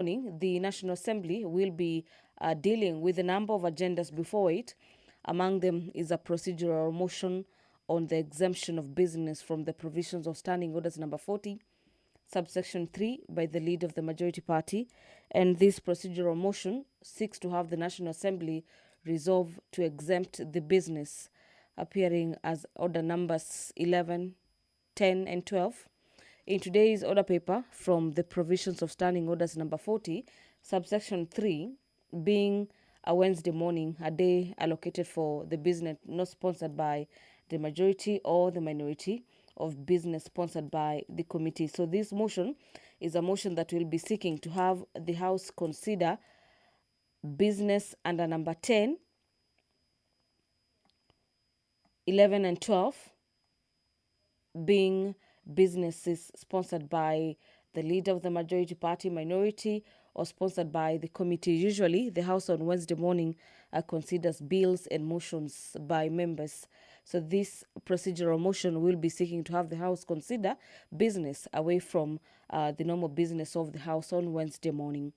the National Assembly will be dealing with a number of agendas before it. Among them is a procedural motion on the exemption of business from the provisions of Standing Orders number 40, subsection 3, by the lead of the majority party. And this procedural motion seeks to have the National Assembly resolve to exempt the business, appearing as order numbers 11, 10, and 12. In today's order paper, from the provisions of Standing Orders number 40, subsection 3, being a Wednesday morning, a day allocated for the business not sponsored by the majority or the minority of business sponsored by the committee. So this motion is a motion that will be seeking to have the House consider business under number 10, 11, and 12 being businesses sponsored by the leader of the majority party, minority, or sponsored by the committee. Usually, the House on Wednesday morning considers bills and motions by members. So this procedural motion will be seeking to have the House consider business away from the normal business of the House on Wednesday morning.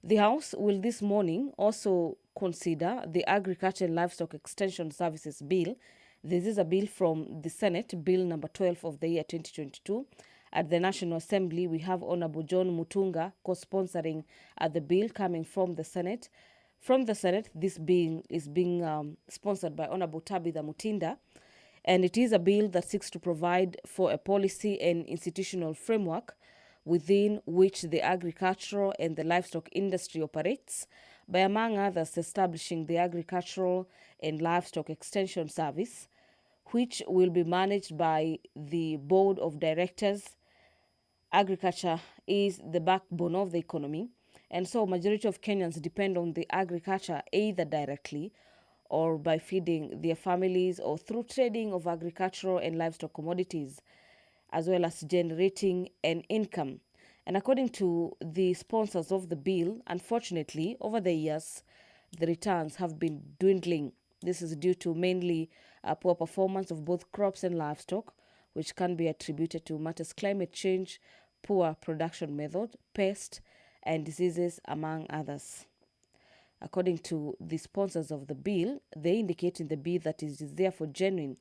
The House will this morning also consider the Agriculture and Livestock Extension Services Bill. This is a bill from the Senate, Bill number 12 of the year 2022. At the National Assembly, we have Honorable John Mutunga co-sponsoring the bill coming from the Senate. From the Senate, this bill is being sponsored by Honorable Tabitha Mutinda, and it is a bill that seeks to provide for a policy and institutional framework within which the agricultural and the livestock industry operates, by, among others, establishing the Agricultural and Livestock Extension Service, which will be managed by the Board of Directors. Agriculture is the backbone of the economy, and so majority of Kenyans depend on the agriculture either directly or by feeding their families or through trading of agricultural and livestock commodities, as well as generating an income. And according to the sponsors of the bill, unfortunately, over the years, the returns have been dwindling. This is due to mainly poor performance of both crops and livestock, which can be attributed to matters climate change, poor production method, pest, and diseases, among others. According to the sponsors of the bill, they indicate in the bill that it is therefore genuine.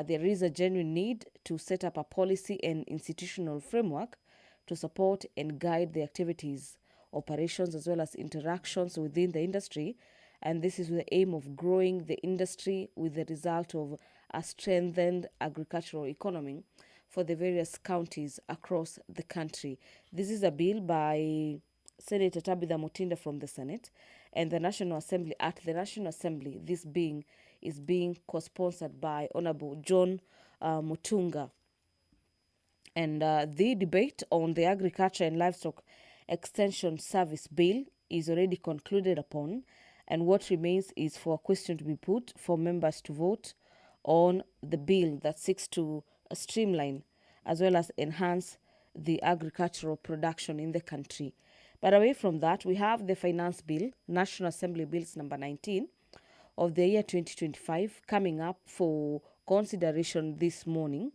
There is a genuine need to set up a policy and institutional framework to support and guide the activities, operations, as well as interactions within the industry. And this is with the aim of growing the industry with the result of a strengthened agricultural economy for the various counties across the country. This is a bill by Senator Tabitha Mutinda from the Senate and the National Assembly. At the National Assembly, this is being co-sponsored by Honorable John Mutunga. And the debate on the Agriculture and Livestock Extension Service Bill is already concluded upon, and what remains is for a question to be put for members to vote on the bill that seeks to streamline as well as enhance the agricultural production in the country. But away from that, we have the Finance Bill, National Assembly Bills number 19 of the year 2025, coming up for consideration this morning.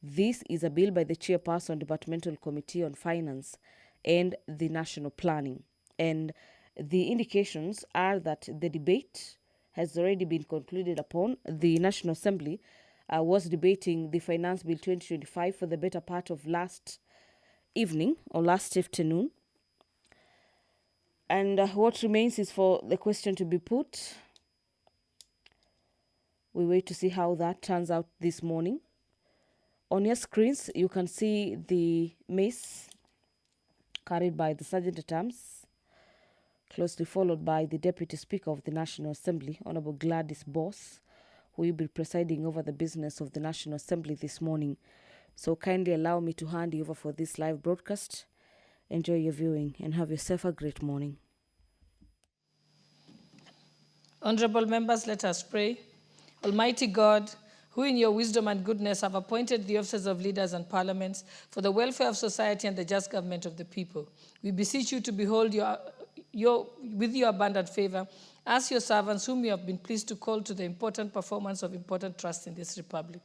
This is a bill by the Chairperson, Departmental Committee on Finance and the National Planning. And the indications are that the debate has already been concluded upon. The National Assembly was debating the Finance Bill 2025 for the better part of last evening or last afternoon. And what remains is for the question to be put. We wait to see how that turns out this morning. On your screens, you can see the mace carried by the Sergeant at Arms, closely followed by the Deputy Speaker of the National Assembly, Honorable Gladys Boss, who will be presiding over the business of the National Assembly this morning. So kindly allow me to hand you over for this live broadcast. Enjoy your viewing and have yourself a great morning. Honorable members, let us pray. Almighty God, who in your wisdom and goodness have appointed the offices of leaders and parliaments for the welfare of society and the just government of the people, we beseech you to behold with your abundant favor as your servants whom you have been pleased to call to the important performance of important trusts in this republic.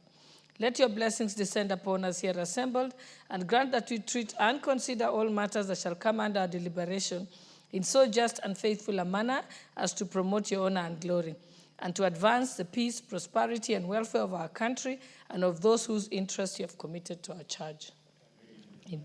Let your blessings descend upon us here assembled, and grant that we treat and consider all matters that shall come under our deliberation in so just and faithful a manner as to promote your honor and glory, and to advance the peace, prosperity, and welfare of our country and of those whose interests you have committed to our charge. Amen.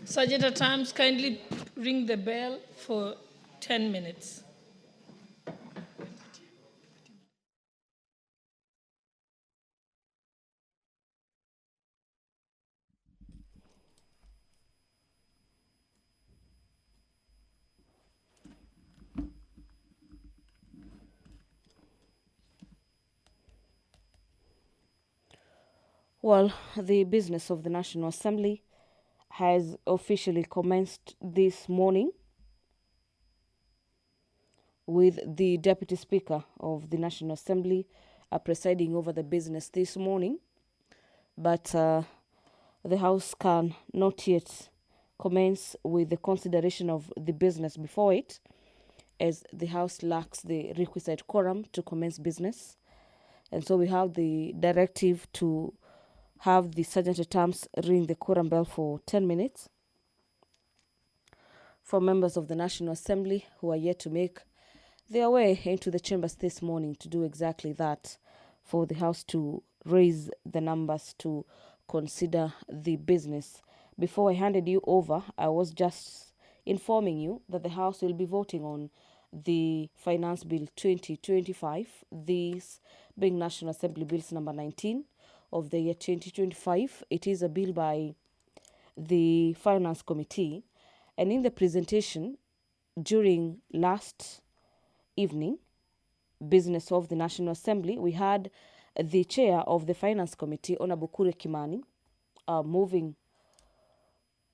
Sergeant at Arms, kindly ring the bell for 10 minutes. Well, the business of the National Assembly has officially commenced this morning with the Deputy Speaker of the National Assembly presiding over the business this morning. But the House can not yet commence with the consideration of the business before it, as the House lacks the requisite quorum to commence business. And so we have the directive to have the Sergeant at Arms ring the quorum bell for 10 minutes. For members of the National Assembly who are yet to make their way into the chambers this morning to do exactly that, for the House to raise the numbers to consider the business. Before I handed you over, I was just informing you that the House will be voting on the Finance Bill 2025, this being National Assembly Bills number 19 of the year 2025. It is a bill by the Finance Committee, and in the presentation during last evening business of the National Assembly, we had the chair of the Finance Committee, Honorable Kure Kimani, moving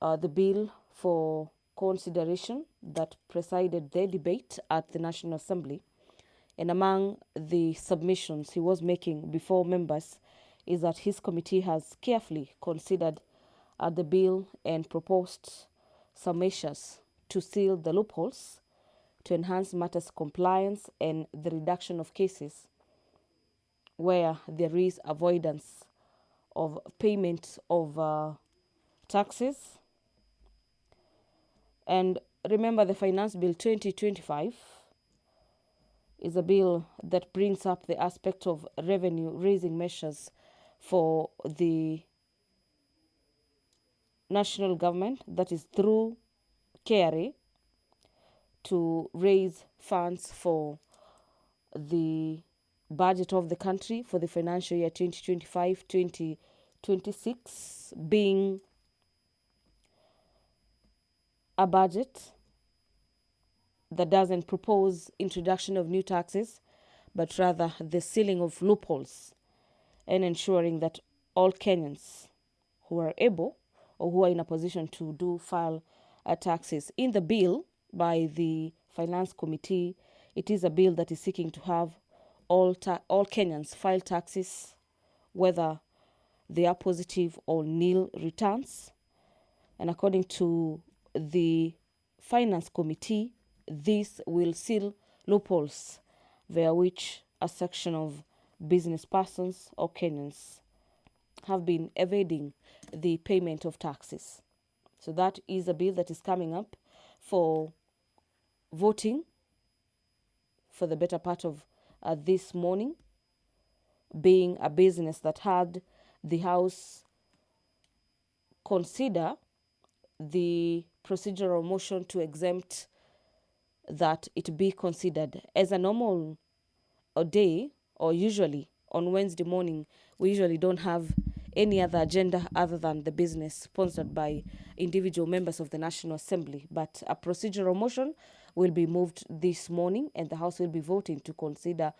the bill for consideration that presided the debate at the National Assembly. And among the submissions he was making before members is that his committee has carefully considered the bill and proposed some measures to seal the loopholes, to enhance matters compliance and the reduction of cases where there is avoidance of payment of taxes. And remember, the Finance Bill 2025 is a bill that brings up the aspect of revenue raising measures for the national government, that is through KRA, to raise funds for the budget of the country for the financial year 2025-2026, being a budget that doesn't propose introduction of new taxes, but rather the sealing of loopholes and ensuring that all Kenyans who are able or who are in a position to file taxes. In the bill by the Finance Committee, it is a bill that is seeking to have all Kenyans file taxes, whether they are positive or nil returns. And according to the Finance Committee, this will seal loopholes via which a section of business persons or Kenyans have been evading the payment of taxes. So that is a bill that is coming up for voting for the better part of this morning, being a business that had the House consider the procedural motion to exempt that it be considered as a normal day, or usually on Wednesday morning, we usually don't have any other agenda other than the business sponsored by individual members of the National Assembly. But a procedural motion will be moved this morning, and the House will be voting to consider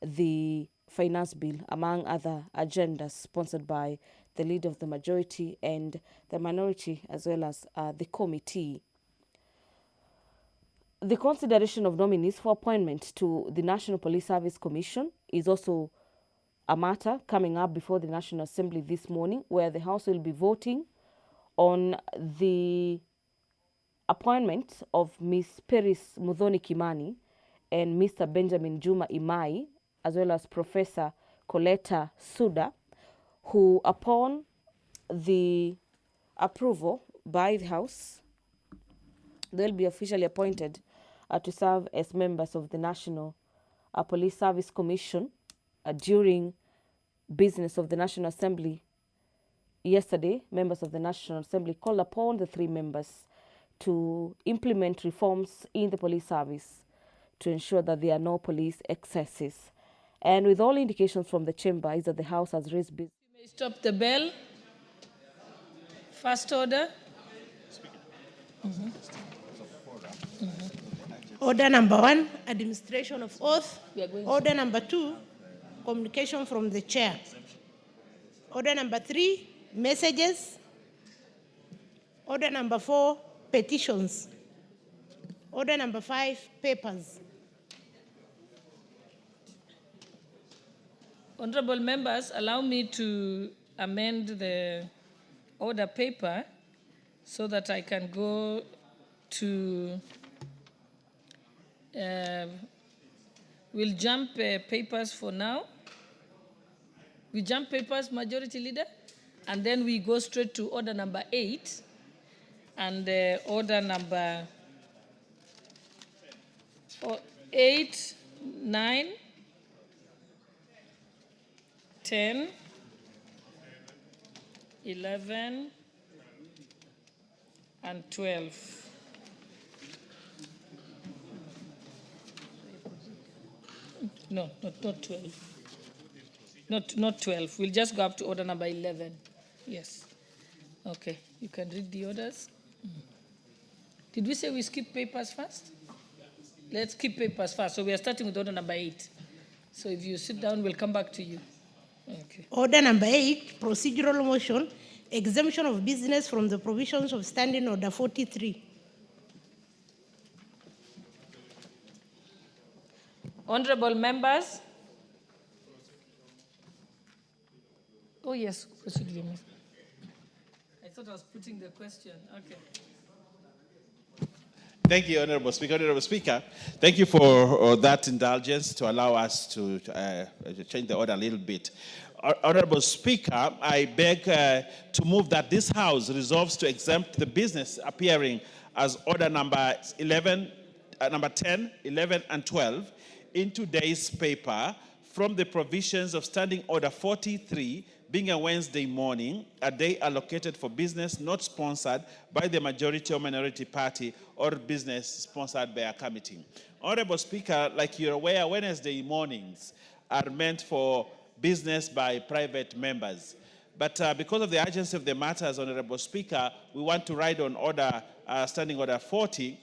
the finance bill, among other agendas sponsored by the leader of the majority and the minority, as well as the committee. The consideration of nominees for appointment to the National Police Service Commission is also a matter coming up before the National Assembly this morning, where the House will be voting on the appointment of Ms. Peris Muthoni Kimani and Mr. Benjamin Juma Imai, as well as Professor Coletta Suda, who, upon the approval by the House, they'll be officially appointed to serve as members of the National Police Service Commission during business of the National Assembly. Yesterday, members of the National Assembly called upon the three members to implement reforms in the police service to ensure that there are no police excesses. And with all indications from the chamber is that the House has raised business. You may stop the bell. First order. Order number 1, administration of oath. Order number 2, communication from the chair. Order number 3, messages. Order number 4, petitions. Order number 5, papers. Honorable members, allow me to amend the order paper so that I can go to, we'll jump papers for now. We jump papers, Majority Leader, and then we go straight to order number 8 and order number 8, 9, 10, 11, and 12. No, not 12. Not 12. We'll just go up to order number 11. Yes. Okay. You can read the orders. Did we say we skip papers first? Let's skip papers first. So we are starting with order number 8. So if you sit down, we'll come back to you. Okay. Order number 8, procedural motion, exemption of business from the provisions of Standing Order 43. Honorable members. Oh, yes. Proceed. I thought I was putting the question. Okay. Thank you, Honorable Speaker. Honorable Speaker, thank you for that indulgence to allow us to change the order a little bit. Honorable Speaker, I beg to move that this House resolves to exempt the business appearing as order number 11, number 10, 11, and 12 in today's paper from the provisions of Standing Order 43, being a Wednesday morning, a day allocated for business not sponsored by the majority or minority party or business sponsored by a committee. Honorable Speaker, like you're aware, Wednesday mornings are meant for business by private members. But because of the urgency of the matters, Honorable Speaker, we want to ride on order, Standing Order 40,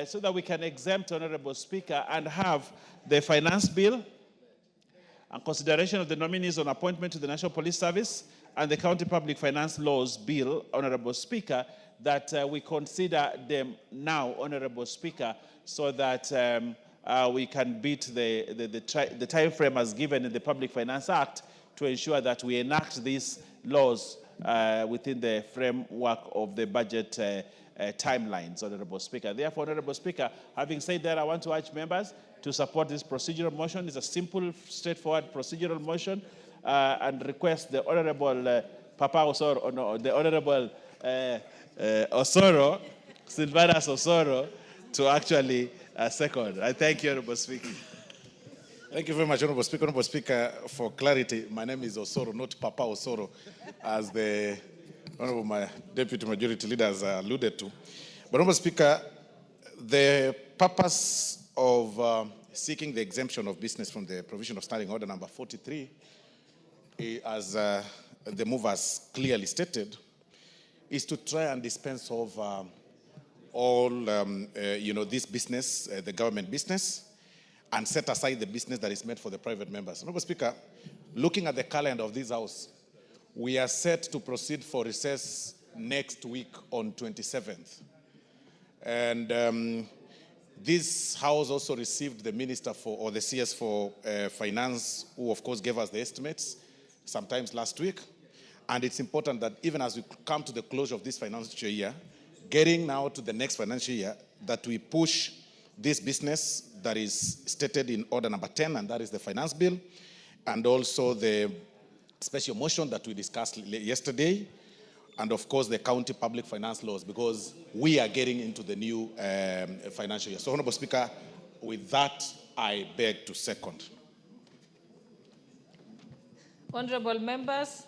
so that we can exempt, Honorable Speaker, and have the finance bill, and consideration of the nominees on appointment to the National Police Service and the County Public Finance Laws Bill, Honorable Speaker, that we consider them now, Honorable Speaker, so that we can beat the time frame as given in the Public Finance Act to ensure that we enact these laws within the framework of the budget timelines, Honorable Speaker. Therefore, Honorable Speaker, having said that, I want to urge members to support this procedural motion. It's a simple, straightforward procedural motion, and request the Honorable Papa Osoro, no, the Honorable Osoro, Silvanas Osoro, to actually second. I thank you, Honorable Speaker. Thank you very much, Honorable Speaker. Honorable Speaker, for clarity, my name is Osoro, not Papa Osoro, as the Honorable my Deputy Majority Leader has alluded to. But, Honorable Speaker, the purpose of seeking the exemption of business from the provision of Standing Order number 43, as the movers clearly stated, is to try and dispense of all this business, the government business, and set aside the business that is meant for the private members. Honorable Speaker, looking at the calendar of this House, we are set to proceed for recess next week on 27th. And this House also received the Minister or the CS for Finance, who of course gave us the estimates sometimes last week. And it's important that even as we come to the closure of this financial year, getting now to the next financial year, that we push this business that is stated in order number 10, and that is the finance bill, and also the special motion that we discussed yesterday, and of course the county public finance laws, because we are getting into the new financial year. So, Honorable Speaker, with that, I beg to second. Honorable members,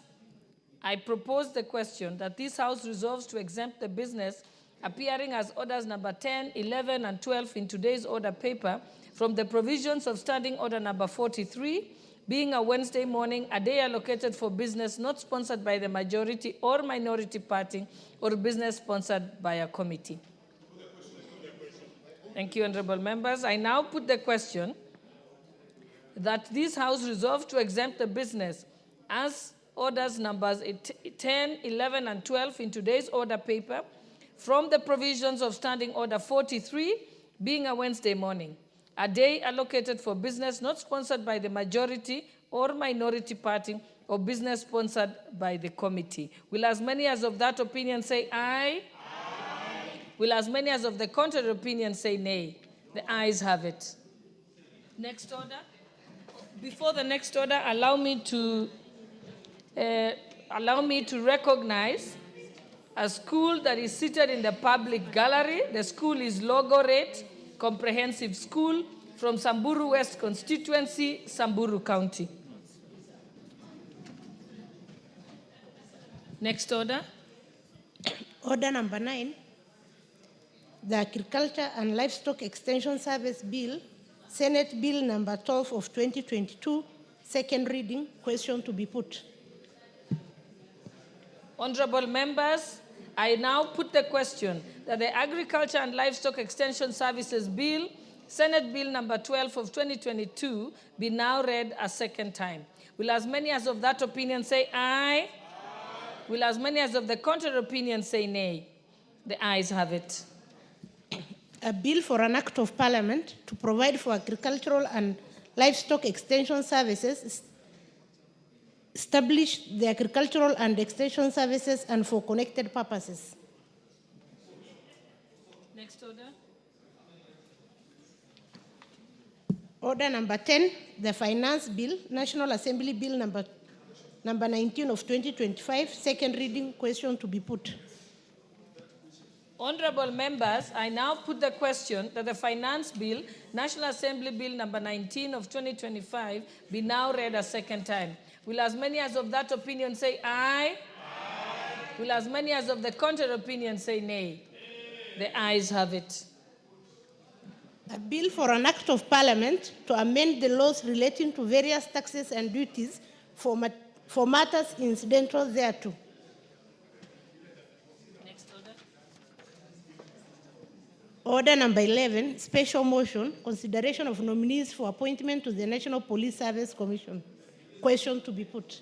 I propose the question that this House resolves to exempt the business appearing as orders number 10, 11, and 12 in today's order paper from the provisions of Standing Order number 43, being a Wednesday morning, a day allocated for business not sponsored by the majority or minority party, or business sponsored by a committee. Thank you, honorable members. I now put the question that this House resolve to exempt the business as orders numbers 10, 11, and 12 in today's order paper from the provisions of Standing Order 43, being a Wednesday morning, a day allocated for business not sponsored by the majority or minority party, or business sponsored by the committee. Will as many as of that opinion say aye? Aye. Will as many as of the contrary opinion say nay? The ayes have it. Next order. Before the next order, allow me to recognize a school that is seated in the public gallery. The school is Logorate Comprehensive School from Samburu West constituency, Samburu County. Next order. Order number 9, the Agriculture and Livestock Extension Service Bill, Senate Bill number 12 of 2022, second reading, question to be put. Honorable members, I now put the question that the Agriculture and Livestock Extension Services Bill, Senate Bill number 12 of 2022, be now read a second time. Will as many as of that opinion say aye? Aye. Will as many as of the contrary opinion say nay? The ayes have it. A bill for an act of parliament to provide for agricultural and livestock extension services, establish the agricultural and extension services, and for connected purposes. Next order. Order number 10, the Finance Bill, National Assembly Bill number 19 of 2025, second reading, question to be put. Honorable members, I now put the question that the Finance Bill, National Assembly Bill number 19 of 2025, be now read a second time. Will as many as of that opinion say aye? Aye. Will as many as of the contrary opinion say nay? The ayes have it. A bill for an act of parliament to amend the laws relating to various taxes and duties for matters incidental thereto. Next order. Order number 11, special motion, consideration of nominees for appointment to the National Police Service Commission. Question to be put.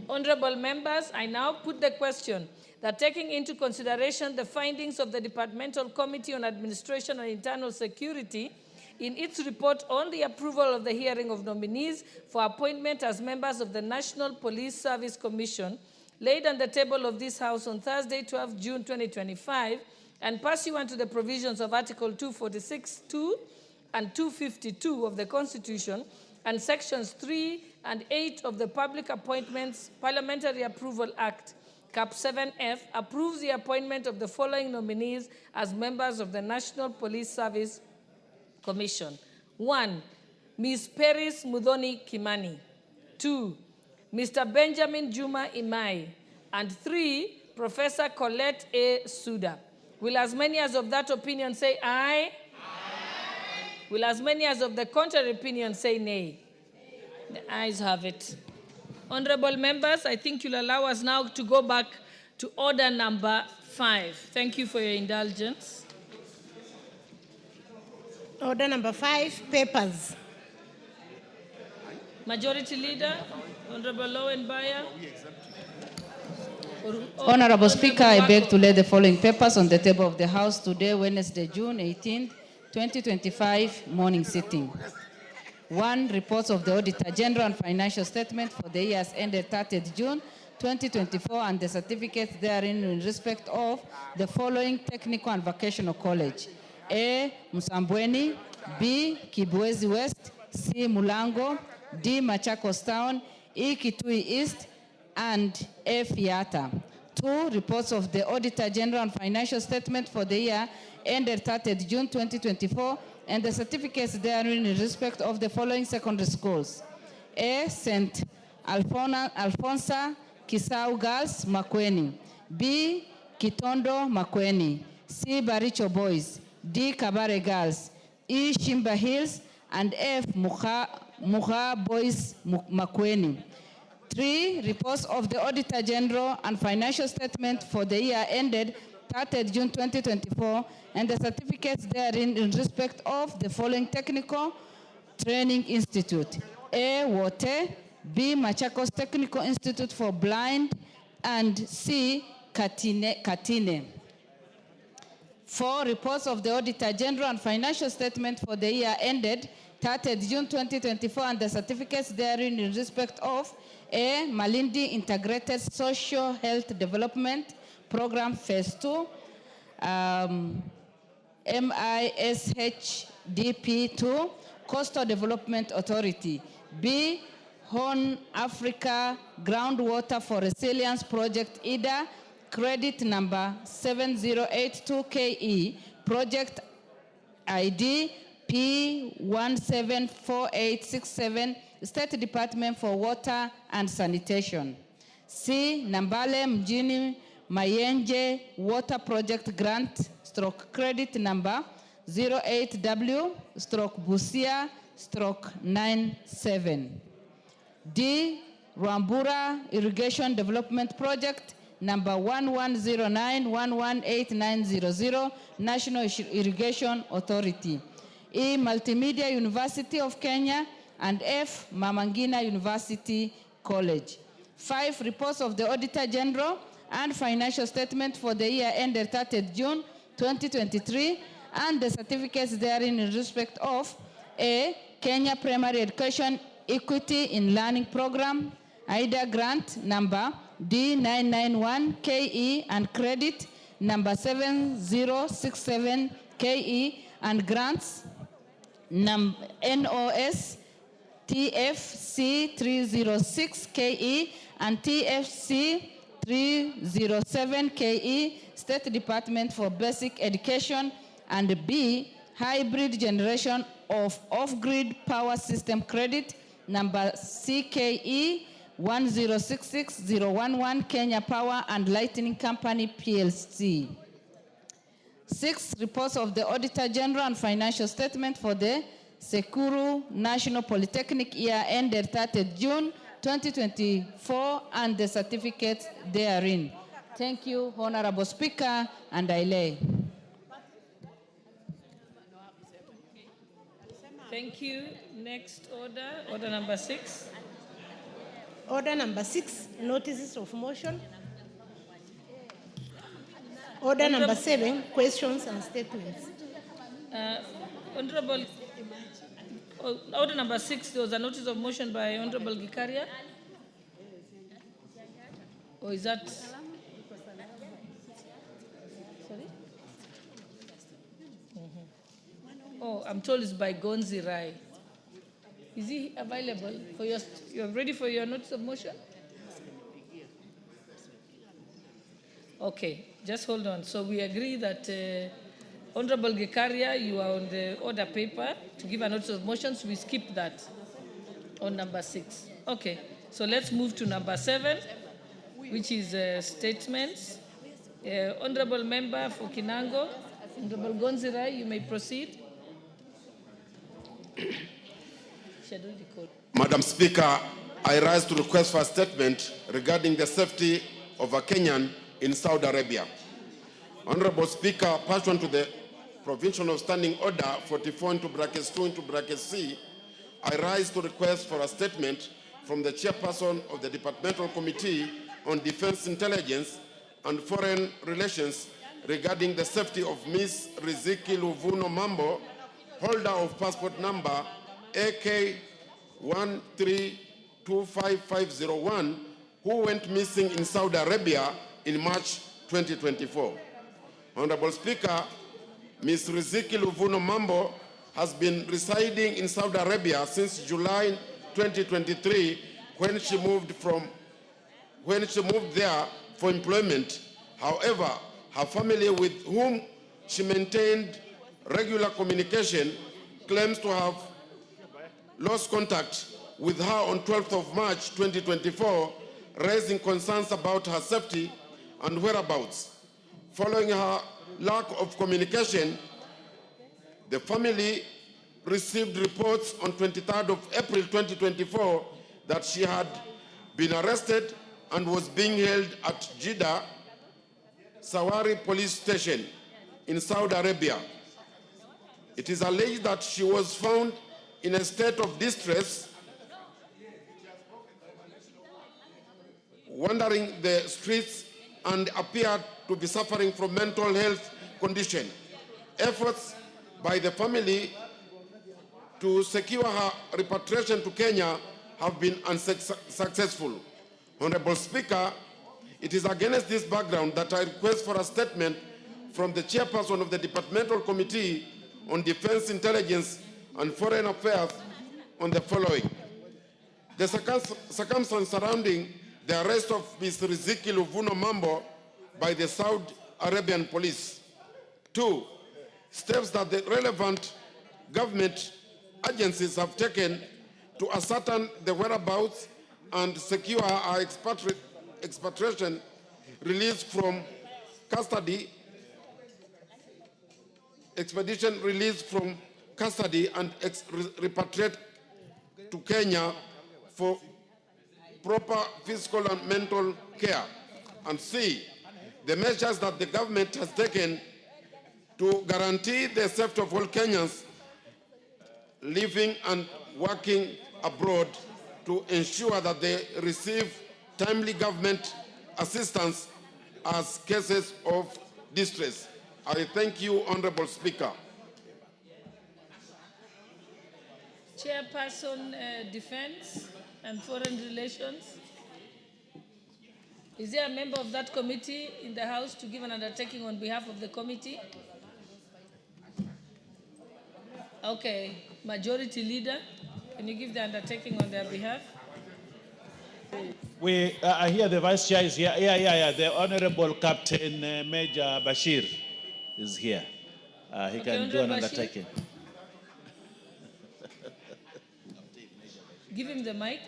Honorable members, I now put the question that taking into consideration the findings of the Departmental Committee on Administration and Internal Security in its report on the approval of the hearing of nominees for appointment as members of the National Police Service Commission, laid on the table of this House on Thursday, 12 June 2025, and pursuant to the provisions of Article 246(2) and 252 of the Constitution, and Sections 3 and 8 of the Public Appointments Parliamentary Approval Act, Cap 7F, approves the appointment of the following nominees as members of the National Police Service Commission. 1, Ms. Peris Mudhoni Kimani. 2, Mr. Benjamin Juma Imai. And 3, Professor Colette A. Suda. Will as many as of that opinion say aye? Aye. Will as many as of the contrary opinion say nay? The ayes have it. Honorable members, I think you'll allow us now to go back to order number 5. Thank you for your indulgence. Order number 5, papers. Majority Leader, Honorable Lowenbayer. Honorable Speaker, I beg to lay the following papers on the table of the House today, Wednesday, June 18, 2025, morning sitting. 1. Reports of the Auditor General and financial statement for the years ended 30th June 2024 and the certificates therein in respect of the following technical and vocational college. A. Msambweni. B. Kibwezi West. C. Mulango. D. Machakos Town. E. Kitui East. And F. Yata. 2. Reports of the Auditor General and financial statement for the year ended 30th June 2024 and the certificates therein in respect of the following secondary schools. A. St. Alfonsa Kisau Girls, Makueni. B. Kitondo, Makueni. C. Baricho Boys. D. Kabare Girls. E. Shimba Hills. And F. Muha Boys, Makueni. 3. Reports of the Auditor General and financial statement for the year ended 30th June 2024 and the certificates therein in respect of the following technical training institute. A. Wote. B. Machakos Technical Institute for Blind. And C. Katine. 4. Reports of the Auditor General and financial statement for the year ended 30th June 2024 and the certificates therein in respect of A. Malindi Integrated Social Health Development Program Phase 2, MISHDP 2, Coastal Development Authority. B. Horn Africa Groundwater for Resilience Project IDA, credit number 7082KE, project ID P174867, State Department for Water and Sanitation. C. Nambale Mjini Mayenje Water Project Grant / credit number 08W/Busia/97. D. Rwambura Irrigation Development Project number 1109118900, National Irrigation Authority. E. Multimedia University of Kenya. And F. Mamangina University College. 5. Reports of the Auditor General and financial statement for the year ended 30th June 2023 and the certificates therein in respect of A. Kenya Primary Education Equity in Learning Program, IDA grant number D991KE and credit number 7067KE and grants NOS TFC 306KE and TFC 307KE, State Department for Basic Education, and B. Hybrid Generation of Off-Grid Power System Credit, number CKE 1066011, Kenya Power and Lighting Company, PLC. 6. Reports of the Auditor General and financial statement for the Sekuru National Polytechnic year ended 30th June 2024 and the certificates therein. Thank you, Honorable Speaker, and I lay. Thank you. Next order, order number 6. Order number 6, notices of motion. Order number 7, questions and statements. Honorable, order number 6, there was a notice of motion by Honorable Gikaria. Or is that? Sorry? Oh, I'm told it's by Gonzi Rai. Is he available for your? You're ready for your notice of motion? Okay, just hold on. So we agree that Honorable Gikaria, you are on the order paper to give a notice of motion, so we skip that on number 6. Okay, so let's move to number 7, which is statements. Honorable Member for Kinango, Honorable Gonzirai, you may proceed. Schedule the code. Madam Speaker, I rise to request for a statement regarding the safety of a Kenyan in Saudi Arabia. Honorable Speaker, pursuant to the provision of Standing Order 44(2)(c), I rise to request for a statement from the chairperson of the Departmental Committee on Defense Intelligence and Foreign Relations regarding the safety of Ms. Riziki Luvuno Mambo, holder of passport number AK 1325501, who went missing in Saudi Arabia in March 2024. Honorable Speaker, Ms. Riziki Luvuno Mambo has been residing in Saudi Arabia since July 2023 when she moved there for employment. However, her family, with whom she maintained regular communication, claims to have lost contact with her on 12th of March 2024, raising concerns about her safety and whereabouts. Following her lack of communication, the family received reports on 23rd of April 2024 that she had been arrested and was being held at Jeddah Sawari police station in Saudi Arabia. It is alleged that she was found in a state of distress, wandering the streets, and appeared to be suffering from mental health condition. Efforts by the family to secure her repatriation to Kenya have been unsuccessful. Honorable Speaker, it is against this background that I request for a statement from the chairperson of the Departmental Committee on Defense Intelligence and Foreign Affairs on the following. The circumstances surrounding the arrest of Ms. Riziki Luvuno Mambo by the Saudi Arabian police. 2, steps that the relevant government agencies have taken to ascertain the whereabouts and secure our expatriation, release from custody, expedition release from custody, and repatriate to Kenya for proper physical and mental care. And C, the measures that the government has taken to guarantee the safety of all Kenyans living and working abroad to ensure that they receive timely government assistance as cases of distress. I thank you, Honorable Speaker. Chairperson, Defense and Foreign Relations. Is there a member of that committee in the House to give an undertaking on behalf of the committee? Okay, Majority Leader, can you give the undertaking on their behalf? We here the Vice Chair is here. Yeah. The Honorable Captain Major Bashir is here. He can do an undertaking. Give him the mic.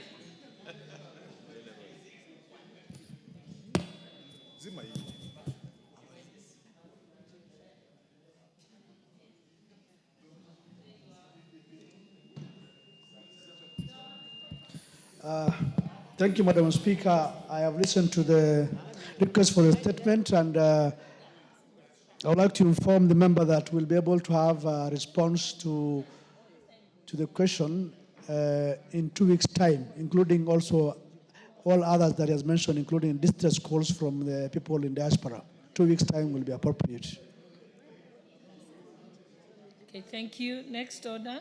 Thank you, Madam Speaker. I have listened to the request for a statement, and I would like to inform the member that we'll be able to have a response to the question in 2 weeks' time, including also all others that he has mentioned, including distress calls from the people in diaspora. 2 weeks' time will be appropriate. Okay, thank you. Next order.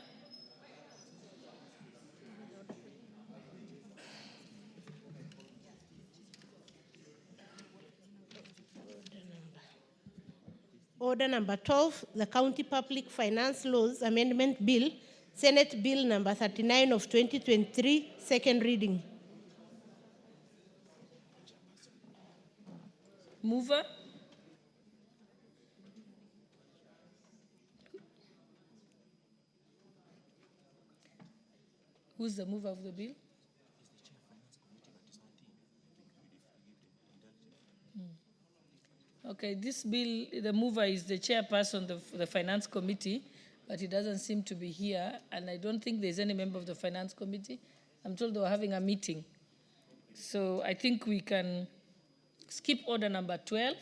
Order number 12, the County Public Finance Laws Amendment Bill, Senate Bill number 39 of 2023, second reading. Mover. Who's the mover of the bill? Okay, this bill, the mover is the chairperson of the Finance Committee, but he doesn't seem to be here, and I don't think there's any member of the Finance Committee. I'm told they were having a meeting. So I think we can skip order number 12,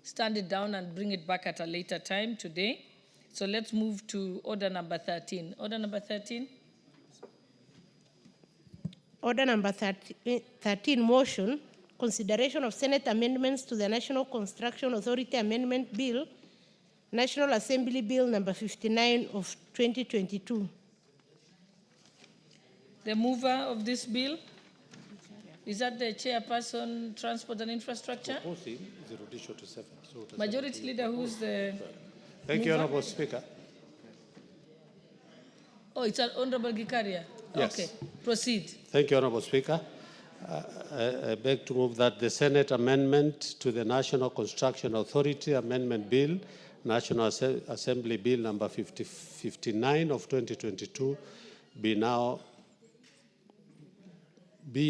stand it down and bring it back at a later time today. So let's move to order number 13. Order number 13. Order number 13, motion, consideration of Senate amendments to the National Construction Authority Amendment Bill, National Assembly Bill number 59 of 2022. The mover of this bill, is that the chairperson, Transport and Infrastructure? Majority Leader, who's the Thank you, Honorable Speaker. Oh, it's an Honorable Gikaria? Yes. Okay, proceed. Thank you, Honorable Speaker. I beg to move that the Senate amendment to the National Construction Authority Amendment Bill, National Assembly Bill number 59 of 2022, be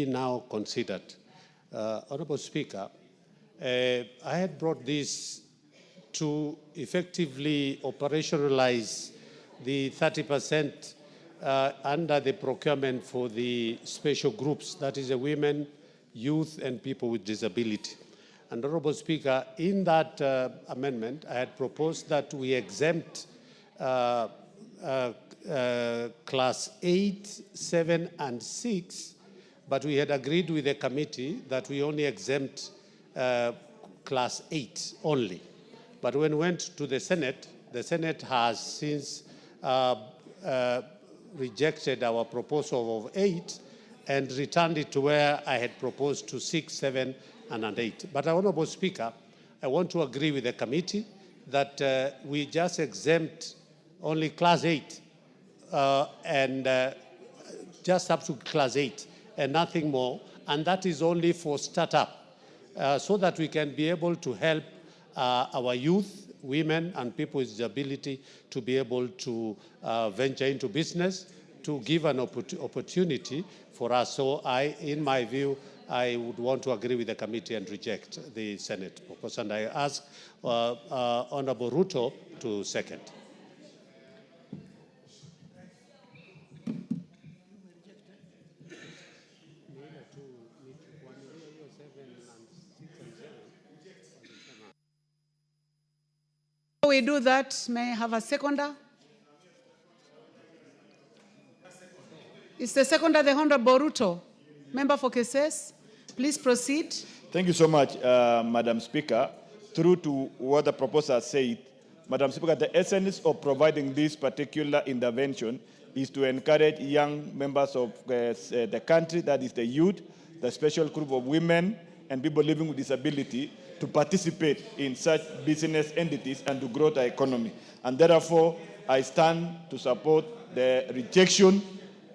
now considered. Honorable Speaker, I had brought this to effectively operationalize the 30% under the procurement for the special groups, that is the women, youth, and people with disability. And Honorable Speaker, in that amendment, I had proposed that we exempt class 8, 7, and 6, but we had agreed with the committee that we only exempt class 8 only. But when we went to the Senate has since rejected our proposal of 8 and returned it to where I had proposed to 6, 7, and 8. But, Honorable Speaker, I want to agree with the committee that we just exempt only class 8 and just up to class 8 and nothing more, and that is only for startup, so that we can be able to help our youth, women, and people with disability to be able to venture into business, to give an opportunity for us. So in my view, I would want to agree with the committee and reject the Senate proposal. And I ask Honorable Ruto to second. Before we do that, may I have a seconder? Is the seconder the Honorable Ruto, member for cases? Please proceed. Thank you so much, Madam Speaker. Through to what the proposer said, Madam Speaker, the essence of providing this particular intervention is to encourage young members of the country, that is the youth, the special group of women, and people living with disability, to participate in such business entities and to grow the economy. And therefore, I stand to support the rejection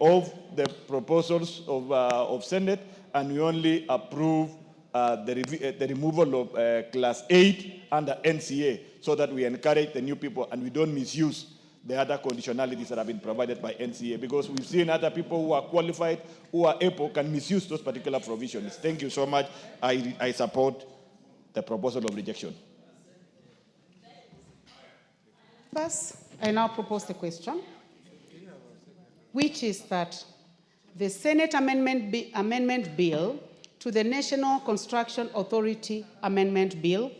of the proposals of Senate, and we only approve the removal of Class 8 under NCA, so that we encourage the new people and we don't misuse the other conditionalities that have been provided by NCA, because we've seen other people who are qualified, who are able, can misuse those particular provisions. Thank you so much. I support the proposal of rejection. First, I now propose the question, which is that the Senate amendment bill to the National Construction Authority Amendment Bill,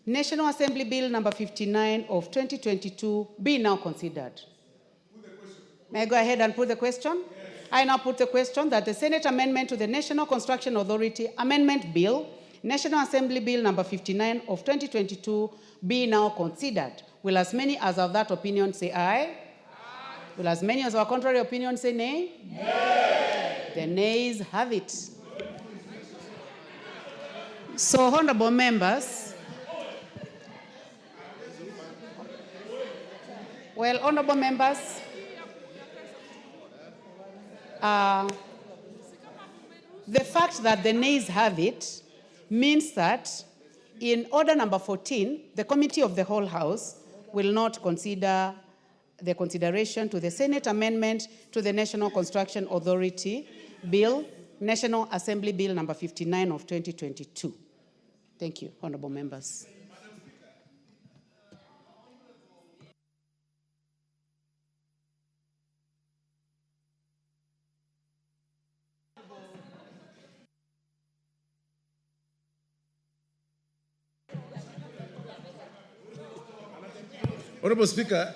National Assembly Bill number 59 of 2022, be now considered. May I go ahead and put the question? Yes. I now put the question that the Senate amendment to the National Construction Authority Amendment Bill, National Assembly Bill number 59 of 2022, be now considered. Will as many as of that opinion say aye? Aye. Will as many as our contrary opinion say nay? Nay. The nays have it. So, honorable members, honorable members, the fact that the nays have it means that in order number 14, the Committee of the Whole House will not consider the consideration to the Senate amendment to the National Construction Authority Bill, National Assembly Bill number 59 of 2022. Thank you, honorable members. Honorable Speaker,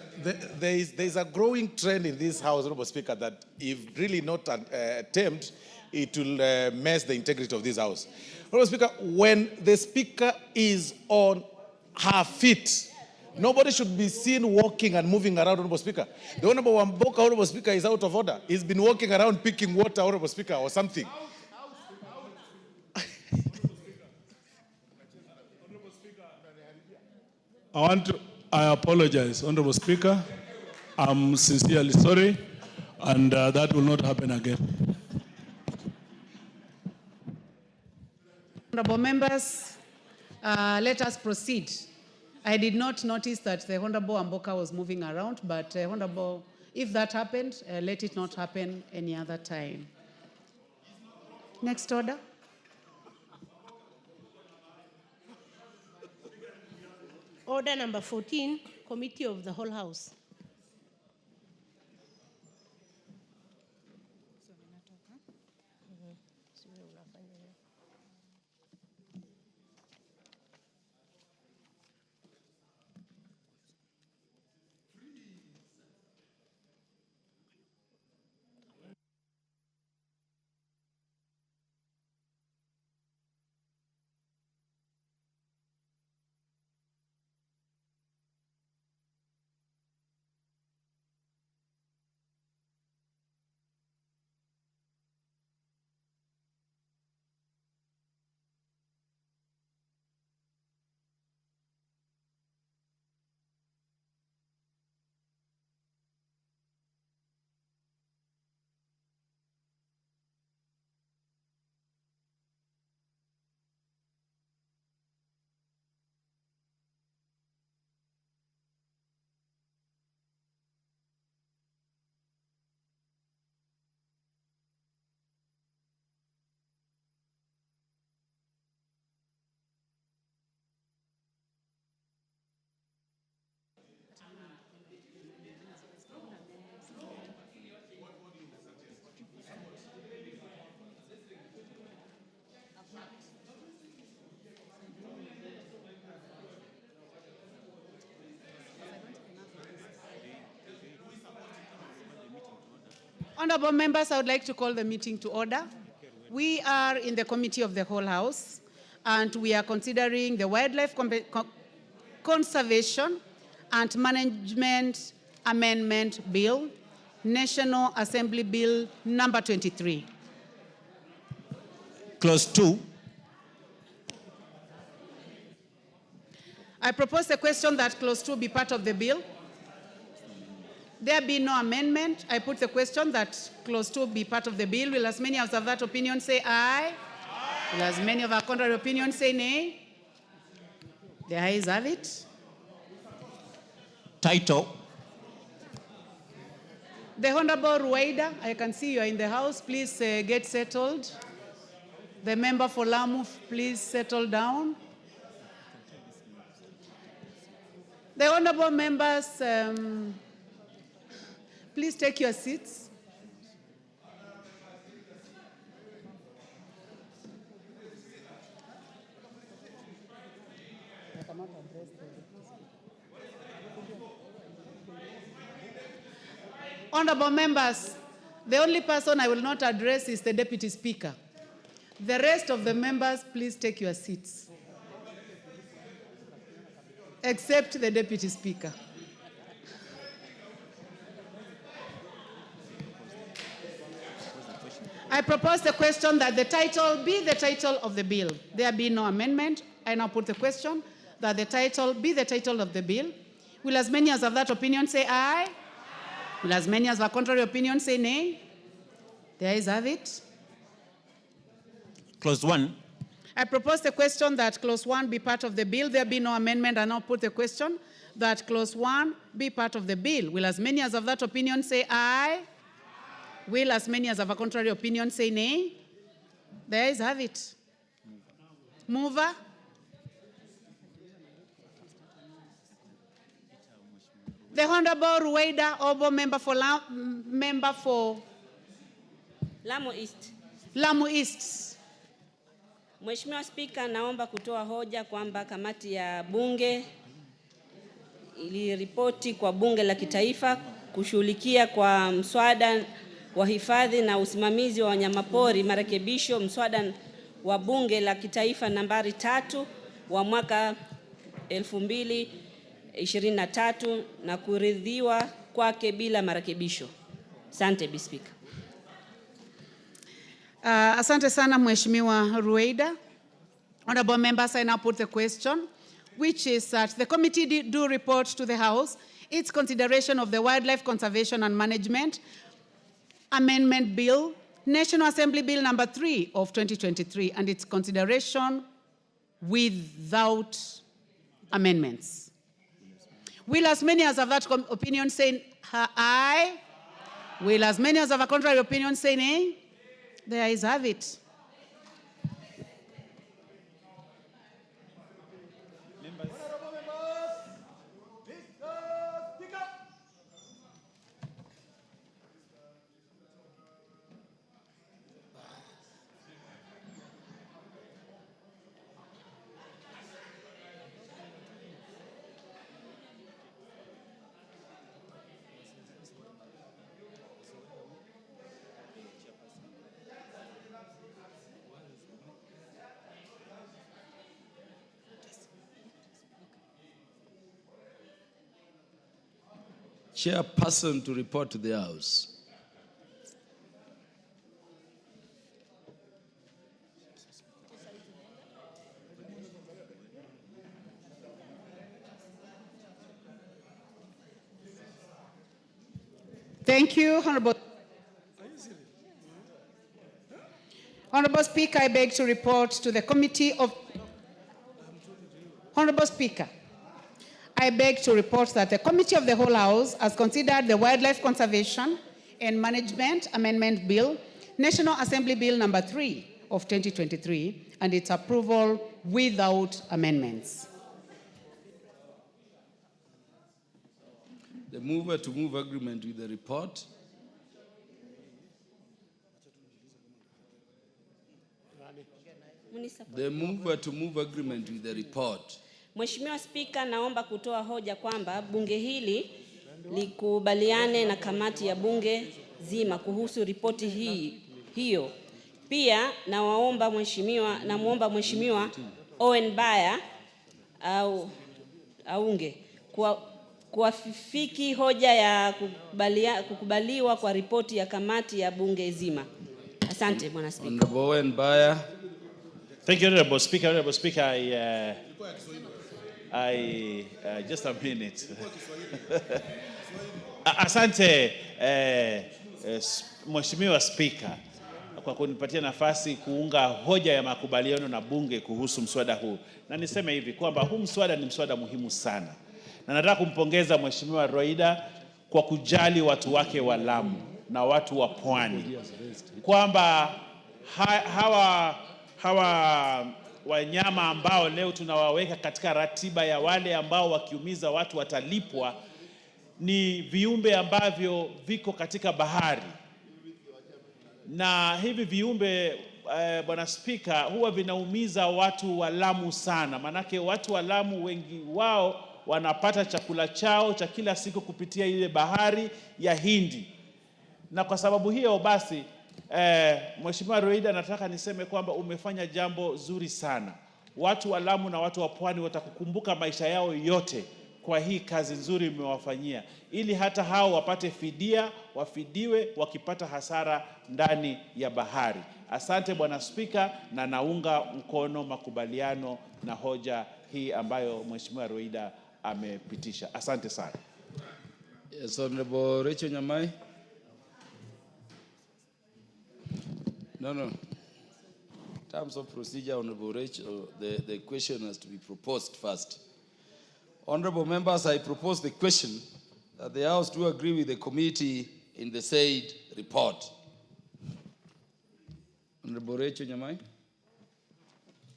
there is a growing trend in this House, Honorable Speaker, that if really not attempt, it will mess the integrity of this House. Honorable Speaker, when the Speaker is on her feet, nobody should be seen walking and moving around, Honorable Speaker. The Honorable Wamboka, Honorable Speaker, is out of order. He's been walking around picking water, Honorable Speaker, or something. I apologize, Honorable Speaker. I'm sincerely sorry, and that will not happen again. Honorable members, let us proceed. I did not notice that the Honorable Wamboka was moving around, but Honorable, if that happened, let it not happen any other time. Next order. Order number 14, Committee of the Whole House. Honorable members, I would like to call the meeting to order. We are in the Committee of the Whole House, and we are considering the Wildlife Conservation and Management Amendment Bill, National Assembly Bill number 23. Clause 2. I propose the question that Clause 2 be part of the bill. There be no amendment. I put the question that Clause 2 be part of the bill. Will as many as of that opinion say aye? Aye. Will as many of our contrary opinion say nay? The ayes have it. Title. The Honorable Ruwaida, I can see you are in the house. Please get settled. The member for Lamu, please settle down. The honorable members, please take your seats. Honorable members, the only person I will not address is the Deputy Speaker. The rest of the members, please take your seats. Except the Deputy Speaker. I propose the question that the title be the title of the bill. There be no amendment. I now put the question that the title be the title of the bill. Will as many as of that opinion say aye? Will as many as of contrary opinion say nay? The ayes have it. Clause 1. I propose the question that Clause 1 be part of the bill. There be no amendment. I now put the question that Clause 1 be part of the bill. Will as many as of that opinion say aye? Will as many as of a contrary opinion say nay? The ayes have it. Mover. The Honorable Ruwaida Obo, member for Lamu East. Lamu East. Mheshimiwa Spika, naomba kutoa hoja kwamba kamati ya bunge iliripoti kwa bunge la kitaifa kushughulikia kwa mswada wa hifadhi na usimamizi wa wanyamapori marekebisho mswada wa bunge la kitaifa nambari 3 wa mwaka 2023 na kuridhiwa kwake bila marekebisho. Asante, Bi Speaker. Asante sana Mheshimiwa Rueda. Honorable members, I now put the question, which is that the committee do report to the House its consideration of the Wildlife Conservation and Management Amendment Bill, National Assembly Bill number 3 of 2023, and its consideration without amendments. Will as many as have that opinion say aye? Will as many as have a contrary opinion say nay? The ayes have it. Chairperson to report to the House. Thank you, Honorable. Honorable Speaker, I beg to report to the Committee of... Honorable Speaker, I beg to report that the Committee of the Whole House has considered the Wildlife Conservation and Management Amendment Bill, National Assembly Bill number 3 of 2023, and its approval without amendments. The mover to move agreement with the report. The mover to move agreement with the report. Mheshimiwa Spika, naomba kutoa hoja kwamba bunge hili likubaliane na kamati ya bunge zima kuhusu ripoti hiyo. Pia namuomba Mheshimiwa Owen Baya aunge kuafiki hoja ya kukubaliwa kwa ripoti ya kamati ya bunge zima. Asante, Bwana Spika. Honorable Owen Baya. Thank you, Honorable Speaker. Honorable Speaker, just a minute. Asante Mheshimiwa Speaker kwa kunipatia nafasi kuunga hoja ya makubaliano na bunge kuhusu mswada huu. Na niseme hivi kwamba huu mswada ni mswada muhimu sana. Na nataka kumpongeza Mheshimiwa Rueda kwa kujali watu wake wa Lamu na watu wa Pwani. Kwamba hawa wanyama ambao leo tunawaweka katika ratiba ya wale ambao wakiumiza watu watalipwa ni viumbe ambavyo viko katika bahari. Na hivi viumbe Bwana Spika huwa vinaumiza watu wa Lamu sana. Manake watu wa Lamu wengi wao wanapata chakula chao cha kila siku kupitia ile bahari ya Hindi. Na kwa sababu hiyo basi Mheshimiwa Rueda, nataka niseme kwamba umefanya jambo zuri sana. Watu wa Lamu na watu wa Pwani watakukumbuka maisha yao yote kwa hii kazi nzuri umewafanyia, ili hata hao wapate fidia, wafidiwe wakipata hasara ndani ya bahari. Asante Bwana Spika, na naunga mkono makubaliano na hoja hii ambayo Mheshimiwa Rueda amepitisha. Asante sana. Yes, Honorable Rachel Nyamai. No. In terms of procedure, Honorable Rachel, the question has to be proposed first. Honorable members, I propose the question that the House do agree with the committee in the said report. Honorable Rachel Nyamai.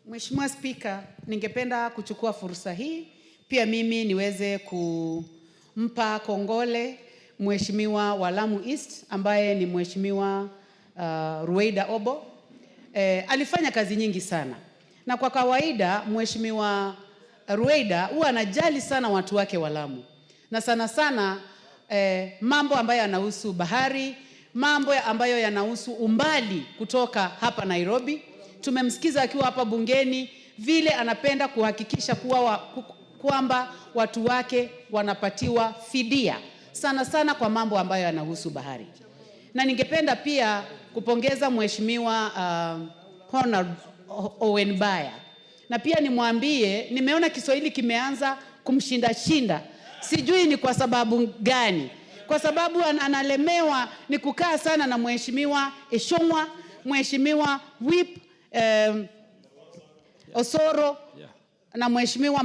Mheshimiwa Spika, ningependa kuchukua fursa hii pia mimi niweze kumpa kongole Mheshimiwa wa Lamu East ambaye ni Mheshimiwa Rueda Obo. Alifanya kazi nyingi sana. Na kwa kawaida Mheshimiwa Rueda huwa anajali sana watu wake wa Lamu. na sana sana mambo ambayo yanahusu bahari, mambo ambayo yanahusu umbali kutoka hapa Nairobi. Tumemsikiza akiwa hapa bungeni vile anapenda kuhakikisha kwamba watu wake wanapatiwa fidia sana sana kwa mambo ambayo yanahusu bahari. Na ningependa pia kupongeza Mheshimiwa Honor Owen Baya. Na pia nimwambie, nimeona Kiswahili kimeanza kumshinda. Sijui ni kwa sababu gani. Kwa sababu analemewa ni kukaa sana na Mheshimiwa Eshongwa, Mheshimiwa Whip Osoro, na Mheshimiwa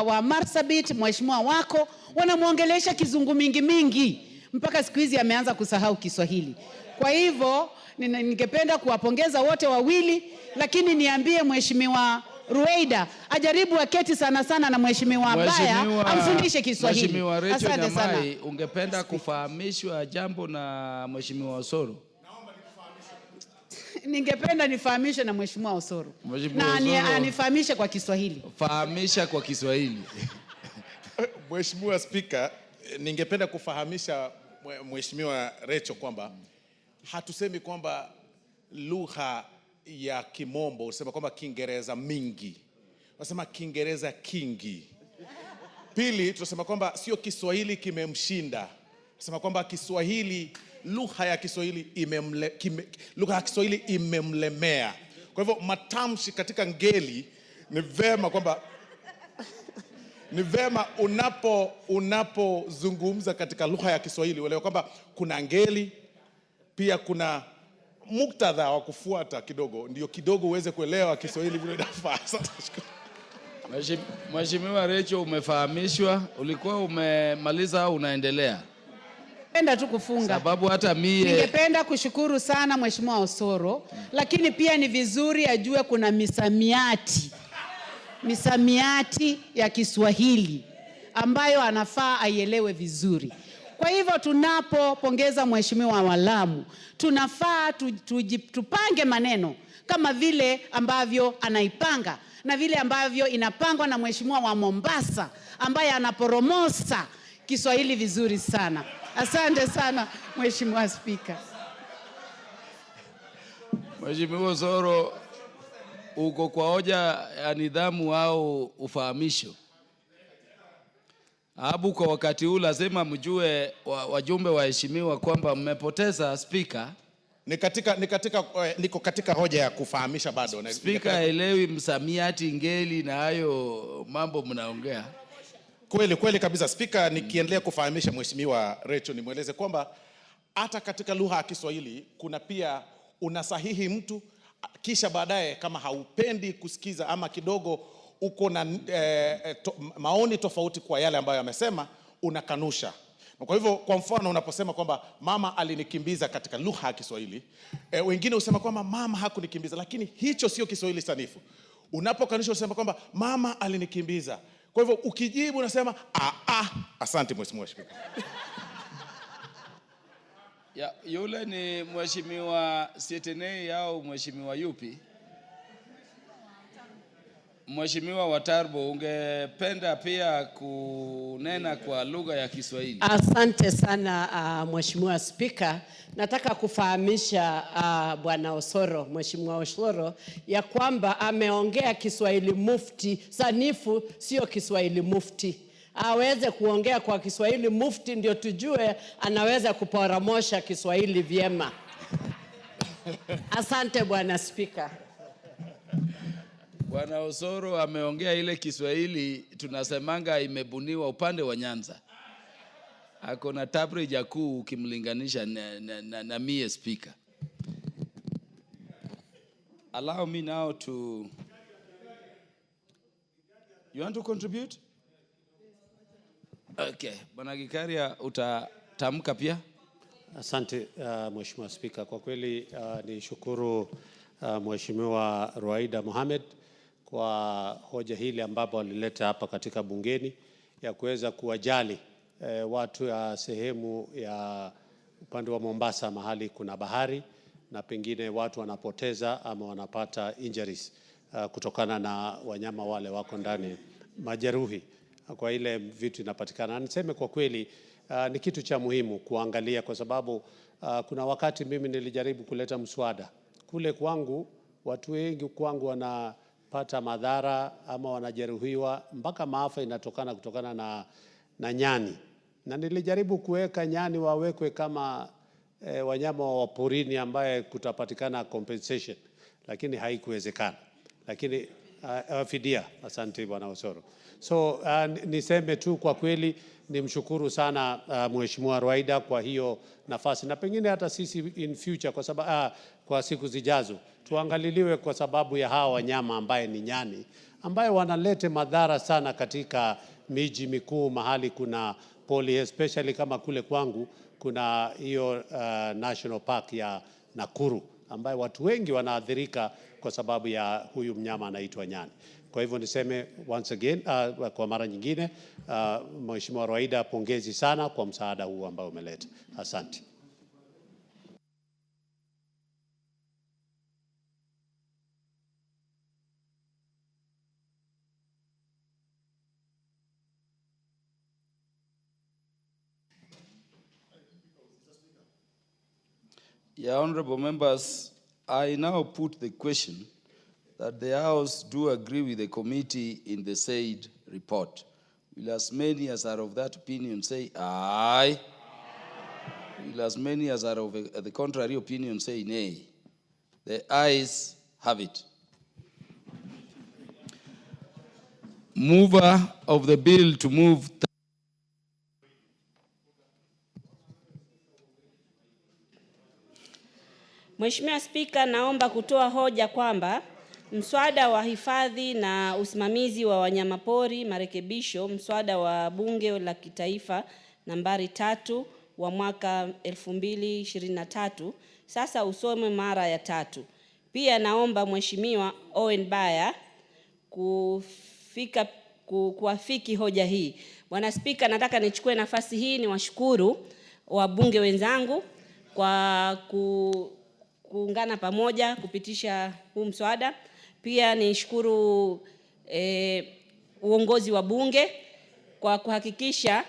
wa Marsabit, Mheshimiwa wako, wanamuongelesha kizungu mingi mpaka siku hizi ameanza kusahau Kiswahili. Kwa hivyo ningependa kuwapongeza wote wawili, lakini niambie Mheshimiwa Rueida ajaribu aketi sana na Mheshimiwa Baya amfundishe Kiswahili. Mheshimiwa Rachel Nyamai, ungependa kufahamishwa jambo na Mheshimiwa Osoro? Ningependa nifahamishe na Mheshimiwa Osoro. Na anifahamishe kwa Kiswahili. Fahamisha kwa Kiswahili. Mheshimiwa Speaker, ningependa kufahamisha Mheshimiwa Rachel kwamba hatusemi kwamba lugha ya Kimombo, usema kwamba Kiingereza mingi. Unasema Kiingereza kingi. Pili, tunasema kwamba sio Kiswahili kimemshinda. Tunasema kwamba Kiswahili, lugha ya Kiswahili imemlemea. Kwa hivyo matamshi katika ngeli ni vema kwamba ni vema unapozungumza katika lugha ya Kiswahili uelewe kwamba kuna ngeli, pia kuna muktadha wa kufuata kidogo, ndio kidogo uweze kuelewa Kiswahili vile inafaa. Mheshimiwa Rachel, umefahamishwa, ulikuwa umemaliza au unaendelea? Ningependa tu kufunga. Sababu hata ningependa kushukuru sana Mheshimiwa Osoro, lakini pia ni vizuri ajue kuna misamiati ya Kiswahili ambayo anafaa aielewe vizuri. Kwa hivyo tunapopongeza Mheshimiwa wa Lamu, tunafaa tupange maneno kama vile ambavyo anaipanga na vile ambavyo inapangwa na Mheshimiwa wa Mombasa ambaye anaporomosa Kiswahili vizuri sana. Asante sana Mheshimiwa Spika. Mheshimiwa Osoro, uko kwa hoja ya nidhamu au ufahamisho? Abu, kwa wakati huu lazima mjue wajumbe waheshimiwa kwamba mmepoteza Spika. Niko katika hoja ya kufahamisha bado. Spika haelewi msamiati, ngeli na hayo mambo mnaongea. Kweli kabisa Spika, nikiendelea kufahamisha Mheshimiwa Rachel nimweleze kwamba hata katika lugha ya Kiswahili kuna pia unasahihi mtu, kisha baadaye kama haupendi kusikiza ama kidogo uko na maoni tofauti kwa yale ambayo amesema, unakanusha. Kwa hivyo kwa mfano unaposema kwamba mama alinikimbiza katika lugha ya Kiswahili, wengine usema kwamba mama hakunikimbiza, lakini hicho sio Kiswahili sanifu. Unapokanusha usema kwamba mama alinikimbiza. Kwa hivyo ukijibu unasema asante Mheshimiwa Spika. Yule ni Mheshimiwa Sietenei au Mheshimiwa yupi? Mheshimiwa Watarbo, ungependa pia kunena kwa lugha ya Kiswahili? Asante sana Mheshimiwa Spika. Nataka kufahamisha Bwana Osoro, Mheshimiwa Osoro, ya kwamba ameongea Kiswahili mufti sanifu, sio Kiswahili mufti. Aweze kuongea kwa Kiswahili mufti ndio tujue anaweza kuporomosha Kiswahili vyema. Asante Bwana Spika. Bwana Osoro ameongea ile Kiswahili tunasemanga imebuniwa upande wa Nyanza. Ako na tabrija kuu ukimlinganisha na mie Speaker. Allow me now to... You want to contribute? Okay. Bwana Gikaria, utatamka pia? Asante Mheshimiwa Spika. Kwa kweli ni shukuru Mheshimiwa Ruaida Mohamed kwa hoja hili ambapo alileta hapa katika bungeni ya kuweza kuwajali watu ya sehemu ya upande wa Mombasa mahali kuna bahari na pengine watu wanapoteza ama wanapata injuries kutokana na wanyama wale wako ndani, majeruhi kwa ile vitu inapatikana. Niseme kwa kweli ni kitu cha muhimu kuangalia, kwa sababu kuna wakati mimi nilijaribu kuleta mswada kule kwangu, watu wengi kwangu wanapata madhara ama wanajeruhiwa mpaka maafa inatokana kutokana na nyani, na nilijaribu kuweka nyani wawekwe kama wanyama wa porini ambaye kutapatikana compensation, lakini haikuwezekana. Lakini fidia, asante Bwana Osoro. So niseme tu kwa kweli nimshukuru sana Mheshimiwa Rwaida kwa hiyo nafasi, na pengine hata sisi in future kwa sababu kwa siku zijazo tuangaliliwe kwa sababu ya hawa wanyama ambaye ni nyani ambaye wanalete madhara sana katika miji mikuu mahali kuna poli, especially kama kule kwangu kuna hiyo National Park ya Nakuru ambaye watu wengi wanaathirika kwa sababu ya huyu mnyama anaitwa nyani. Kwa hivyo niseme once again kwa mara nyingine Mheshimiwa Rwaida, pongezi sana kwa msaada huu ambao umeleta. Asante. Yeah, honorable members, I now put the question that the House do agree with the committee in the said report. Will as many as are of that opinion say aye? Will as many as are of the contrary opinion say nay? The ayes have it. Mover of the bill to move. Mheshimiwa Spika, naomba kutoa hoja kwamba mswada wa hifadhi na usimamizi wa wanyamapori marekebisho, mswada wa Bunge la Kitaifa nambari 3 wa mwaka 2023 sasa usome mara ya 3. Pia naomba Mheshimiwa Owen Baya kuafiki hoja hii. Bwana Spika, nataka nichukue nafasi hii niwashukuru wabunge wenzangu kwa kuungana pamoja kupitisha huu mswada. Pia nishukuru uongozi wa bunge kwa kuhakikisha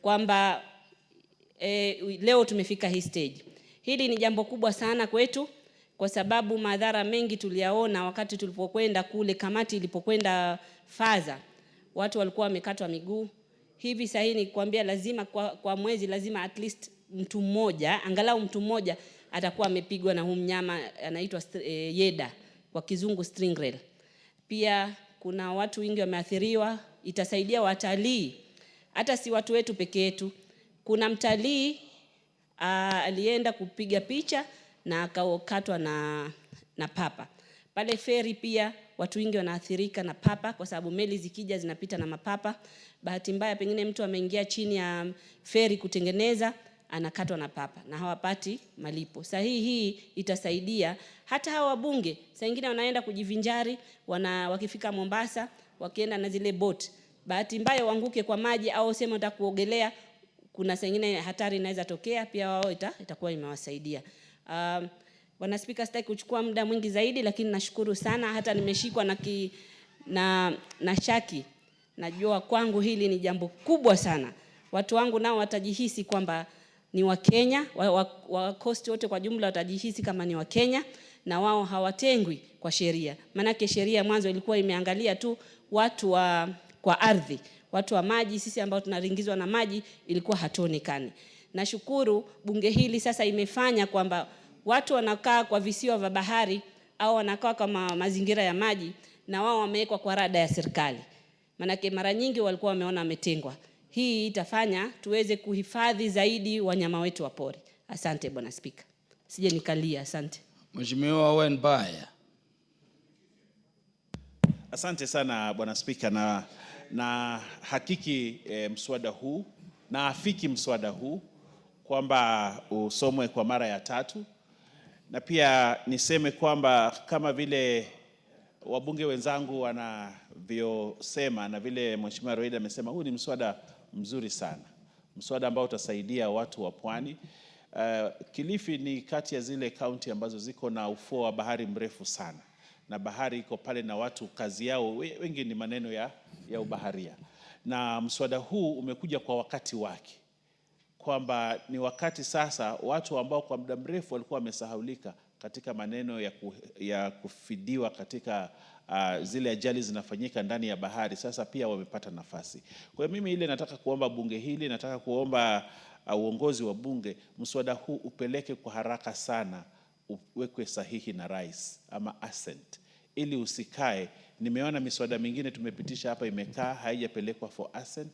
kwamba leo tumefika hii stage. Hili ni jambo kubwa sana kwetu kwa sababu madhara mengi tuliyaona wakati tulipokwenda kule, kamati ilipokwenda Faza. Watu walikuwa wamekatwa miguu. Hivi sasa ni kuambia lazima kwa mwezi lazima at least mtu mmoja, angalau mtu mmoja atakuwa amepigwa na huyu mnyama anaitwa yeda, kwa kizungu stingray. Pia kuna watu wengi wameathiriwa, itasaidia watalii. Hata si watu wetu peke yetu. Kuna mtalii alienda kupiga picha na akakatwa na papa. Pale feri pia watu wengi wanaathirika na papa kwa sababu meli zikija zinapita na mapapa. Bahati mbaya pengine mtu ameingia chini ya feri kutengeneza, anakatwa na papa na hawapati malipo. Hii itasaidia hata hawa wabunge. Saa nyingine wanaenda kujivinjari, wakifika Mombasa, wakienda na zile boat. Bahati mbaya waanguke kwa maji au sema wataka kuogelea, kuna saa nyingine hatari inaweza tokea, pia wao itakuwa imewasaidia. Bwana Spika, sitaki kuchukua muda mwingi zaidi, lakini nashukuru sana. Hata nimeshikwa na shaki. Najua kwangu hili ni jambo kubwa sana. Watu wangu nao watajihisi kwamba ni Wakenya, wakosti wote kwa jumla watajihisi kama ni Wakenya na wao hawatengwi kwa sheria. Manake sheria mwanzo ilikuwa imeangalia tu watu kwa ardhi, watu wa maji, sisi ambao tunaringizwa na maji ilikuwa hatuonekani. Nashukuru bunge hili sasa imefanya kwamba watu wanakaa kwa visiwa vya bahari au wanakaa kama mazingira ya maji na wao wamewekwa kwa rada ya serikali. Manake mara nyingi walikuwa wameona wametengwa. Hii itafanya tuweze kuhifadhi zaidi wanyama wetu wa pori. Asante Bwana Spika. Sije nikalia, asante. Mheshimiwa Owen Baya. Asante sana Bwana Spika, na hakiki mswada huu na afiki mswada huu kwamba usomwe kwa mara ya 3, na pia niseme kwamba kama vile wabunge wenzangu wanavyosema na vile Mheshimiwa Rwaida amesema, huu ni mswada mzuri sana, mswada ambao utasaidia watu wa pwani. Kilifi ni kati ya zile kaunti ambazo ziko na ufuo wa bahari mrefu sana, na bahari iko pale na watu kazi yao wengi ni maneno ya ubaharia, na mswada huu umekuja kwa wakati wake, kwamba ni wakati sasa watu ambao kwa muda mrefu walikuwa wamesahaulika katika maneno ya kufidiwa katika zile ajali zinafanyika ndani ya bahari, sasa pia wamepata nafasi. Kwa hiyo mimi ile nataka kuomba bunge hili, nataka kuomba uongozi wa bunge, mswada huu upeleke kwa haraka sana, uwekwe sahihi na rais ama assent, ili usikae. Nimeona miswada mingine tumepitisha hapa imekaa haijapelekwa for assent,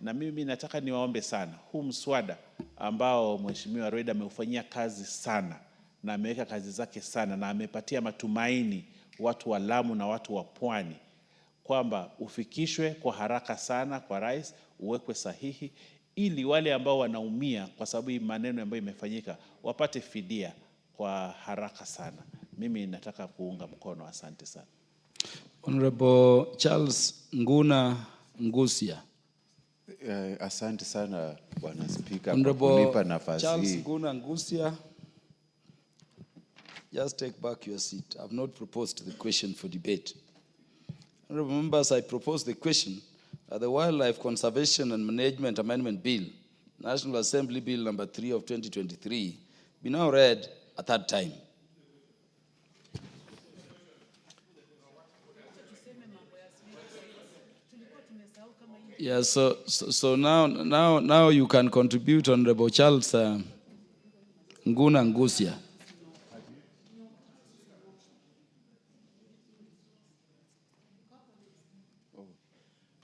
na mimi nataka niwaombe sana, huu mswada ambao Mheshimiwa Reda ameufanyia kazi sana na ameweka kazi zake sana na amepatia matumaini watu wa Lamu na watu wa Pwani, kwamba ufikishwe kwa haraka sana kwa rais, uwekwe sahihi, ili wale ambao wanaumia kwa sababu hii maneno ambayo imefanyika wapate fidia kwa haraka sana. Mimi nataka kuunga mkono. Asante sana. Honorable Charles Nguna Ngusia. Asante sana Bwana Spika kwa kunipa nafasi hii. Charles Nguna Ngusia, just take back your seat. I've not proposed the question for debate. Honorable members, I propose the question that the Wildlife Conservation and Management Amendment Bill, National Assembly Bill number 3 of 2023, be now read a third time. Yeah, so now you can contribute, Honorable Charles Nguna Ngusia.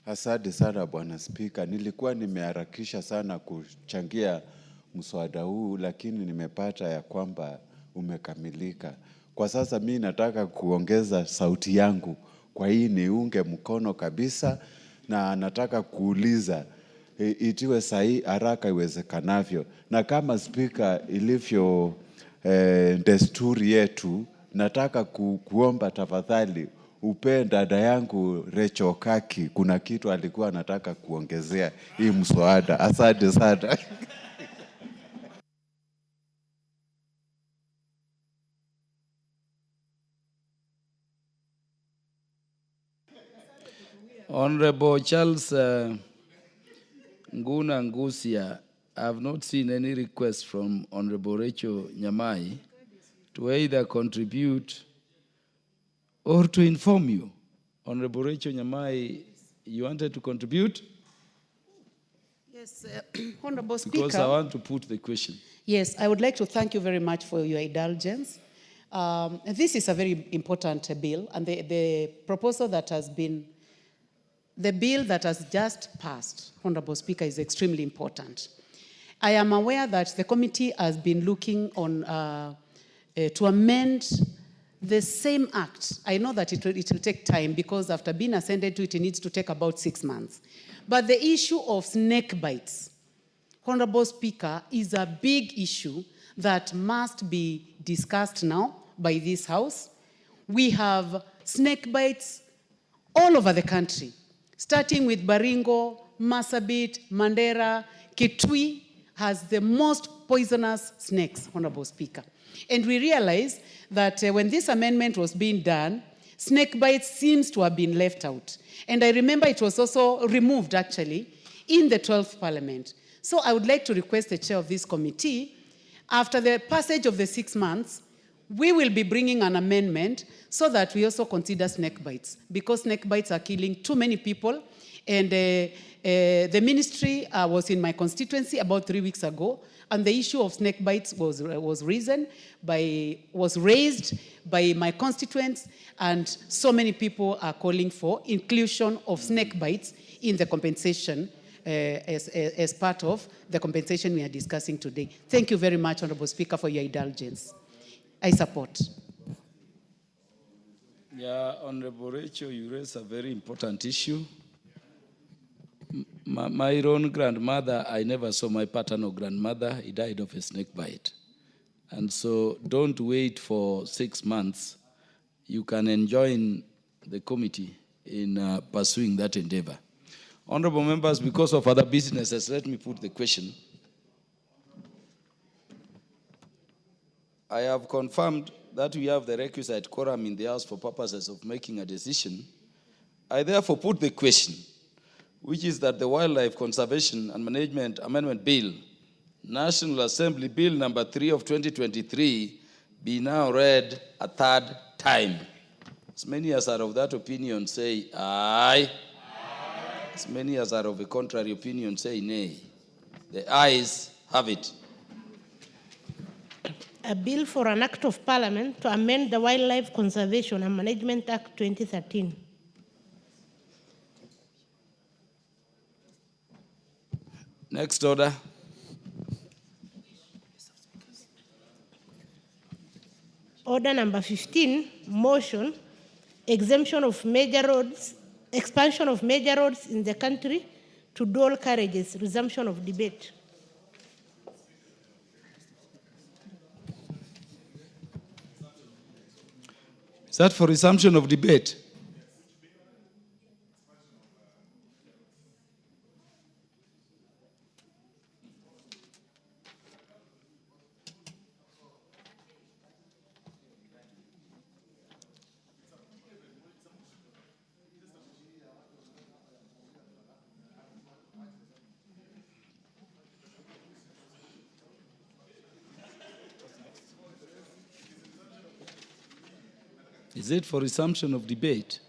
Asante sana Bwana Spika. Nilikuwa nimeharakisha sana kuchangia mswada huu, lakini nimepata ya kwamba umekamilika. Kwa sasa mimi nataka kuongeza sauti yangu kwa hii niunge mkono kabisa, na nataka kuuliza itiwe sahihi haraka iwezekanavyo. Na kama Spika ilivyo desturi yetu, nataka kuomba tafadhali upe dada yangu Recho Kaki, kuna kitu alikuwa anataka kuongezea hii mswada. Asante sana. Honorable Charles Nguna Ngusia, I have not seen any request from Honorable Rachel Nyamai to either contribute or to inform you. Honorable Rachel Nyamai, you wanted to contribute? Yes, Honorable Speaker. Because I want to put the question. Yes, I would like to thank you very much for your indulgence. This is a very important bill, and the proposal that has been, the bill that has just passed, Honorable Speaker, is extremely important. I am aware that the committee has been looking on to amend the same act. I know that it will take time, because after being ascended to it, it needs to take about 6 months. But the issue of snake bites, Honorable Speaker, is a big issue that must be discussed now by this House. We have snake bites all over the country, starting with Baringo, Marsabit, Mandera. Kitui has the most poisonous snakes, Honorable Speaker. And we realize that when this amendment was being done, snake bites seems to have been left out. And I remember it was also removed, actually, in the 12th Parliament. So I would like to request the chair of this committee, after the passage of the 6 months, we will be bringing an amendment so that we also consider snake bites, because snake bites are killing too many people. And the ministry was in my constituency about 3 weeks ago, and the issue of snake bites was raised by my constituents, and so many people are calling for inclusion of snake bites in the compensation as part of the compensation we are discussing today. Thank you very much, Honorable Speaker, for your indulgence. I support. Yeah, Honorable Rachel, you raise a very important issue. My own grandmother, I never saw my paternal grandmother. He died of a snake bite. And so don't wait for 6 months. You can join the committee in pursuing that endeavor. Honorable members, because of other businesses, let me put the question. I have confirmed that we have the requisite quorum in the House for purposes of making a decision. I therefore put the question which is that the Wildlife Conservation and Management Amendment Bill, National Assembly Bill number 3 of 2023, be now read a third time. As many as are of that opinion say aye. As many as are of a contrary opinion say nay. The ayes have it. A bill for an act of parliament to amend the Wildlife Conservation and Management Act 2013. Next order. Order number 15, motion, exemption of major roads, expansion of major roads in the country to dual carriages, resumption of debate. Is that for resumption of debate? Is it for resumption of debate?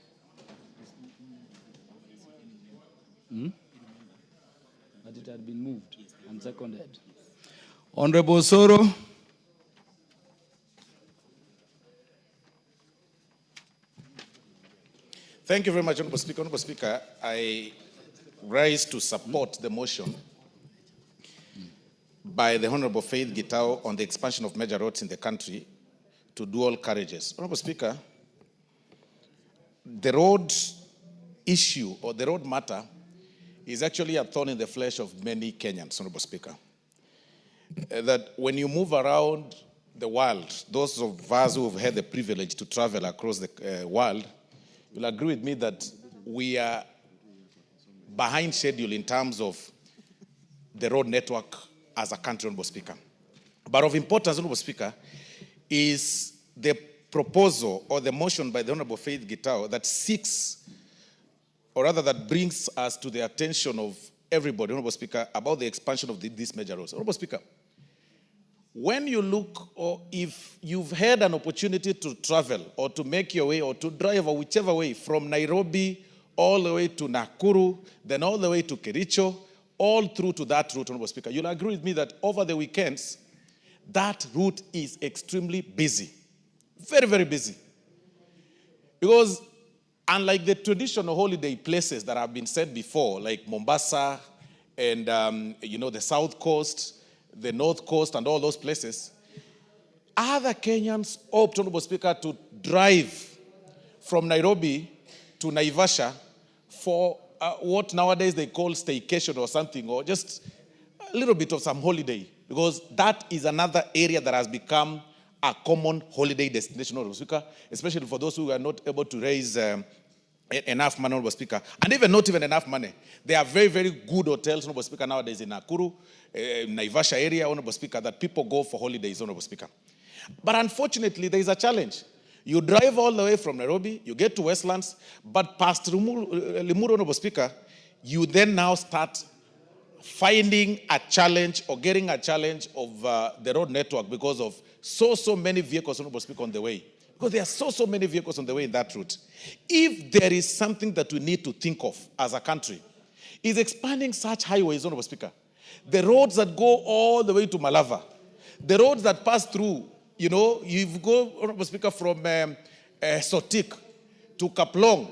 But it had been moved and seconded. Honorable Soro. Thank you very much, Honorable Speaker. Honorable Speaker, I rise to support the motion by the Honorable Faith Gitao on the expansion of major roads in the country to dual carriages. Honorable Speaker, the road issue or the road matter is actually a thorn in the flesh of many Kenyans, Honorable Speaker. That when you move around the world, those of us who have had the privilege to travel across the world, you'll agree with me that we are behind schedule in terms of the road network as a country, Honorable Speaker. But of importance, Honorable Speaker, is the proposal or the motion by the Honorable Faith Gitao that seeks, or rather that brings us to the attention of everybody, Honorable Speaker, about the expansion of these major roads. Honorable Speaker, when you look, or if you've had an opportunity to travel or to make your way or to drive or whichever way from Nairobi all the way to Nakuru, then all the way to Kericho, all through to that route, Honorable Speaker, you'll agree with me that over the weekends, that route is extremely busy. Very, very busy. Because unlike the traditional holiday places that have been said before, like Mombasa and, the South Coast, the North Coast and all those places, other Kenyans opt, Honorable Speaker, to drive from Nairobi to Naivasha for what nowadays they call staycation or something, or just a little bit of some holiday, because that is another area that has become a common holiday destination, Honorable Speaker, especially for those who are not able to raise enough money, Honorable Speaker, and even not even enough money. There are very, very good hotels, Honorable Speaker, nowadays in Nakuru, Naivasha area, Honorable Speaker, that people go for holidays, Honorable Speaker. But unfortunately, there is a challenge. You drive all the way from Nairobi, you get to Westlands, but past Limuru, Honorable Speaker, you then now start finding a challenge or getting a challenge of the road network because of so many vehicles, Honorable Speaker, on the way. Because there are so many vehicles on the way in that route. If there is something that we need to think of as a country, is expanding such highways, Honorable Speaker. The roads that go all the way to Malava, the roads that pass through, you go, Honorable Speaker, from Sotik to Kaplong.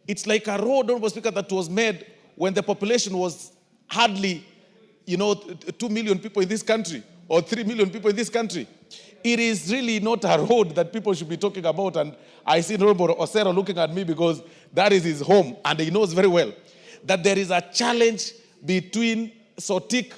It's like a road, Honorable Speaker, that was made when the population was hardly, 2 million people in this country or 3 million people in this country. It is really not a road that people should be talking about. And I see Honorable Osero looking at me because that is his home. And he knows very well that there is a challenge between Sotik,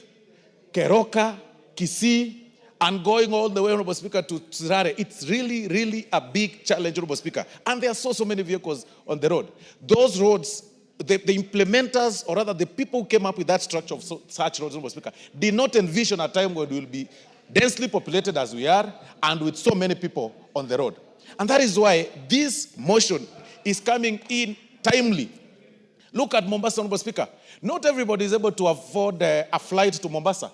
Keroka, Kisii, and going all the way, Honorable Speaker, to Tsirare. It's really, really a big challenge, Honorable Speaker. And there are so many vehicles on the road. Those roads, the implementers, or rather the people who came up with that structure of such roads, Honorable Speaker, did not envision a time when we will be densely populated as we are and with so many people on the road. And that is why this motion is coming in timely, Look at Mombasa, Honorable Speaker. Not everybody is able to afford a flight to Mombasa.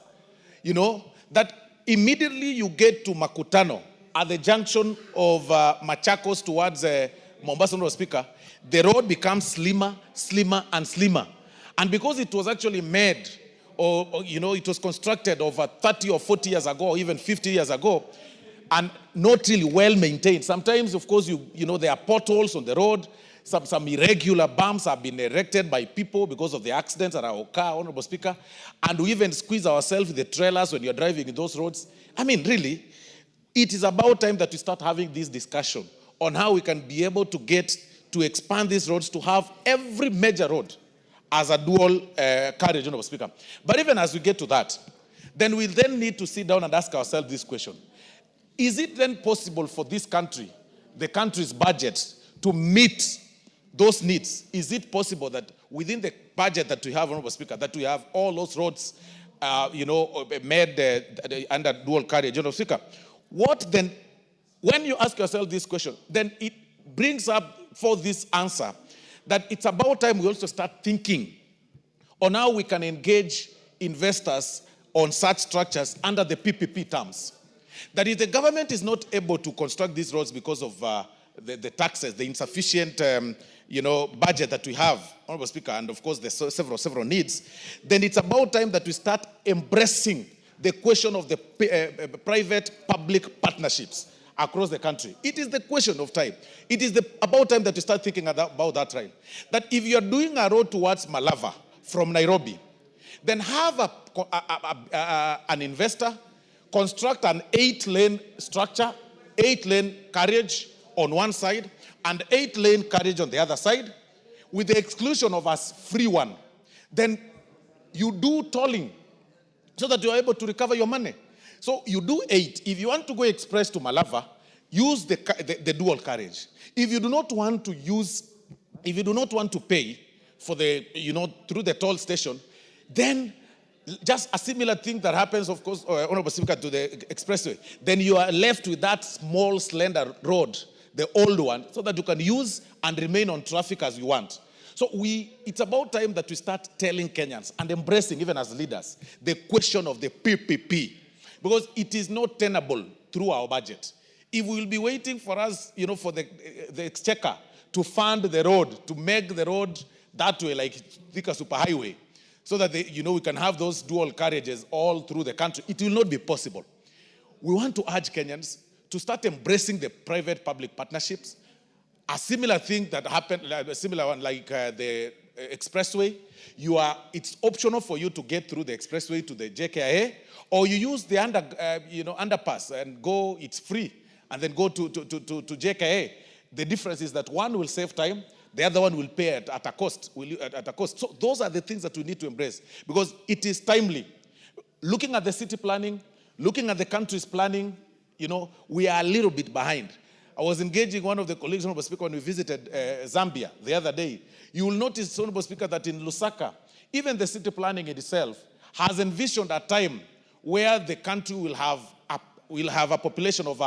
You know, that immediately you get to Makutano, at the junction of Machakos towards Mombasa, Honorable Speaker, the road becomes slimmer, slimmer, and slimmer. And because it was actually made, or it was constructed over 30 or 40 years ago, or even 50 years ago, and not really well maintained. Sometimes, of course, there are potholes on the road. Some irregular bumps have been erected by people because of the accidents that are occur, Honorable Speaker. And we even squeeze ourselves with the trailers when you're driving in those roads. I mean, really, it is about time that we start having this discussion on how we can be able to get to expand these roads to have every major road as a dual carriage, Honorable Speaker. But even as we get to that, then we then need to sit down and ask ourselves this question. Is it then possible for this country, the country's budget, to meet those needs? Is it possible that within the budget that we have, Honorable Speaker, that we have all those roads, made under dual carriage, Honorable Speaker? What then, when you ask yourself this question, then it brings up for this answer that it's about time we also start thinking on how we can engage investors on such structures under the PPP terms. That if the government is not able to construct these roads because of the taxes, the insufficient budget that we have, Honorable Speaker, and of course there's several needs, then it's about time that we start embracing the question of the private-public partnerships across the country. It is the question of time. It is about time that we start thinking about that, right? That if you're doing a road towards Malava from Nairobi, then have an investor construct an 8-lane structure, 8-lane carriage on one side, and 8-lane carriage on the other side, with the exclusion of a free one. Then you do tolling so that you are able to recover your money. So you do 8. If you want to go express to Malava, use the dual carriage. If you do not want to pay for through the toll station, then just a similar thing that happens, of course, Honorable Speaker, to the expressway. Then you are left with that small, slender road, the old one, so that you can use and remain on traffic as you want. So it's about time that we start telling Kenyans and embracing, even as leaders, the question of the PPP. Because it is not tenable through our budget. If we will be waiting for us, for the exchequer to fund the road, to make the road that way, like Thika Superhighway, so that we can have those dual carriages all through the country, it will not be possible. We want to urge Kenyans to start embracing the private-public partnerships. A similar thing that happened, a similar one like the expressway, it's optional for you to get through the expressway to the JKIA, or you use the underpass and go, it's free, and then go to JKIA. The difference is that one will save time, the other one will pay at a cost. So those are the things that we need to embrace, because it is timely. Looking at the city planning, looking at the country's planning, we are a little bit behind. I was engaging one of the colleagues, Honorable Speaker, when we visited Zambia the other day. You will notice, Honorable Speaker, that in Lusaka, even the city planning itself has envisioned a time where the country will have a population of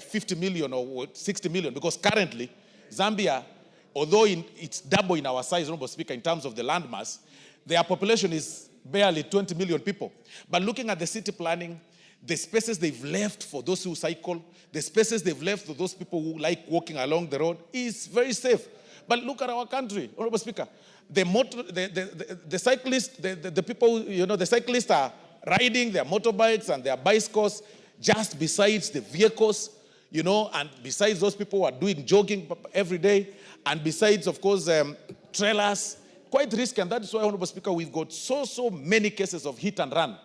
50 million or 60 million, because currently Zambia, although it's double in our size, Honorable Speaker, in terms of the landmass, their population is barely 20 million people. But looking at the city planning, the spaces they've left for those who cycle, the spaces they've left for those people who like walking along the road is very safe. But look at our country, Honorable Speaker. The cyclists, the people, the cyclists are riding their motorbikes and their bicycles just besides the vehicles, and besides those people who are doing jogging every day, and besides, of course, trailers, quite risky. And that is why, Honorable Speaker, we've got so many cases of hit and run.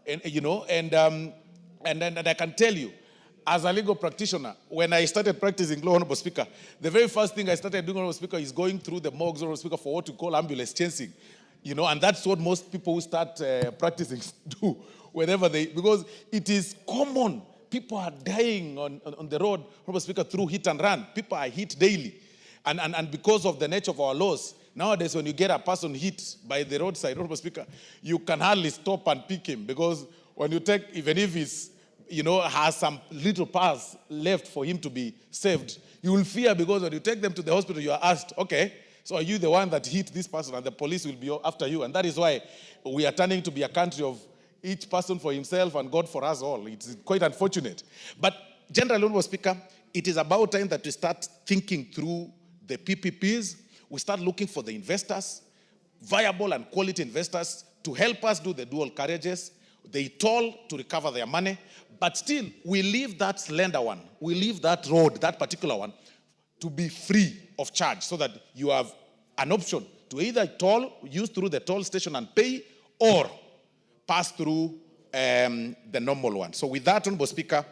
And I can tell you, as a legal practitioner, when I started practicing law, Honorable Speaker, the very first thing I started doing, Honorable Speaker, is going through the morgues, Honorable Speaker, for what we call ambulance chasing. And that's what most people who start practicing do, because it is common. People are dying on the road, Honorable Speaker, through hit and run. People are hit daily. And because of the nature of our laws, nowadays when you get a person hit by the roadside, Honorable Speaker, you can hardly stop and pick him, because when you take, even if he's, has some little pass left for him to be saved, you will fear, because when you take them to the hospital, you are asked, okay, So are you the one that hit this person and the police will be after you? And that is why we are turning to be a country of each person for himself and God for us all. It's quite unfortunate. But General Honorable Speaker, it is about time that we start thinking through the PPPs. We start looking for the investors, viable and quality investors, to help us do the dual carriages. They toll to recover their money. But still, we leave that slender one, we leave that road, that particular one, to be free of charge, so that you have an option to either toll, use through the toll station and pay, or pass through the normal one. So with that, Honorable Speaker,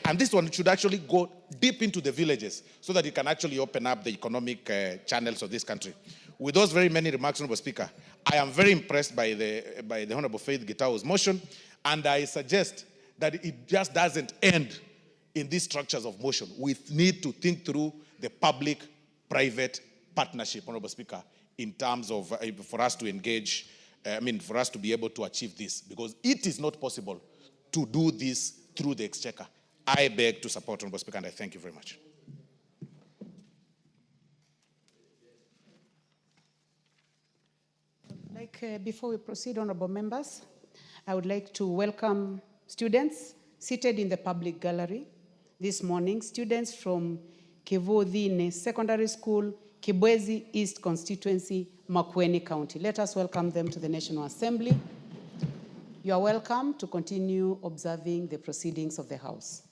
and this one should actually go deep into the villages so that it can actually open up the economic channels of this country. With those very many remarks, Honorable Speaker, I am very impressed by the Honorable Faith Gitau's motion, and I suggest that it just doesn't end in these structures of motion. We need to think through the public-private partnership, Honorable Speaker, in terms of, for us to engage, for us to be able to achieve this, because it is not possible to do this through the exchequer. I beg to support, Honorable Speaker, and I thank you very much. Before we proceed, honorable members, I would like to welcome students seated in the public gallery this morning, students from Kivudhine Secondary School, Kibwezi East Constituency, Makueni County. Let us welcome them to the National Assembly. You are welcome to continue observing the proceedings of the House.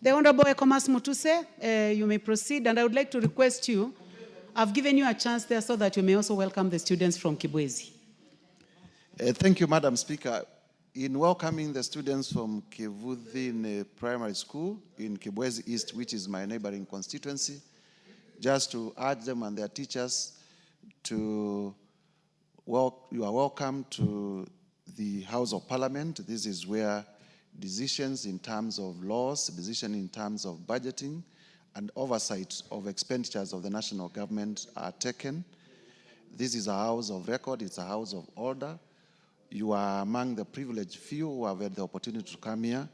The Honorable Ekomas Mutuse, you may proceed, and I would like to request you, I've given you a chance there so that you may also welcome the students from Kibwezi. Thank you, Madam Speaker. In welcoming the students from Kivudhine Primary School in Kibwezi East, which is my neighboring constituency, just to urge them and their teachers to, you are welcome to the House of Parliament. This is where decisions in terms of laws, decisions in terms of budgeting, and oversight of expenditures of the national government are taken. This is a house of record, it's a house of order. You are among the privileged few who have had the opportunity to come here,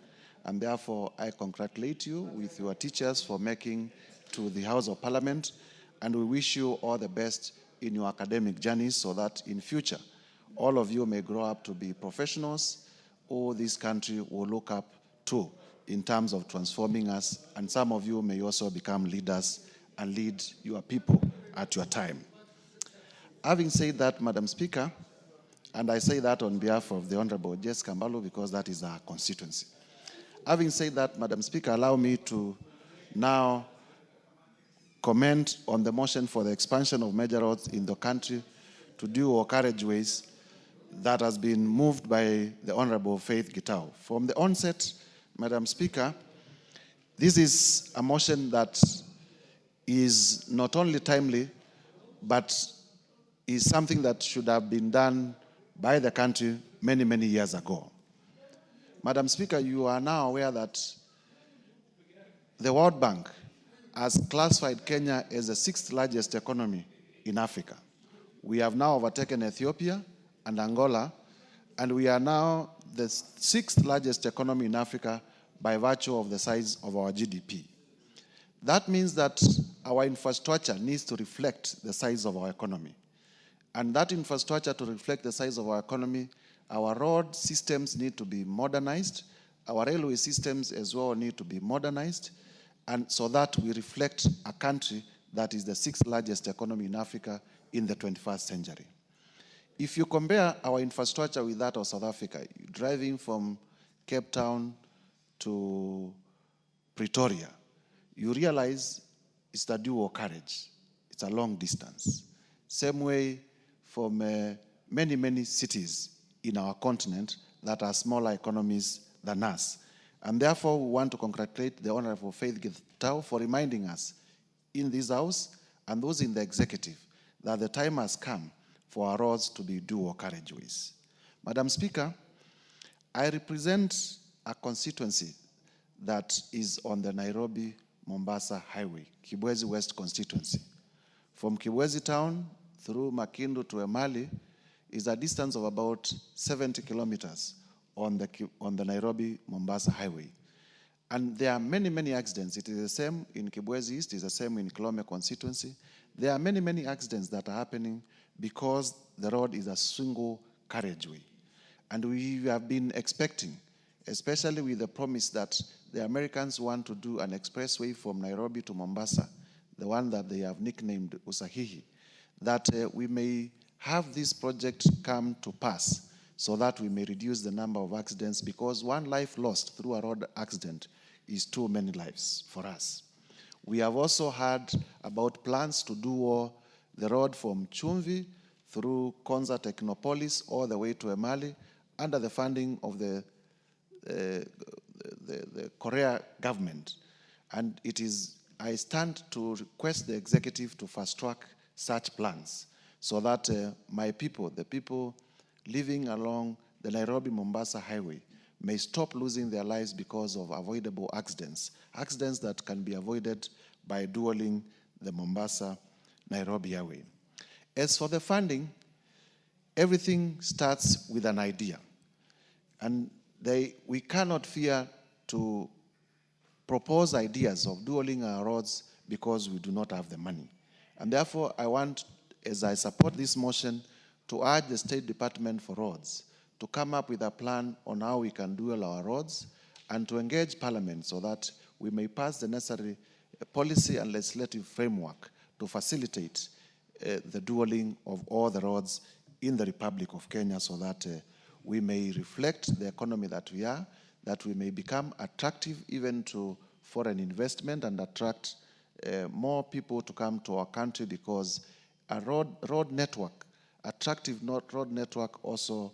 and therefore I congratulate you with your teachers for making to the House of Parliament, and we wish you all the best in your academic journeys so that in future all of you may grow up to be professionals who this country will look up to in terms of transforming us, and some of you may also become leaders and lead your people at your time. Having said that, Madam Speaker, and I say that on behalf of the Honorable Jess Kambalu because that is our constituency. Having said that, Madam Speaker, allow me to now comment on the motion for the expansion of major roads in the country to dual carriageways that has been moved by the Honorable Faith Gitau. From the onset, Madam Speaker, this is a motion that is not only timely, but is something that should have been done by the country many, many years ago. Madam Speaker, you are now aware that the World Bank has classified Kenya as the 6th largest economy in Africa. We have now overtaken Ethiopia and Angola, and we are now the 6th largest economy in Africa by virtue of the size of our GDP. That means that our infrastructure needs to reflect the size of our economy. And that infrastructure to reflect the size of our economy, our road systems need to be modernized, our railway systems as well need to be modernized, and so that we reflect a country that is the 6th largest economy in Africa in the 21st century. If you compare our infrastructure with that of South Africa, driving from Cape Town to Pretoria, you realize it's the dual carriage. It's a long distance. Same way from many, many cities in our continent that are smaller economies than us. And therefore, we want to congratulate the Honorable Faith Gitau for reminding us in this House and those in the executive that the time has come for our roads to be dual carriageways. Madam Speaker, I represent a constituency that is on the Nairobi-Mombasa Highway, Kibwezi West constituency. From Kibwezi town through Makindu to Emali is a distance of about 70 kilometers on the Nairobi-Mombasa highway. And there are many, many accidents. It is the same in Kibwezi East, it is the same in Kilome constituency. There are many, many accidents that are happening because the road is a single carriageway. And we have been expecting, especially with the promise that the Americans want to do an expressway from Nairobi to Mombasa, the one that they have nicknamed Usahihi, that we may have this project come to pass so that we may reduce the number of accidents, because one life lost through a road accident is too many lives for us. We have also heard about plans to do the road from Chumvi through Konza Technopolis all the way to Emali under the funding of the Korea government. And I stand to request the executive to fast track such plans so that my people, the people living along the Nairobi-Mombasa highway, may stop losing their lives because of avoidable accidents that can be avoided by dualing the Mombasa-Nairobi highway. As for the funding, everything starts with an idea. And we cannot fear to propose ideas of dualing our roads because we do not have the money. And therefore, I want, as I support this motion, to urge the State Department for Roads to come up with a plan on how we can dual our roads and to engage Parliament so that we may pass the necessary policy and legislative framework to facilitate the dualing of all the roads in the Republic of Kenya so that we may reflect the economy that we are, that we may become attractive even to foreign investment and attract more people to come to our country, because a road network, attractive road network also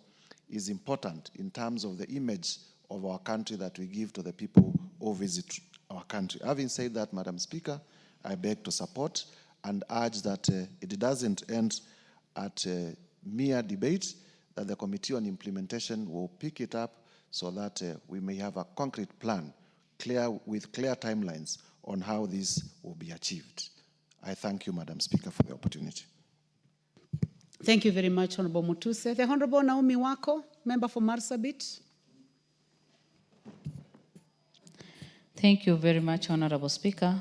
is important in terms of the image of our country that we give to the people who visit our country. Having said that, Madam Speaker, I beg to support and urge that it doesn't end at mere debate, that the Committee on Implementation will pick it up so that we may have a concrete plan with clear timelines on how this will be achieved. I thank you, Madam Speaker, for the opportunity. Thank you very much, Honorable Mutuse. The Honorable Naomi Wako, member for Marsabit. Thank you very much, Honorable Speaker,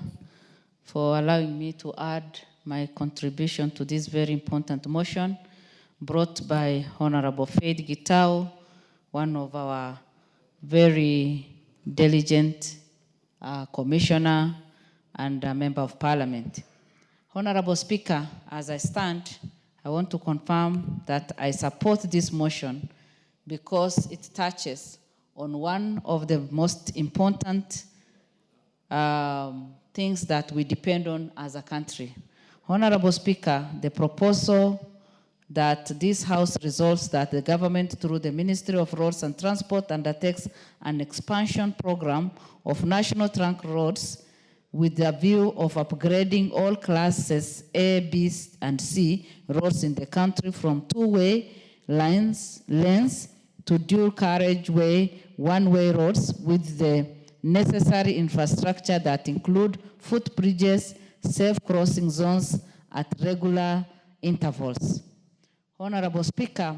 for allowing me to add my contribution to this very important motion brought by Honorable Faith Gitau, one of our very diligent commissioner and a member of Parliament. Honorable Speaker, as I stand, I want to confirm that I support this motion because it touches on one of the most important things that we depend on as a country. Honorable Speaker, the proposal that this House resolves that the government, through the Ministry of Roads and Transport, undertakes an expansion program of national trunk roads with the view of upgrading all classes A, B, and C roads in the country from two-way lanes to dual carriageway, one-way roads with the necessary infrastructure that include footbridges, safe crossing zones at regular intervals. Honorable Speaker,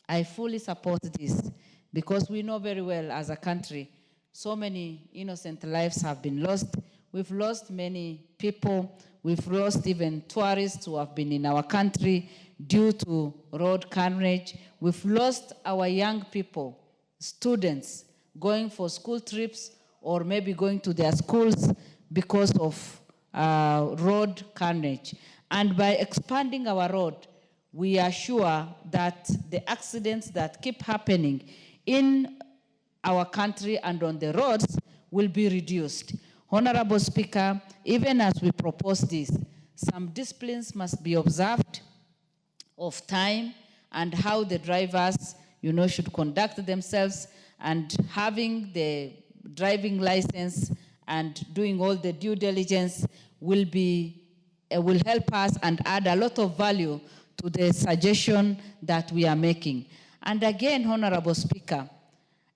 I fully support this because we know very well as a country, so many innocent lives have been lost. We've lost many people. We've lost even tourists who have been in our country due to road carnage. We've lost our young people, students, going for school trips or maybe going to their schools because of road carnage. And by expanding our road, we are sure that the accidents that keep happening in our country and on the roads will be reduced. Honorable Speaker, even as we propose this, some disciplines must be observed of time and how the drivers, should conduct themselves, and having the driving license and doing all the due diligence will help us and add a lot of value to the suggestion that we are making. And again, Honorable Speaker,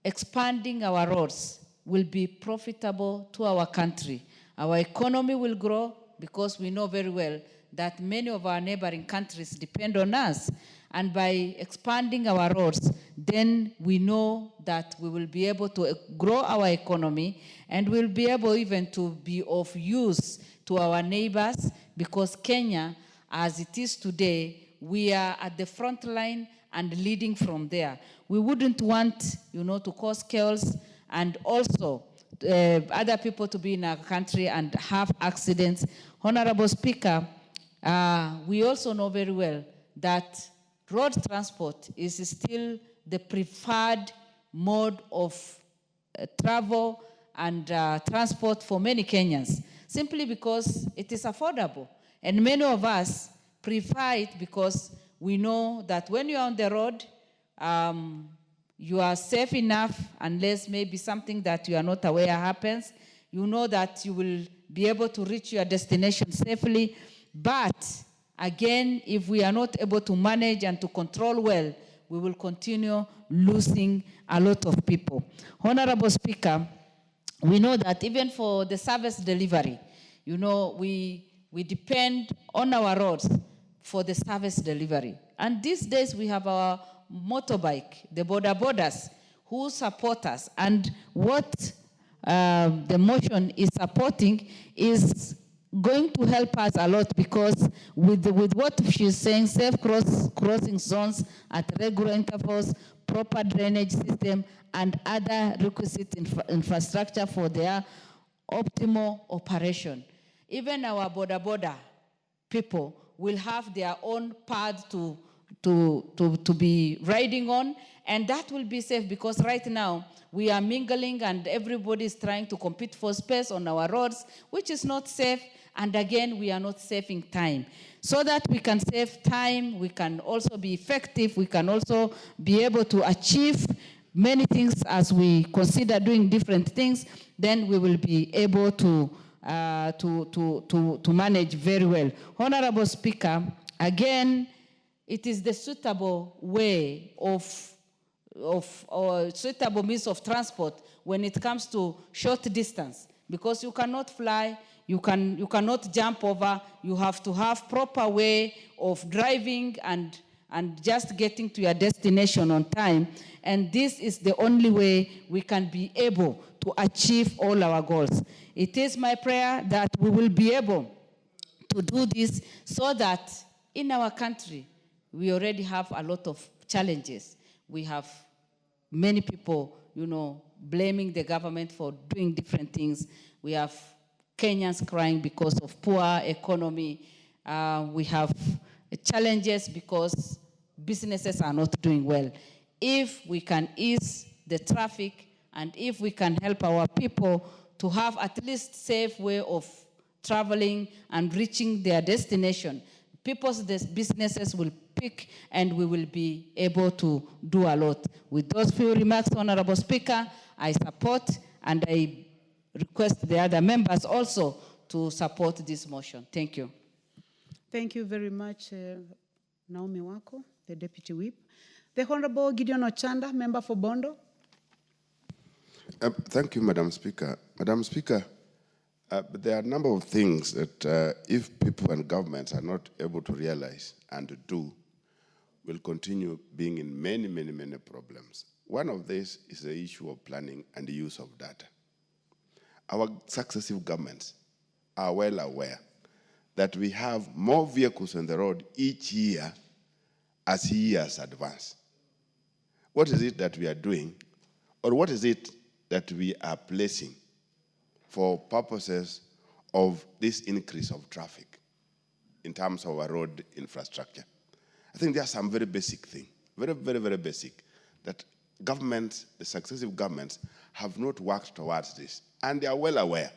expanding our roads will be profitable to our country. Our economy will grow because we know very well that many of our neighboring countries depend on us. And by expanding our roads, then we know that we will be able to grow our economy, and we'll be able even to be of use to our neighbors, because Kenya, as it is today, we are at the front line and leading from there. We wouldn't want, to cause chaos and also other people to be in our country and have accidents. Honorable Speaker, we also know very well that road transport is still the preferred mode of travel and transport for many Kenyans, simply because it is affordable. And many of us prefer it because we know that when you're on the road, you are safe enough, unless maybe something that you are not aware happens. You know that you will be able to reach your destination safely. But again, if we are not able to manage and to control well, we will continue losing a lot of people. Honorable Speaker, we know that even for the service delivery, we depend on our roads for the service delivery. And these days we have our motorbike, the border borders, who support us. And what the motion is supporting is going to help us a lot, because with what she's saying, safe crossing zones at regular intervals, proper drainage system, and other requisite infrastructure for their optimal operation. Even our border people will have their own path to be riding on, and that will be safe, because right now we are mingling and everybody is trying to compete for space on our roads, which is not safe, and again, we are not saving time. So that we can save time, we can also be effective, we can also be able to achieve many things as we consider doing different things, then we will be able to manage very well. Honorable Speaker, again, it is the suitable way or suitable means of transport when it comes to short distance, because you cannot fly, you cannot jump over, you have to have proper way of driving and just getting to your destination on time. And this is the only way we can be able to achieve all our goals. It is my prayer that we will be able to do this, so that in our country, we already have a lot of challenges. We have many people, blaming the government for doing different things. We have Kenyans crying because of poor economy. We have challenges because businesses are not doing well. If we can ease the traffic, and if we can help our people to have at least safe way of traveling and reaching their destination, people's businesses will pick, and we will be able to do a lot. With those few remarks, Honorable Speaker, I support, and I request the other members also to support this motion. Thank you. Thank you very much, Naomi Wako, the Deputy Whip. The Honorable Gideon Ochanda, member for Bondo. Thank you, Madam Speaker. Madam Speaker, there are a number of things that if people and governments are not able to realize and to do, will continue being in many, many, many problems. One of these is the issue of planning and the use of data. Our successive governments are well aware that we have more vehicles on the road each year as years advance. What is it that we are doing, or what is it that we are placing for purposes of this increase of traffic in terms of our road infrastructure? I think there are some very basic things, very, very, very basic, that governments, the successive governments, have not worked towards this. And they are well aware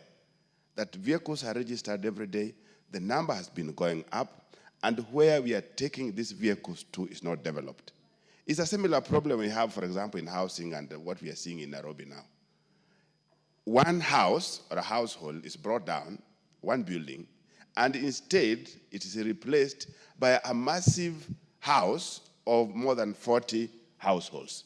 that vehicles are registered every day, the number has been going up, and where we are taking these vehicles to is not developed. It's a similar problem we have, for example, in housing and what we are seeing in Nairobi now. One house or a household is brought down, one building, and instead it is replaced by a massive house of more than 40 households.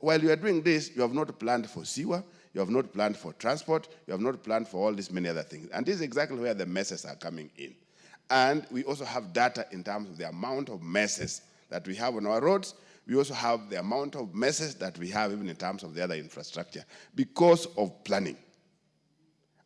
While you are doing this, you have not planned for sewer, you have not planned for transport, you have not planned for all these many other things. And this is exactly where the messes are coming in. And we also have data in terms of the amount of messes that we have on our roads. We also have the amount of messes that we have even in terms of the other infrastructure because of planning.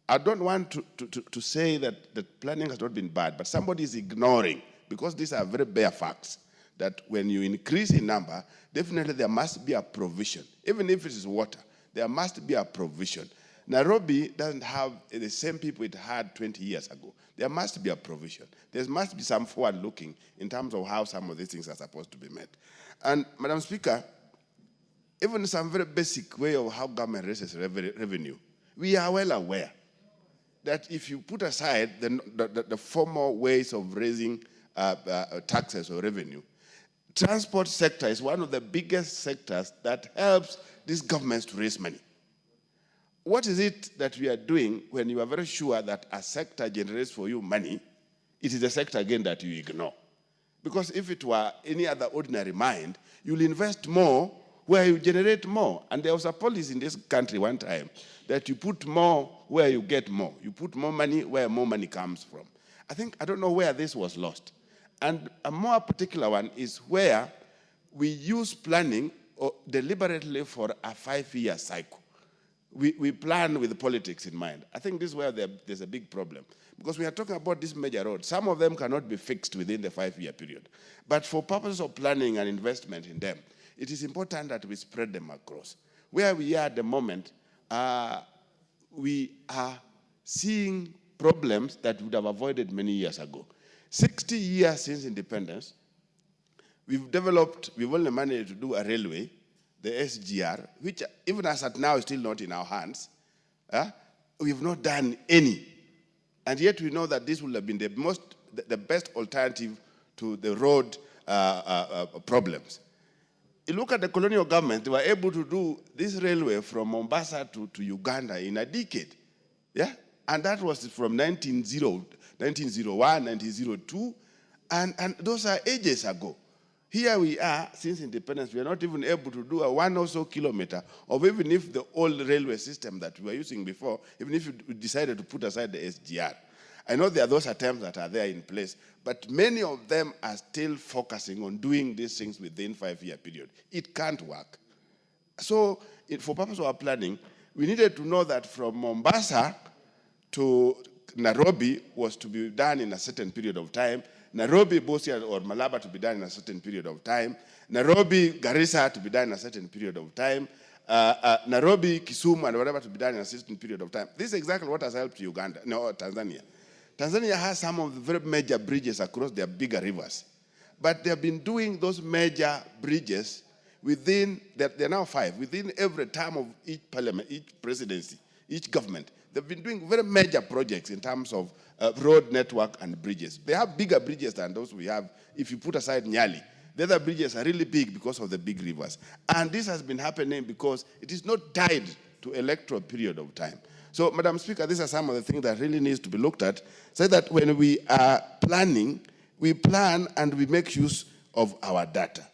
I don't want to say that the planning has not been bad, but somebody is ignoring, because these are very bare facts, that when you increase in number, definitely there must be a provision. Even if it is water, there must be a provision. Nairobi doesn't have the same people it had 20 years ago. There must be a provision. There must be some forward looking in terms of how some of these things are supposed to be met. And Madam Speaker, even some very basic way of how government raises revenue, we are well aware that if you put aside the formal ways of raising taxes or revenue, transport sector is one of the biggest sectors that helps these governments to raise money. What is it that we are doing when you are very sure that a sector generates for you money? It is a sector again that you ignore. Because if it were any other ordinary mind, you'll invest more where you generate more. And there was a policy in this country one time that you put more where you get more. You put more money where more money comes from. I don't know where this was lost. And a more particular one is where we use planning deliberately for a 5-year cycle. We plan with politics in mind. I think this is where there's a big problem. Because we are talking about these major roads. Some of them cannot be fixed within the 5-year period. But for purposes of planning and investment in them, it is important that we spread them across. Where we are at the moment, we are seeing problems that we would have avoided many years ago. 60 years since independence, we've only managed to do a railway, the SGR, which even as at now is still not in our hands. We've not done any. And yet we know that this would have been the best alternative to the road problems. You look at the colonial government, they were able to do this railway from Mombasa to Uganda in a decade. Yeah? And that was from 1901, 1902, and those are ages ago. Here we are, since independence, we are not even able to do a 1 or so kilometer of even if the old railway system that we were using before, even if we decided to put aside the SGR. I know there are those attempts that are there in place, but many of them are still focusing on doing these things within 5-year period. It can't work. So for purpose of our planning, we needed to know that from Mombasa to Nairobi was to be done in a certain period of time, Nairobi, Busia, or Malaba to be done in a certain period of time, Nairobi, Garissa to be done in a certain period of time, Nairobi, Kisumu, and whatever to be done in a certain period of time. This is exactly what has helped Tanzania. Tanzania has some of the very major bridges across their bigger rivers. But they have been doing those major bridges within, they're now 5, within every term of each parliament, each presidency, each government. They've been doing very major projects in terms of road network and bridges. They have bigger bridges than those we have if you put aside Nyali. The other bridges are really big because of the big rivers. And this has been happening because it is not tied to electoral period of time. So, Madam Speaker, these are some of the things that really needs to be looked at, so that when we are planning, we plan and we make use of our data.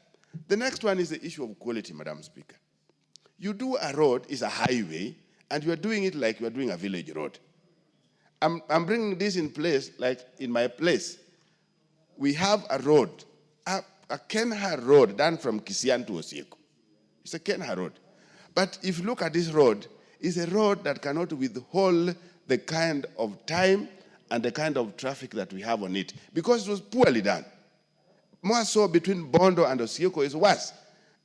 The next one is the issue of quality, Madam Speaker. You do a road, is a highway, and you are doing it like you are doing a village road. I'm bringing this in place, like in my place. We have a road, a Kenha road done from Kisian to Osieko. It's a Kenha road. But if you look at this road, it's a road that cannot withhold the kind of time and the kind of traffic that we have on it, because it was poorly done. More so between Bondo and Osieko is worse.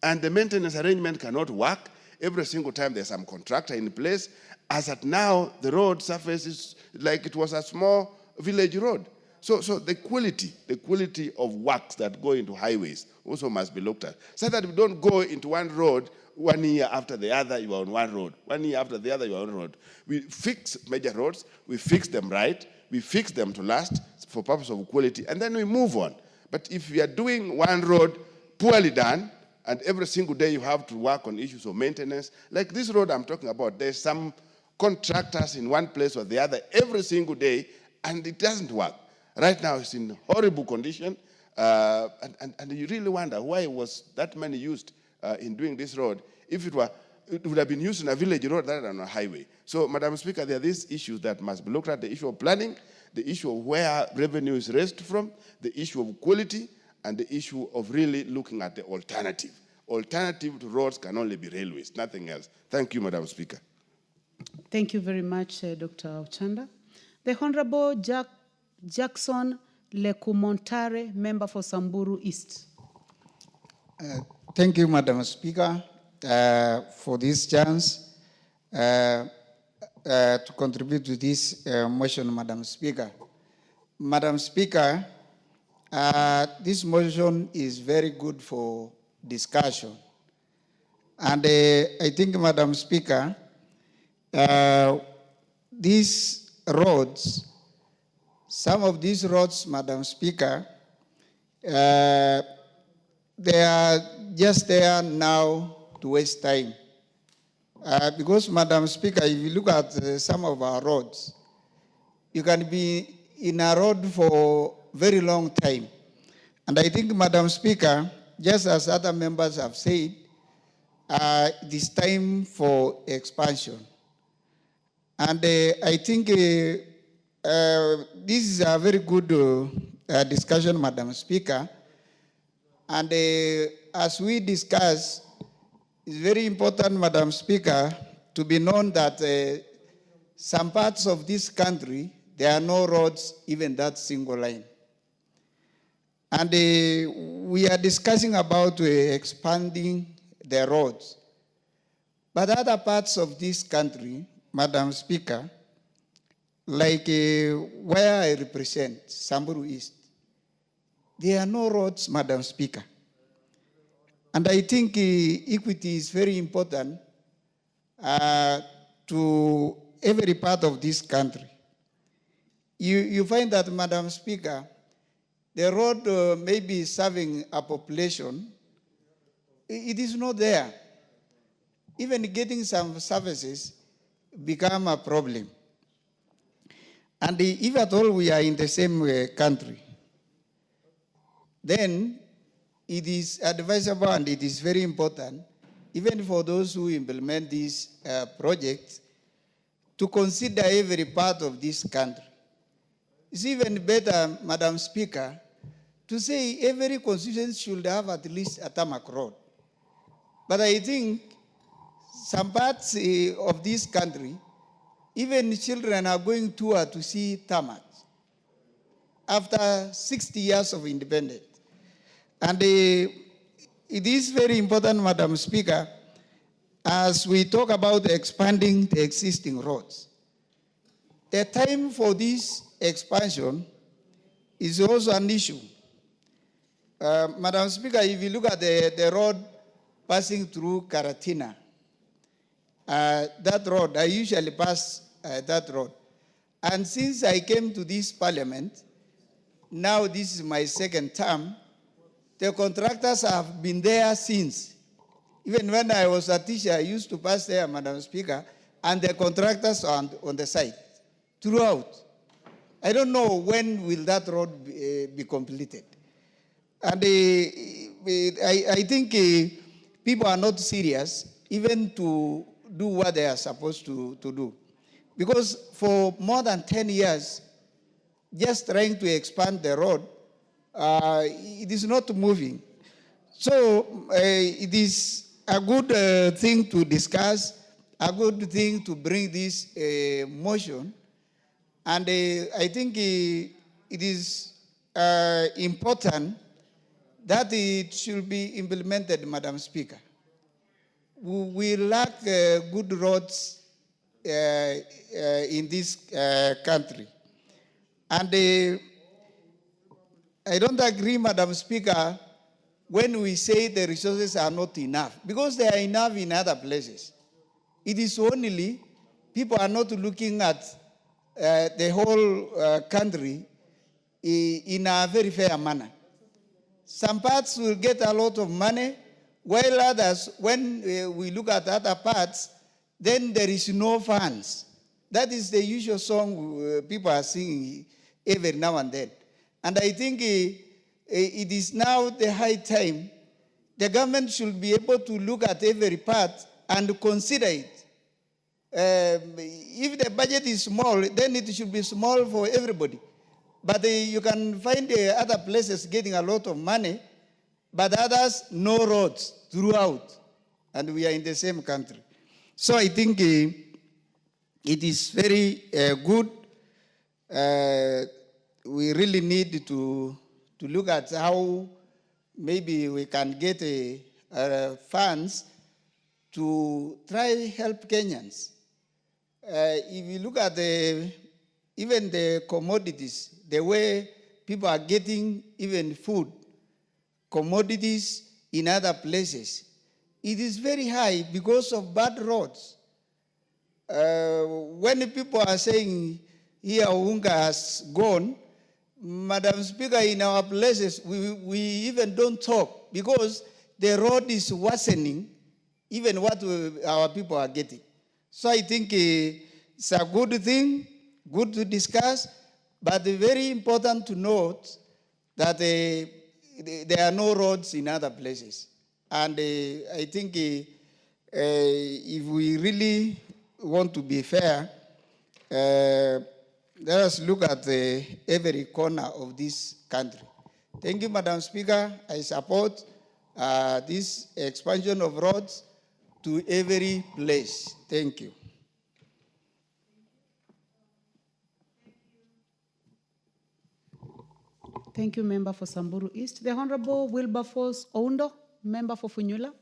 And the maintenance arrangement cannot work. Every single time there's some contractor in place. As at now, the road surface is like it was a small village road. So the quality of works that go into highways also must be looked at, so that we don't go into one road 1 year after the other, you are on one road. 1 year after the other, you are on one road. We fix major roads, we fix them right, we fix them to last for purpose of quality, and then we move on. But if we are doing one road poorly done, and every single day you have to work on issues of maintenance, like this road I'm talking about, there's some contractors in one place or the other every single day, and it doesn't work. Right now it's in horrible condition, and you really wonder why was that money used in doing this road. If it were it would have been used in a village road rather than on a highway. So, Madam Speaker, there are these issues that must be looked at, the issue of planning, the issue of where revenue is raised from, the issue of quality, and the issue of really looking at the alternative. Alternative to roads can only be railways, nothing else. Thank you, Madam Speaker. Thank you very much, Dr. Ochanda. The Honorable Jackson Lekumontare, member for Samburu East. Thank you, Madam Speaker, for this chance to contribute to this motion, Madam Speaker. Madam Speaker, this motion is very good for discussion. And I think, Madam Speaker, these roads, some of these roads, Madam Speaker, they are just there now to waste time. Because, Madam Speaker, if you look at some of our roads, you can be in a road for a very long time. And I think, Madam Speaker, just as other members have said, it is time for expansion. And I think this is a very good discussion, Madam Speaker. And as we discuss, it's very important, Madam Speaker, to be known that some parts of this country, there are no roads, even that single line. And we are discussing about expanding the roads. But other parts of this country, Madam Speaker, like where I represent, Samburu East, there are no roads, Madam Speaker. And I think equity is very important to every part of this country. You find that, Madam Speaker, the road may be serving a population, it is not there. Even getting some services become a problem. And if at all we are in the same country, then it is advisable and it is very important, even for those who implement these projects, to consider every part of this country. It's even better, Madam Speaker, to say every constituency should have at least a tarmac road. But I think some parts of this country, even children are going to see tarmac after 60 years of independence. And it is very important, Madam Speaker, as we talk about expanding the existing roads. The time for this expansion is also an issue. Madam Speaker, if you look at the road passing through Karatina, that road, I usually pass that road. And since I came to this parliament, now this is my second term, the contractors have been there since. Even when I was a teacher, I used to pass there, Madam Speaker, and the contractors are on the site throughout. I don't know when will that road be completed. And I think people are not serious even to do what they are supposed to do. Because for more than 10 years, just trying to expand the road, it is not moving. So it is a good thing to discuss, a good thing to bring this motion. And I think it is important that it should be implemented, Madam Speaker. We lack good roads in this country. And I don't agree, Madam Speaker, when we say the resources are not enough, because they are enough in other places. It is only people are not looking at the whole country in a very fair manner. Some parts will get a lot of money, while others, when we look at other parts, then there is no funds. That is the usual song people are singing every now and then. And I think it is now the high time the government should be able to look at every part and consider it. If the budget is small, then it should be small for everybody. But you can find other places getting a lot of money, but others no roads throughout, and we are in the same country. So I think it is very good. We really need to look at how maybe we can get funds to try help Kenyans. If you look at even the commodities, the way people are getting even food, commodities in other places, it is very high because of bad roads. When people are saying here Unga has gone, Madam Speaker, in our places, we even don't talk because the road is worsening even what our people are getting. So I think it's a good thing, good to discuss, but very important to note that there are no roads in other places. And I think if we really want to be fair, let us look at every corner of this country. Thank you, Madam Speaker. I support this expansion of roads to every place. Thank you. Thank you, Member for Samburu East. The Honorable Wilberforce Oundo, Member for Funyula.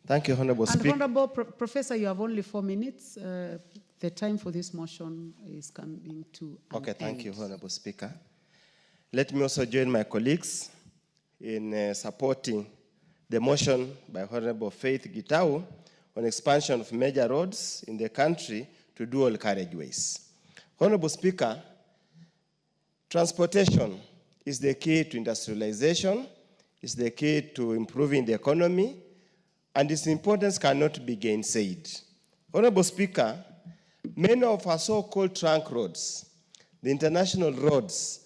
Thank you, Honorable And Speaker. Honorable Professor, you have only 4 minutes. The time for this motion is coming to an Okay, thank end. you, Honorable Speaker. Let me also join my colleagues in supporting the motion by Honorable Faith Gitau on expansion of major roads in the country to dual carriageways. Honorable Speaker, transportation is the key to industrialization, is the key to improving the economy, and its importance cannot be gainsaid. Honorable Speaker, many of our so-called trunk roads, the international roads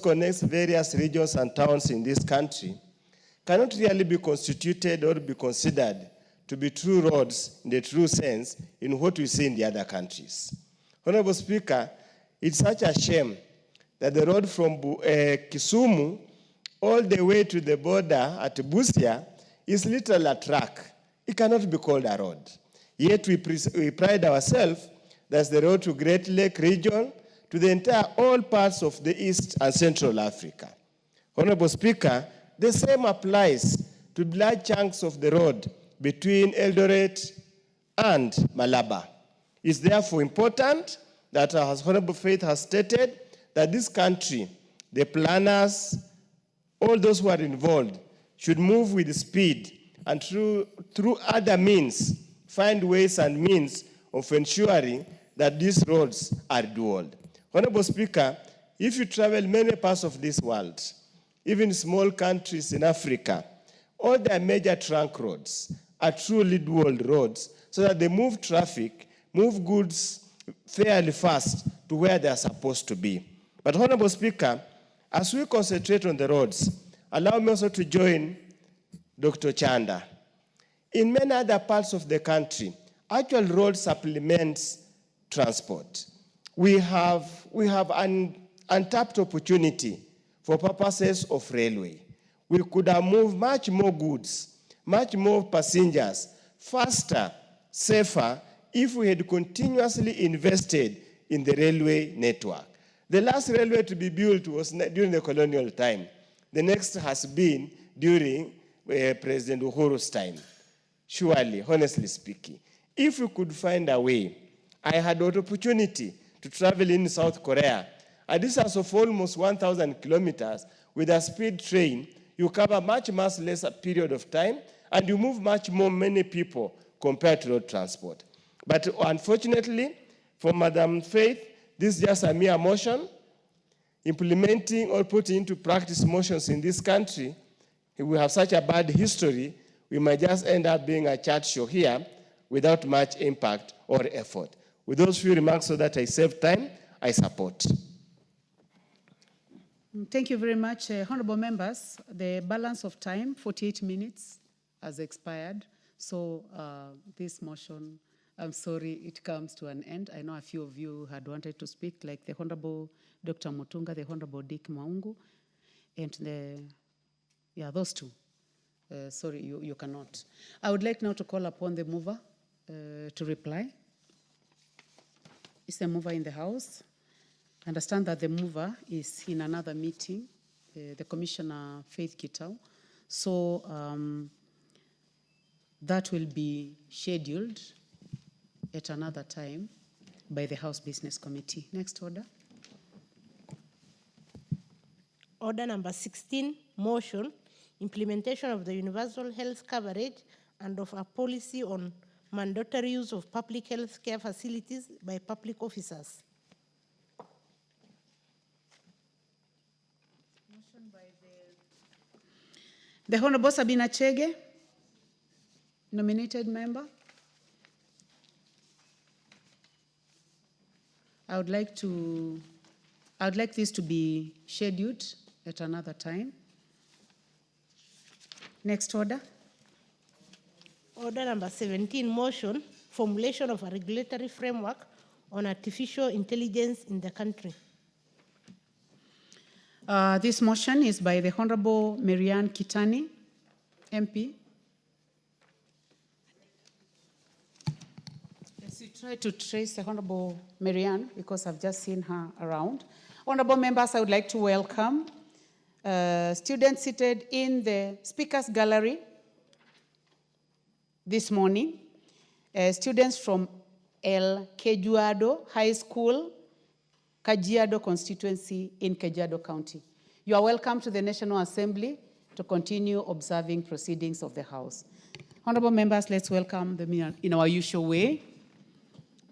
connect various regions and towns in this country, cannot really be constituted or be considered to be true roads in the true sense in what we see in the other countries. Honorable Speaker, it's such a shame that the road from Kisumu all the way to the border at Busia is literally a track. It cannot be called a road. Yet we pride ourselves that's the road to Great Lake region, to the entire all parts of the East and Central Africa. Honorable Speaker, the same applies to large chunks of the road between Eldoret and Malaba. It's therefore important that, as Honorable Faith has stated, that this country, the planners, all those who are involved, should move with speed and through other means, find ways and means of ensuring that these roads are dual. Honorable Speaker, if you travel many parts of this world, even small countries in Africa, all their major trunk roads are truly dual roads so that they move traffic, move goods fairly fast to where they are supposed to be. But Honorable Speaker, as we concentrate on the roads, allow me also to join Dr. Chanda. In many other parts of the country, actual road supplements transport. We have an untapped opportunity for purposes of railway. We could have moved much more goods, much more passengers, faster, safer, if we had continuously invested in the railway network. The last railway to be built was during the colonial time. The next has been during President Uhuru's time. Surely, honestly speaking, if we could find a way, I had an opportunity to travel in South Korea, a distance of almost 1,000 kilometers with a speed train. You cover much less period of time, and you move much more many people compared to road transport. But unfortunately, for Madam Faith, this is just a mere motion. Implementing or putting into practice motions in this country, if we have such a bad history, we might just end up being a chat show here without much impact or effort. With those few remarks so that I save time, I support. Thank you very much, honorable members. The balance of time, 48 minutes, has expired. So this motion, I'm sorry, it comes to an end. I know a few of you had wanted to speak, like the Honorable Dr. Mutunga, the Honorable Dick Maungu, and those two. Sorry, you cannot. I would like now to call upon the mover to reply. Is the mover in the house? I understand that the mover is in another meeting, the Commissioner Faith Kitau. So that will be scheduled at another time by the House Business Committee. Next order. Order number 16, motion, implementation of the universal health coverage and of a policy on mandatory use of public health care facilities by public officers. Motion by the Honorable Sabina Chege, nominated member. I would like this to be scheduled at another time. Next order. Order number 17, motion, formulation of a regulatory framework on artificial intelligence in the country. This motion is by the Honorable Marianne Kitani, MP. Yes, you try to trace the Honorable Marianne because I've just seen her around. Honorable members, I would like to welcome students seated in the Speakers Gallery this morning. Students from El Kejuado High School, Kajiado constituency in Kajiado County. You are welcome to the National Assembly to continue observing proceedings of the House. Honorable members, let's welcome them in our usual way.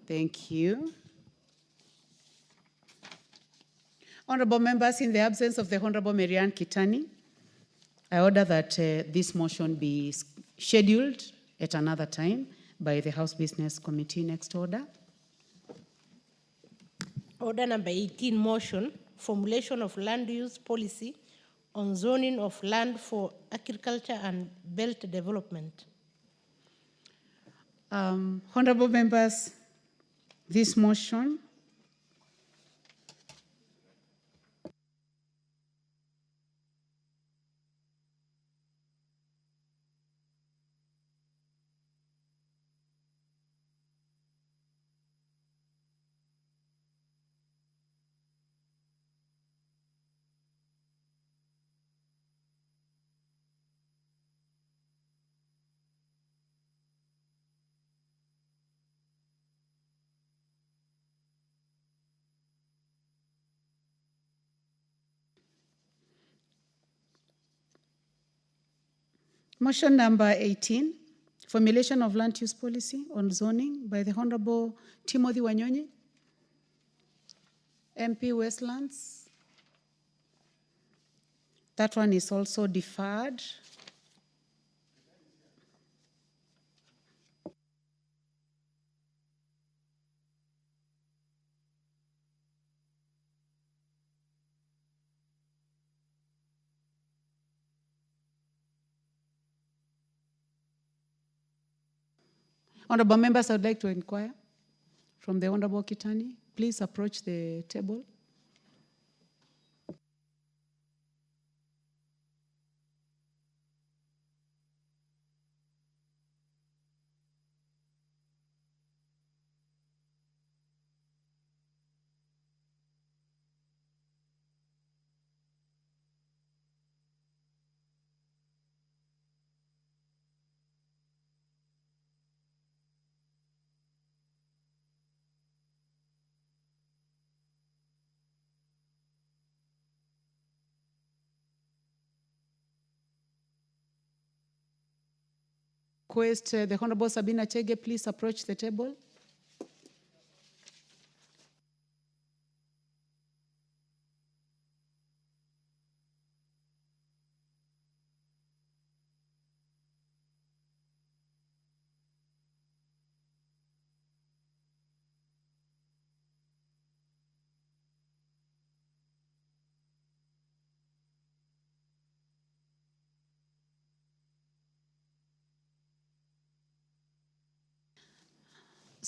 Thank you. Honorable members, in the absence of the Honorable Marianne Kitani, I order that this motion be scheduled at another time by the House Business Committee. Next order. Order number 18, motion, formulation of land use policy on zoning of land for agriculture and belt development. Honorable members, this motion motion number 18, formulation of land use policy on zoning by the Honorable Timothy Wanyonyi, MP Westlands. That one is also deferred. Honorable members, I would like to inquire from the Honorable Kitani. Please approach the table. Request the Honorable Sabina Chege, please approach the table.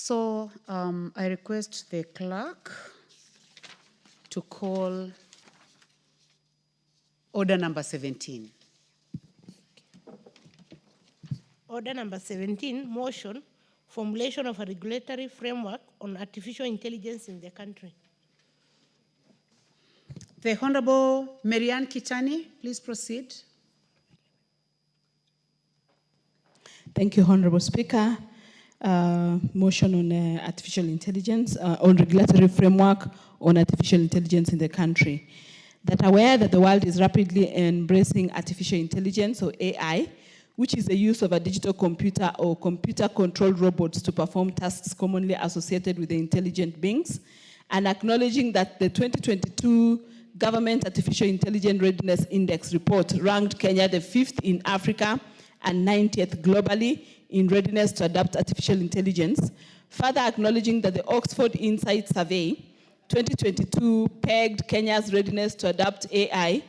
So I request the clerk to call order number 17. Order number 17, motion, formulation of a regulatory framework on artificial intelligence in the country. The Honorable Marianne Kitani, please proceed. Thank you, Honorable Speaker. Motion on artificial intelligence, on regulatory framework on artificial intelligence in the country. That aware that the world is rapidly embracing artificial intelligence, or AI, which is the use of a digital computer or computer-controlled robots to perform tasks commonly associated with the intelligent beings, and acknowledging that the 2022 Government Artificial Intelligence Readiness Index report ranked Kenya the 5th in Africa and 90th globally in readiness to adopt artificial intelligence, further acknowledging that the Oxford Insight Survey 2022 pegged Kenya's readiness to adopt AI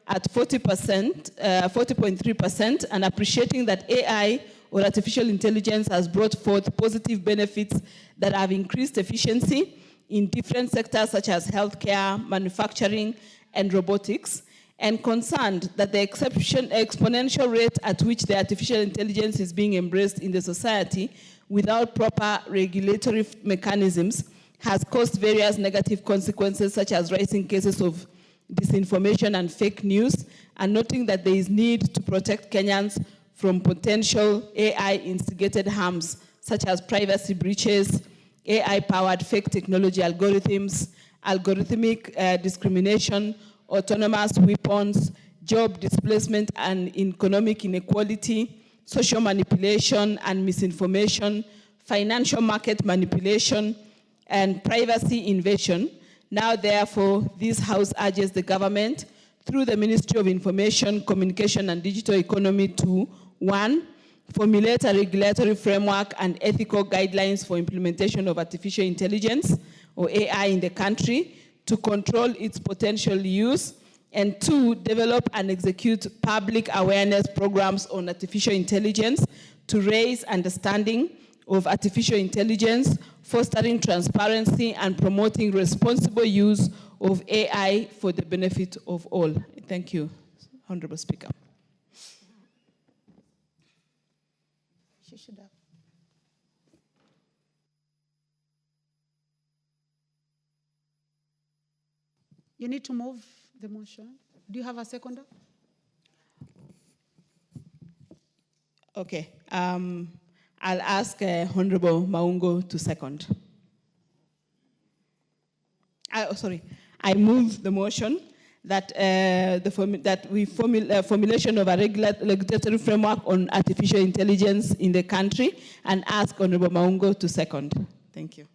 at 40.3%, and appreciating that AI, or artificial intelligence, has brought forth positive benefits that have increased efficiency in different sectors such as healthcare, manufacturing, and robotics, and concerned that the exponential rate at which the artificial intelligence is being embraced in the society without proper regulatory mechanisms has caused various negative consequences, such as rising cases of disinformation and fake news, and noting that there is need to protect Kenyans from potential AI-instigated harms, such as privacy breaches, AI-powered fake technology algorithms, algorithmic discrimination, autonomous weapons, job displacement and economic inequality, social manipulation and misinformation, financial market manipulation, and privacy invasion. Now, therefore, this House urges the government, through the Ministry of Information, Communication and Digital Economy, to 1, formulate a regulatory framework and ethical guidelines for implementation of artificial intelligence, or AI, in the country to control its potential use, and 2, develop and execute public awareness programs on artificial intelligence to raise understanding of artificial intelligence, fostering transparency and promoting responsible use of AI for the benefit of all. Thank you, Honorable Speaker. She should have. You need to move the motion. Do you have a seconder? Okay. I'll ask Honorable Maungo to second. I move the motion that formulation of a regulatory framework on artificial intelligence in the country, and ask Honorable Maungo to second. Thank you.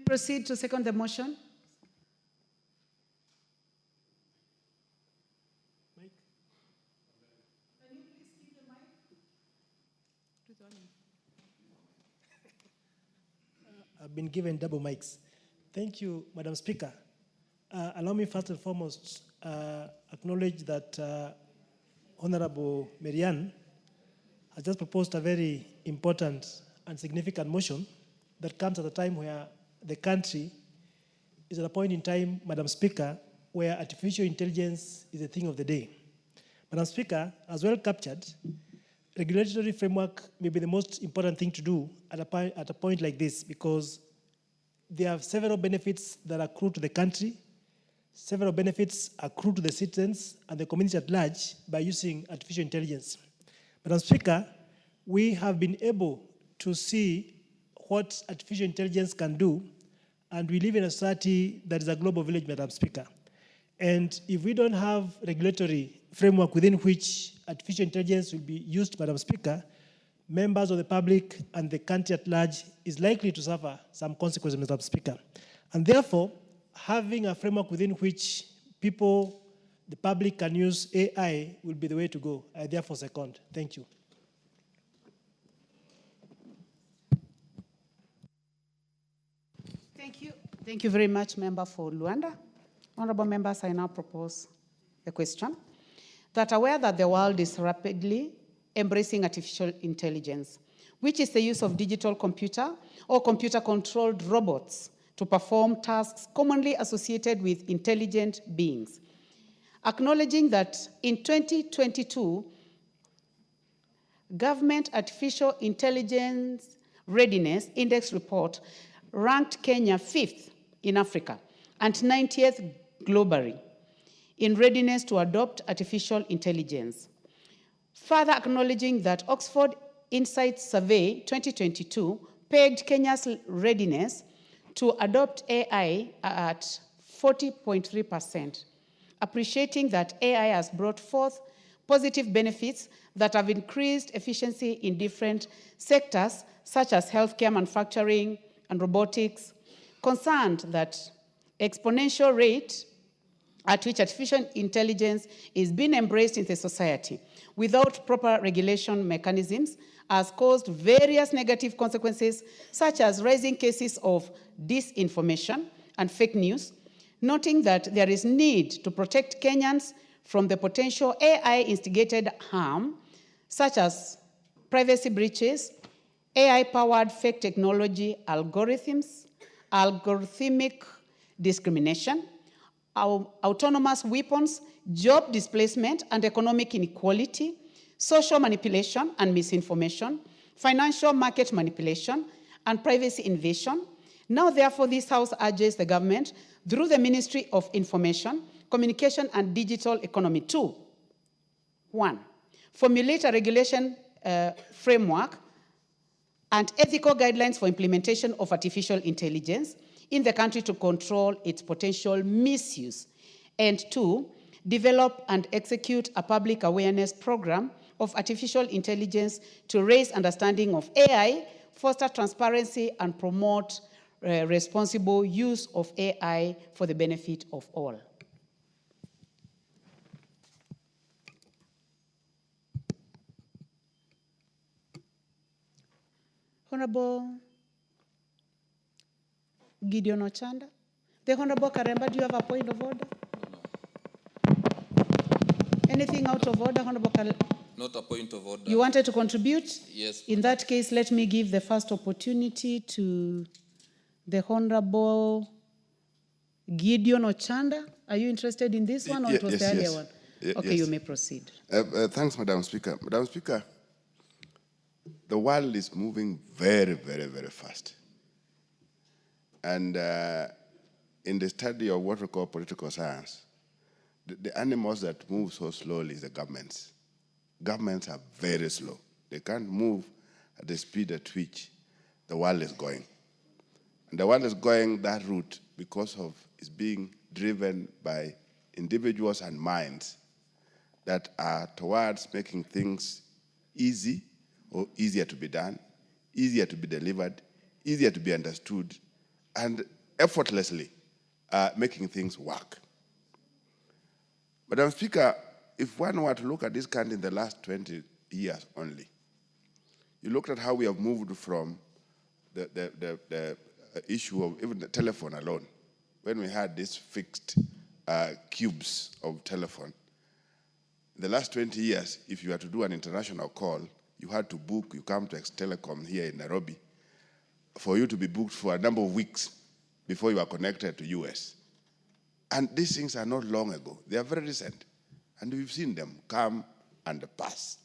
Proceed to second the motion. I've been given double mics. Thank you, Madam Speaker. Allow me first and foremost acknowledge that Honorable Marianne has just proposed a very important and significant motion that comes at a time where the country is at a point in time, Madam Speaker, where artificial intelligence is a thing of the day. Madam Speaker, as well captured, regulatory framework may be the most important thing to do at a point like this, because there are several benefits that accrue to the country, several benefits accrue to the citizens and the community at large by using artificial intelligence. Madam Speaker, we have been able to see what artificial intelligence can do, and we live in a society that is a global village, Madam Speaker. And if we don't have regulatory framework within which artificial intelligence will be used, Madam Speaker, members of the public and the country at large is likely to suffer some consequences, Madam Speaker. And therefore, having a framework within which people, the public, can use AI will be the way to go. I therefore second. Thank you. Thank you. Thank you very much, Member for Luanda. Honorable members, I now propose the question that aware that the world is rapidly embracing artificial intelligence, which is the use of digital computer or computer-controlled robots to perform tasks commonly associated with intelligent beings. Acknowledging that in 2022, Government Artificial Intelligence Readiness Index report ranked Kenya 5th in Africa and 90th globally in readiness to adopt artificial intelligence. Further acknowledging that Oxford Insights Survey 2022 pegged Kenya's readiness to adopt AI at 40.3%, appreciating that AI has brought forth positive benefits that have increased efficiency in different sectors such as healthcare, manufacturing, and robotics, concerned that exponential rate at which artificial intelligence is being embraced in the society without proper regulation mechanisms has caused various negative consequences, such as rising cases of disinformation and fake news, noting that there is need to protect Kenyans from the potential AI-instigated harm, such as privacy breaches, AI-powered fake technology algorithms, algorithmic discrimination, autonomous weapons, job displacement and economic inequality, social manipulation and misinformation, financial market manipulation, and privacy invasion. Now, therefore, this House urges the government, through the Ministry of Information, Communication and Digital Economy to, 1, formulate a regulation framework and ethical guidelines for implementation of artificial intelligence in the country to control its potential misuse, and 2, develop and execute a public awareness program of artificial intelligence to raise understanding of AI, foster transparency, and promote responsible use of AI for the benefit of all. Honorable Gideon Ochanda. The Honorable Karemba, do you have a point of order? Anything out of order, Honorable Karemba? Not a point of order. You wanted to contribute? Yes. In that case, let me give the first opportunity to the Honorable Gideon Ochanda. Are you interested in this one, or it was the earlier one? Okay, you may proceed. Thanks, Madam Speaker. Madam Speaker, the world is moving very, very, very fast. And in the study of what we call political science, the animals that move so slowly is the governments. Governments are very slow. They can't move at the speed at which the world is going. And the world is going that route because of it's being driven by individuals and minds that are towards making things easy or easier to be done, easier to be delivered, easier to be understood, and effortlessly making things work. Madam Speaker, if one were to look at this country in the last 20 years only, you looked at how we have moved from the issue of even the telephone alone, when we had these fixed cubes of telephone. In the last 20 years, if you had to do an international call, you had to book, you come to Ex-Telecom here in Nairobi, for you to be booked for a number of weeks before you are connected to US. And these things are not long ago. They are very recent. And we've seen them come and pass.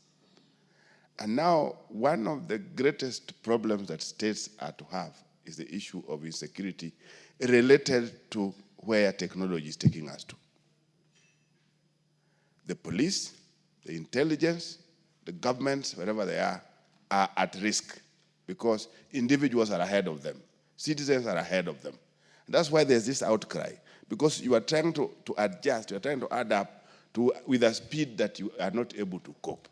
And now, one of the greatest problems that states are to have is the issue of insecurity related to where technology is taking us to. The police, the intelligence, the governments, wherever they are at risk because individuals are ahead of them. Citizens are ahead of them. And that's why there's this outcry, because you are trying to adjust, you are trying to adapt with a speed that you are not able to cope.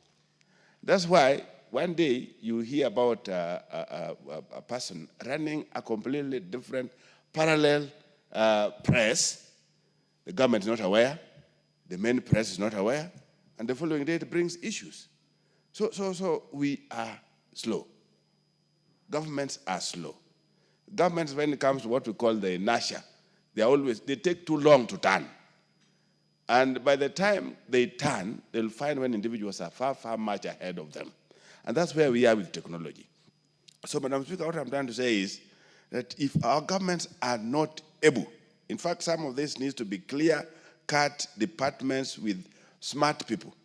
That's why one day you hear about a person running a completely different parallel press. The government is not aware, the main press is not aware, and the following day it brings issues. So we are slow. Governments are slow. Governments, when it comes to what we call the inertia, they take too long to turn. And by the time they turn, they'll find when individuals are far, far much ahead of them. And that's where we are with technology. So, Madam Speaker, what I'm trying to say is that if our governments are not able, in fact, some of this needs to be clear-cut departments with smart people.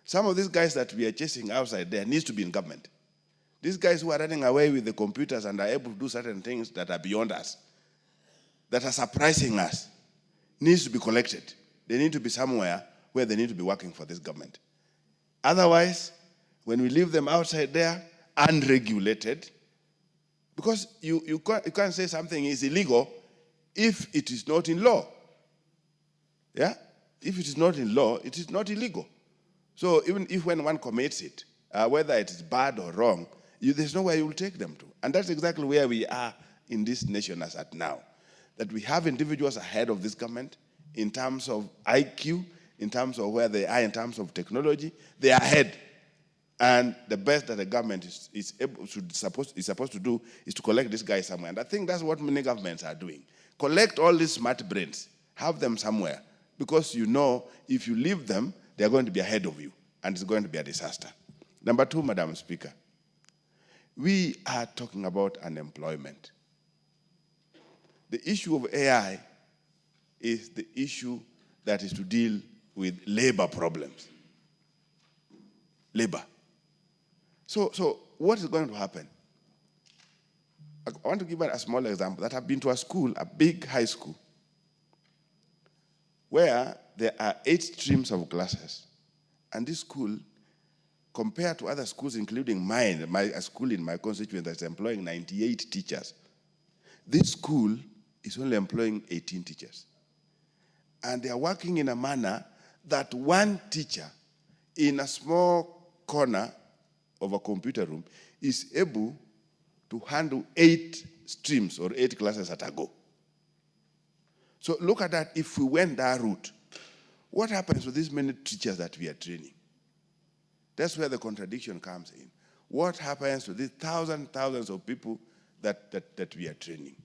Some of these guys that we are chasing outside there needs to be in government. These guys who are running away with the computers and are able to do certain things that are beyond us, that are surprising us, needs to be collected. They need to be somewhere where they need to be working for this government. Otherwise, when we leave them outside there, unregulated, because you can't say something is illegal if it is not in law. Yeah? If it is not in law, it is not illegal. So even if when one commits it, whether it is bad or wrong, there's nowhere you will take them to. And that's exactly where we are in this nation as at now. That we have individuals ahead of this government in terms of IQ, in terms of where they are in terms of technology, they are ahead. And the best that the government is supposed to do is to collect this guy somewhere. And I think that's what many governments are doing. Collect all these smart brains, have them somewhere, because you know if you leave them, they're going to be ahead of you, and it's going to be a disaster. Number two, Madam Speaker, we are talking about unemployment. The issue of AI is the issue that is to deal with labor problems. Labor. So what is going to happen? I want to give a small example that I've been to a school, a big high school, where there are 8 streams of classes. And this school, compared to other schools, including mine, a school in my constituency that's employing 98 teachers, this school is only employing 18 teachers. And they are working in a manner that one teacher in a small corner of a computer room is able to handle 8 streams or 8 classes at a go. So look at that. If we went that route, what happens to these many teachers that we are training? That's where the contradiction comes in. What happens to these thousands of people that we are training?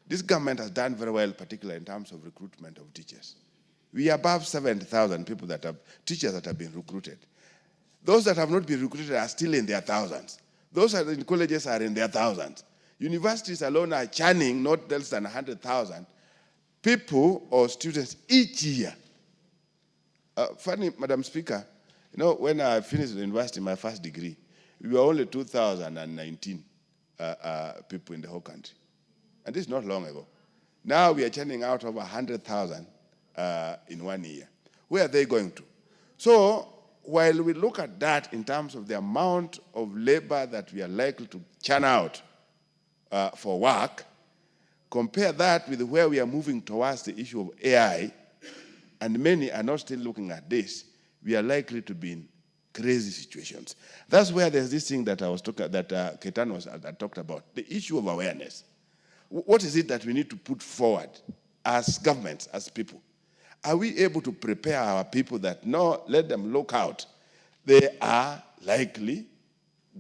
This government has done very well, particularly in terms of recruitment of teachers. We are above 70,000 people teachers that have been recruited. Those that have not been recruited are still in their thousands. Those that are in colleges are in their thousands. Universities alone are churning not less than 100,000 people or students each year. Funny, Madam Speaker, when I finished the university, my first degree, we were only 2,019 people in the whole country. And this is not long ago. Now we are churning out over 100,000 in 1 year. Where are they going to? So while we look at that in terms of the amount of labor that we are likely to churn out for work, compare that with where we are moving towards the issue of AI, and many are not still looking at this, we are likely to be in crazy situations. That's where there's this thing that Ketan talked about, the issue of awareness. What is it that we need to put forward as governments, as people? Are we able to prepare our people that, no, let them look out? They are likely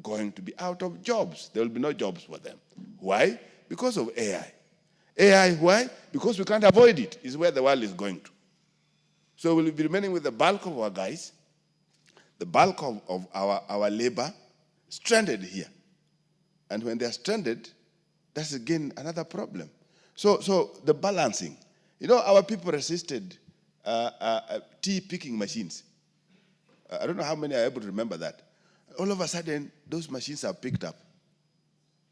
going to be out of jobs. There will be no jobs for them. Why? Because of AI. AI, why? Because we can't avoid it, is where the world is going to. So we'll be remaining with the bulk of our guys, the bulk of our labor, stranded here. And when they're stranded, that's again another problem. So the balancing. Our people resisted tea picking machines. I don't know how many are able to remember that. All of a sudden, those machines are picked up.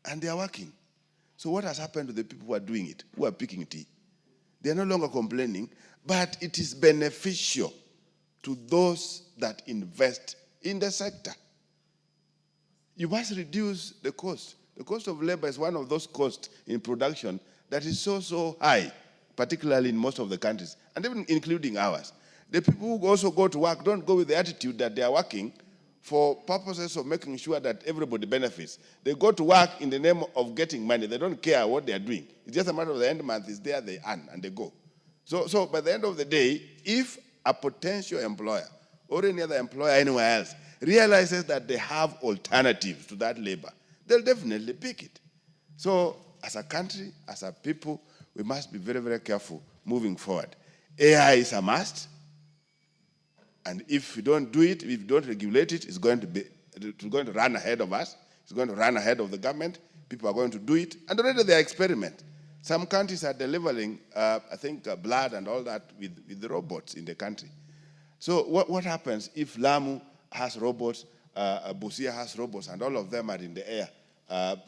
And they are working. So what has happened to the people who are doing it, who are picking tea? They are no longer complaining, but it is beneficial to those that invest in the sector. You must reduce the cost. The cost of labor is one of those costs in production that is so high, particularly in most of the countries, and even including ours. The people who also go to work don't go with the attitude that they are working for purposes of making sure that everybody benefits. They go to work in the name of getting money. They don't care what they are doing. It's just a matter of the end month is there, they earn, and they go. So by the end of the day, if a potential employer or any other employer anywhere else realizes that they have alternatives to that labor, they'll definitely pick it. So as a country, as a people, we must be very, very careful moving forward. AI is a must. And if we don't do it, if we don't regulate it, it's going to run ahead of us. It's going to run ahead of the government. People are going to do it. And already they are experimenting. Some countries are delivering, I think, blood and all that with the robots in the country. So what happens if Lamu has robots, Busia has robots, and all of them are in the air,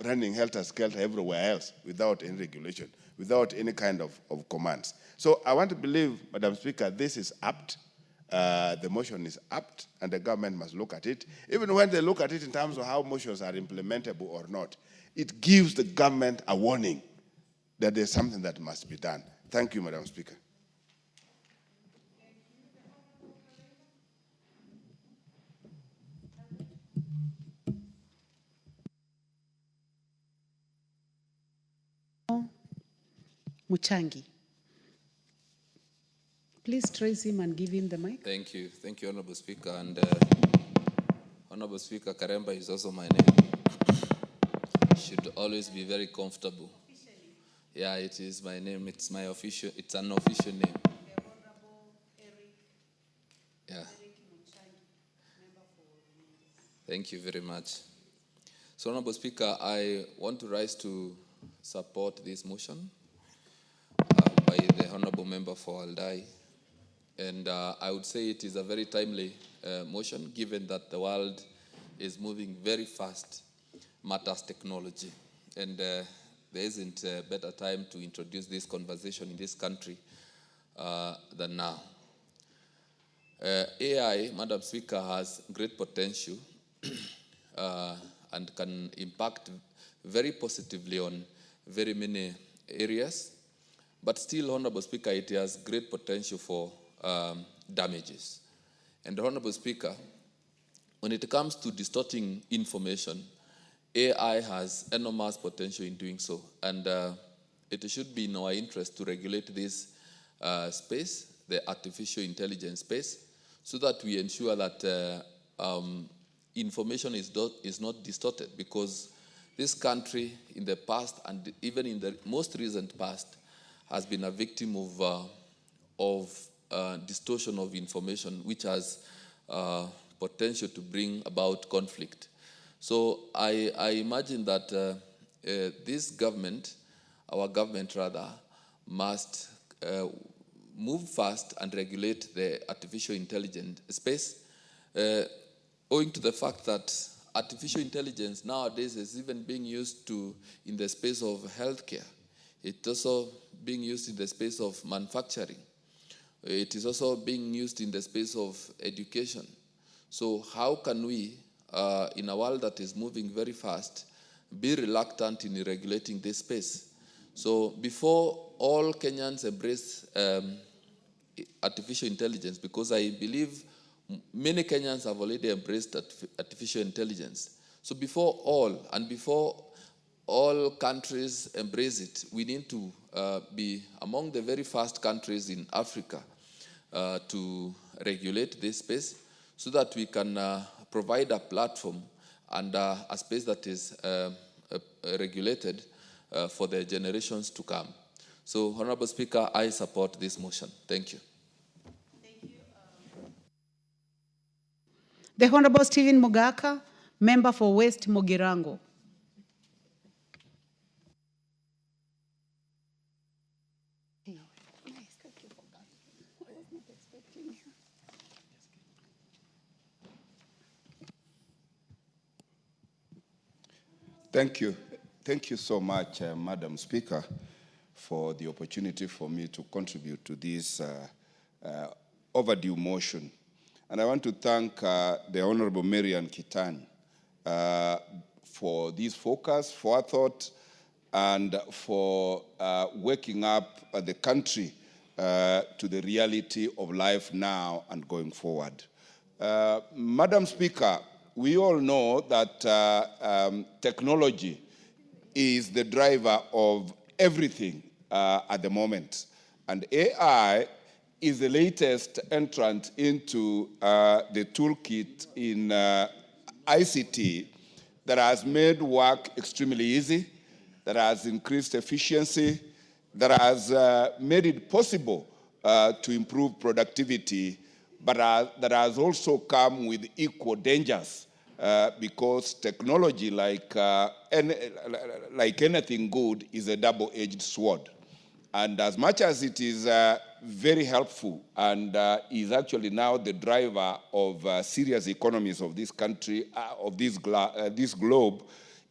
running helter-skelter everywhere else without any regulation, without any kind of commands? So I want to believe, Madam Speaker, this is apt. The motion is apt, and the government must look at it. Even when they look at it in terms of how motions are implementable or not, it gives the government a warning that there's something that must be done. Thank you, Madam Speaker. Muchangi. Please trace him and give him the mic. Thank you, Honorable Speaker. And Honorable Speaker, Karemba is also my name. Should always be very comfortable. Yeah, it is my name. It's my official. It's an official name. Yeah. Thank you very much. So, Honorable Speaker, I want to rise to support this motion by the Honorable Member for Aldai. And I would say it is a very timely motion, given that the world is moving very fast, matters technology. And there isn't a better time to introduce this conversation in this country than now. AI, Madam Speaker, has great potential and can impact very positively on very many areas. But still, Honorable Speaker, it has great potential for damages. And Honorable Speaker, when it comes to distorting information, AI has enormous potential in doing so. And it should be in our interest to regulate this space, the artificial intelligence space, so that we ensure that information is not distorted, because this country in the past and even in the most recent past has been a victim of distortion of information, which has potential to bring about conflict. So I imagine that this government, our government rather, must move fast and regulate the artificial intelligence space, owing to the fact that artificial intelligence nowadays is even being used in the space of healthcare. It's also being used in the space of manufacturing. It is also being used in the space of education. So how can we, in a world that is moving very fast, be reluctant in regulating this space? So before all Kenyans embrace artificial intelligence, because I believe many Kenyans have already embraced artificial intelligence. So before all countries embrace it, we need to be among the very first countries in Africa to regulate this space, so that we can provide a platform and a space that is regulated for the generations to come. So, Honorable Speaker, I support this motion. Thank you. The Honorable Stephen Mugaka, Member for West Mogirango. Thank you. Thank you so much, Madam Speaker, for the opportunity for me to contribute to this overdue motion. And I want to thank the Honorable Marian Kitani for this focus, forethought, and for waking up the country to the reality of life now and going forward. Madam Speaker, we all know that technology is the driver of everything at the moment. And AI is the latest entrant into the toolkit in ICT that has made work extremely easy, that has increased efficiency, that has made it possible to improve productivity but that has also come with equal dangers because technology, like anything good, is a double-edged sword. And as much as it is very helpful and is actually now the driver of serious economies of this country, of this globe,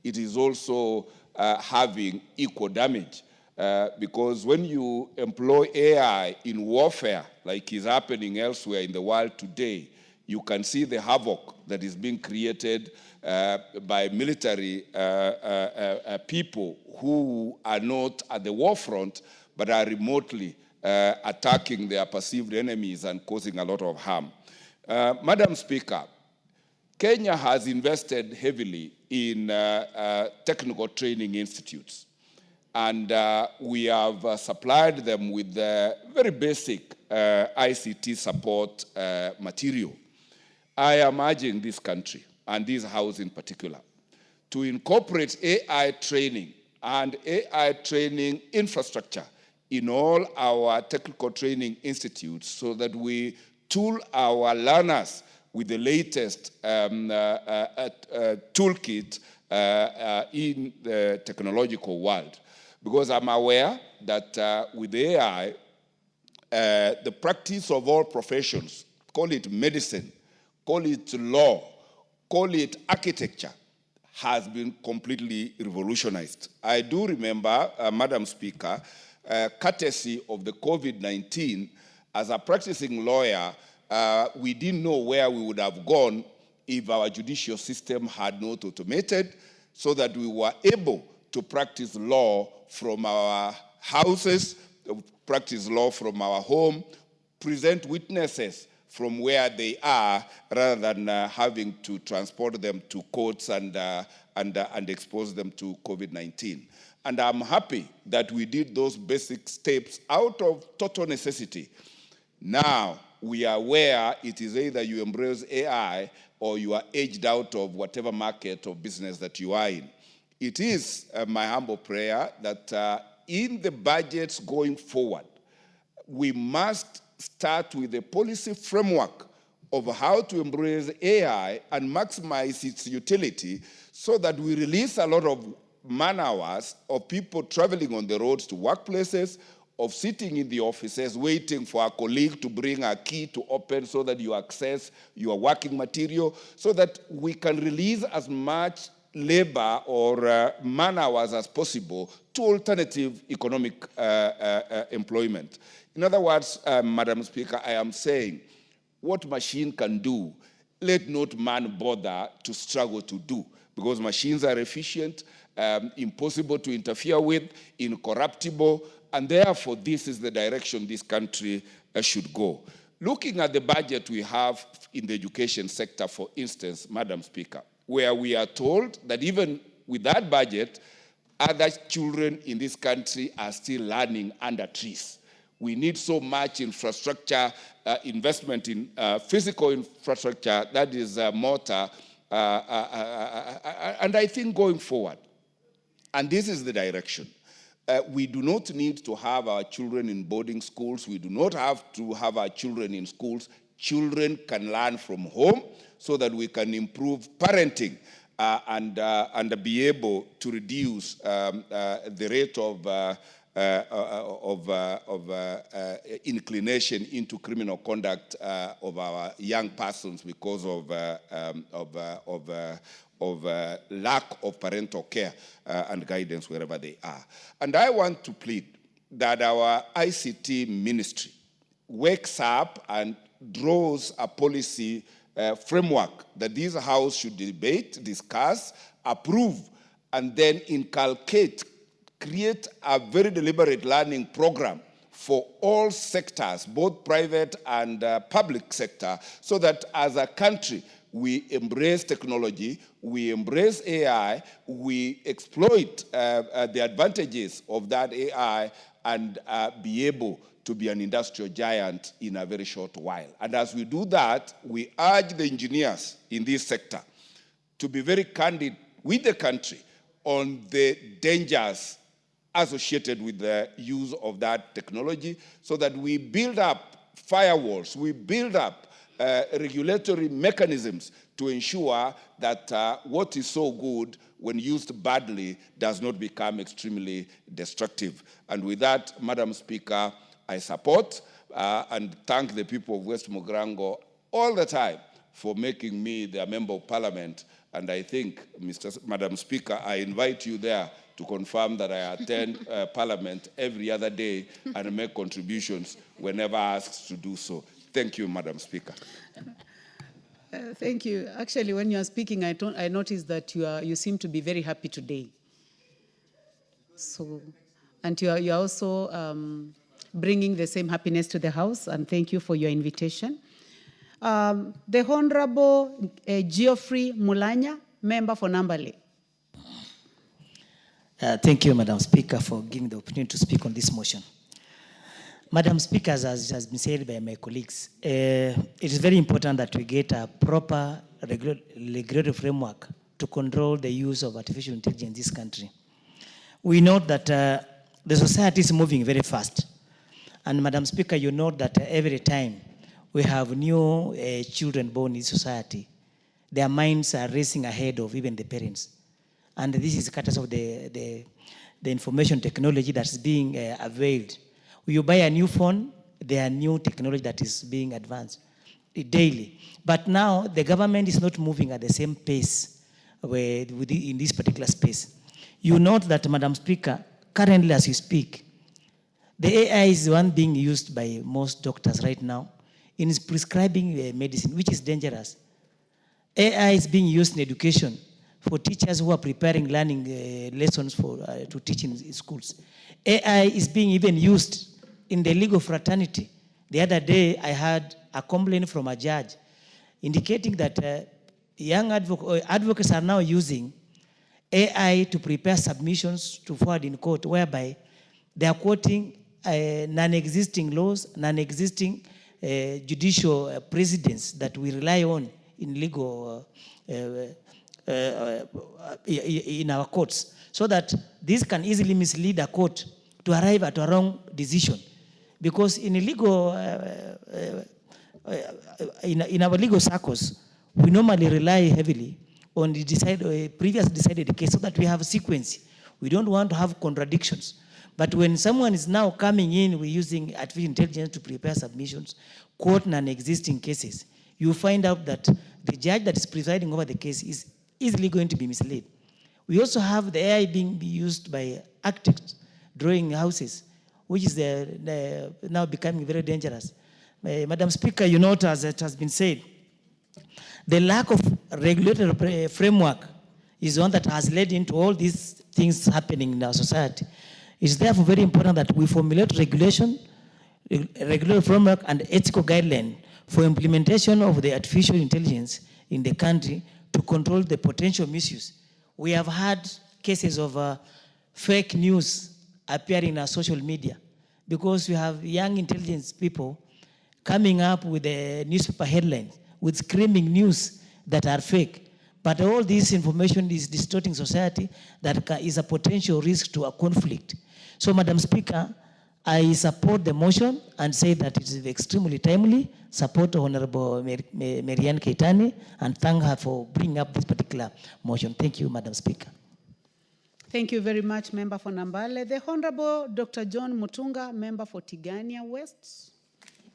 it is also having equal damage. Because when you employ AI in warfare, like is happening elsewhere in the world today, you can see the havoc that is being created by military people who are not at the war front, but are remotely attacking their perceived enemies and causing a lot of harm. Madam Speaker, Kenya has invested heavily in technical training institutes. And we have supplied them with very basic ICT support material. I am urging this country, and this House in particular, to incorporate AI training and AI training infrastructure in all our technical training institutes so that we tool our learners with the latest toolkit in the technological world. Because I'm aware that with AI, the practice of all professions, call it medicine, call it law, call it architecture, has been completely revolutionized. I do remember, Madam Speaker, courtesy of the COVID-19, as a practicing lawyer, we didn't know where we would have gone if our judicial system had not automated, so that we were able to practice law from our houses, practice law from our home, present witnesses from where they are, rather than having to transport them to courts and expose them to COVID-19. And I'm happy that we did those basic steps out of total necessity. Now we are where it is either you embrace AI or you are edged out of whatever market or business that you are in. It is my humble prayer that in the budgets going forward, we must start with a policy framework of how to embrace AI and maximize its utility so that we release a lot of man hours of people traveling on the roads to workplaces, of sitting in the offices waiting for a colleague to bring a key to open so that you access your working material, so that we can release as much labor or man hours as possible to alternative economic employment. In other words, Madam Speaker, I am saying what machine can do, let not man bother to struggle to do, because machines are efficient, impossible to interfere with, incorruptible, and therefore this is the direction this country should go. Looking at the budget we have in the education sector, for instance, Madam Speaker, where we are told that even with that budget, other children in this country are still learning under trees. We need so much infrastructure, investment in physical infrastructure, that is mortar, and I think going forward, and this is the direction, we do not need to have our children in boarding schools. We do not have to have our children in schools. Children can learn from home so that we can improve parenting and be able to reduce the rate of inclination into criminal conduct of our young persons because of lack of parental care and guidance wherever they are. And I want to plead that our ICT ministry wakes up and draws a policy framework that this House should debate, discuss, approve, and then inculcate, create a very deliberate learning program for all sectors, both private and public sector, so that as a country, we embrace technology, we embrace AI, we exploit the advantages of that AI and be able to be an industrial giant in a very short while. And as we do that, we urge the engineers in this sector to be very candid with the country on the dangers associated with the use of that technology so that we build up firewalls, we build up regulatory mechanisms to ensure that what is so good, when used badly, does not become extremely destructive. And with that, Madam Speaker, I support and thank the people of West Mogrango all the time for making me their Member of Parliament. And I think, Madam Speaker, I invite you there to confirm that I attend Parliament every other day and make contributions whenever asked to do so. Thank you, Madam Speaker. Thank you. Actually, when you are speaking, I noticed that you seem to be very happy today. So, and you are also bringing the same happiness to the House, and thank you for your invitation. The Honorable Geoffrey Mulanya, member for Nambale. Thank you, Madam Speaker, for giving the opportunity to speak on this motion. Madam Speaker, as has been said by my colleagues, it is very important that we get a proper regulatory framework to control the use of artificial intelligence in this country. We note that the society is moving very fast. And Madam Speaker, you note that every time we have new children born in society, their minds are racing ahead of even the parents. And this is because of the information technology that's being availed. When you buy a new phone, there are new technology that is being advanced daily. But now the government is not moving at the same pace in this particular space. You note that, Madam Speaker, currently as you speak, the AI is the one being used by most doctors right now in prescribing medicine, which is dangerous. AI is being used in education for teachers who are preparing learning lessons to teach in schools. AI is being even used in the legal fraternity. The other day, I had a complaint from a judge indicating that young advocates are now using AI to prepare submissions to forward in court, whereby they are quoting non-existing laws, non-existing judicial precedents that we rely on in legal, in our courts, so that this can easily mislead a court to arrive at a wrong decision. Because in a legal, in our legal circles, we normally rely heavily on the previous decided case so that we have a sequence. We don't want to have contradictions. But when someone is now coming in, we're using artificial intelligence to prepare submissions, quote non-existing cases, you find out that the judge that is presiding over the case is easily going to be misled. We also have the AI being used by architects drawing houses, which is now becoming very dangerous. Madam Speaker, you note, as it has been said, the lack of regulatory framework is one that has led into all these things happening in our society. It's therefore very important that we formulate regulatory framework and ethical guidelines for implementation of the artificial intelligence in the country to control the potential misuse. We have had cases of fake news appearing in our social media because we have young intelligence people coming up with a newspaper headlines with screaming news that are fake. But all this information is distorting society that is a potential risk to a conflict. So, Madam Speaker, I support the motion and say that it is extremely timely. Support Honorable Marianne Keitany and thank her for bringing up this particular motion. Thank you, Madam Speaker. Thank you very much, Member for Nambale. The Honorable Dr. John Mutunga, Member for Tigania West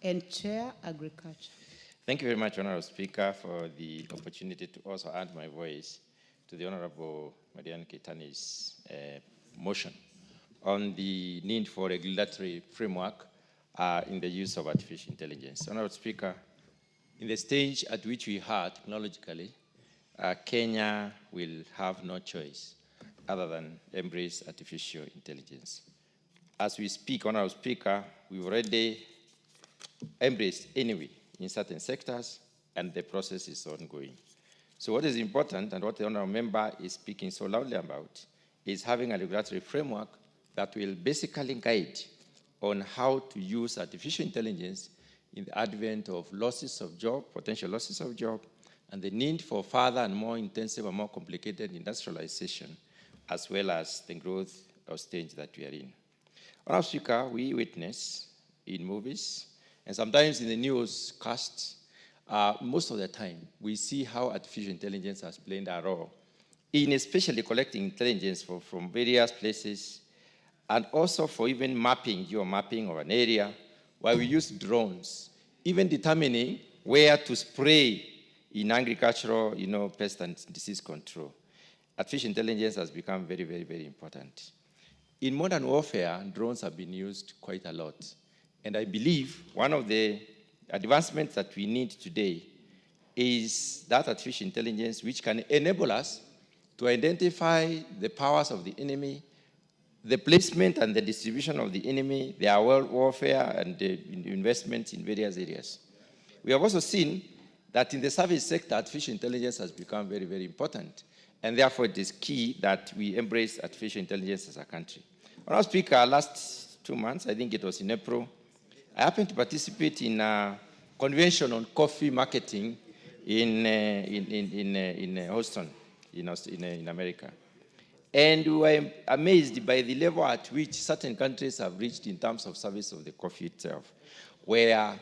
and Chair Agriculture. Thank you very much, Honorable Speaker, for the opportunity to also add my voice to the Honorable Marianne Keitany's motion on the need for regulatory framework in the use of artificial intelligence. Honorable Speaker, in the stage at which we are technologically, Kenya will have no choice other than embrace artificial intelligence. As we speak, Honorable Speaker, we've already embraced anyway in certain sectors, and the process is ongoing. So what is important, and what the Honorable Member is speaking so loudly about, is having a regulatory framework that will basically guide on how to use artificial intelligence in the advent of losses of job, potential losses of job, and the need for further and more intensive and more complicated industrialization, as well as the growth of stage that we are in. Honorable Speaker, we witness in movies and sometimes in the newscasts most of the time, we see how artificial intelligence has played a role in especially collecting intelligence from various places, and also for even mapping, geo-mapping of an area, where we use drones, even determining where to spray in agricultural, pest and disease control. Artificial intelligence has become very, very, very important. In modern warfare, drones have been used quite a lot. And I believe one of the advancements that we need today is that artificial intelligence which can enable us to identify the powers of the enemy, the placement and the distribution of the enemy, their warfare and the investments in various areas. We have also seen that in the service sector, artificial intelligence has become very, very important. And therefore, it is key that we embrace artificial intelligence as a country. Honourable Speaker, last 2 months, I think it was in April, I happened to participate in a convention on coffee marketing in Houston, in America. And we were amazed by the level at which certain countries have reached in terms of service of the coffee itself, where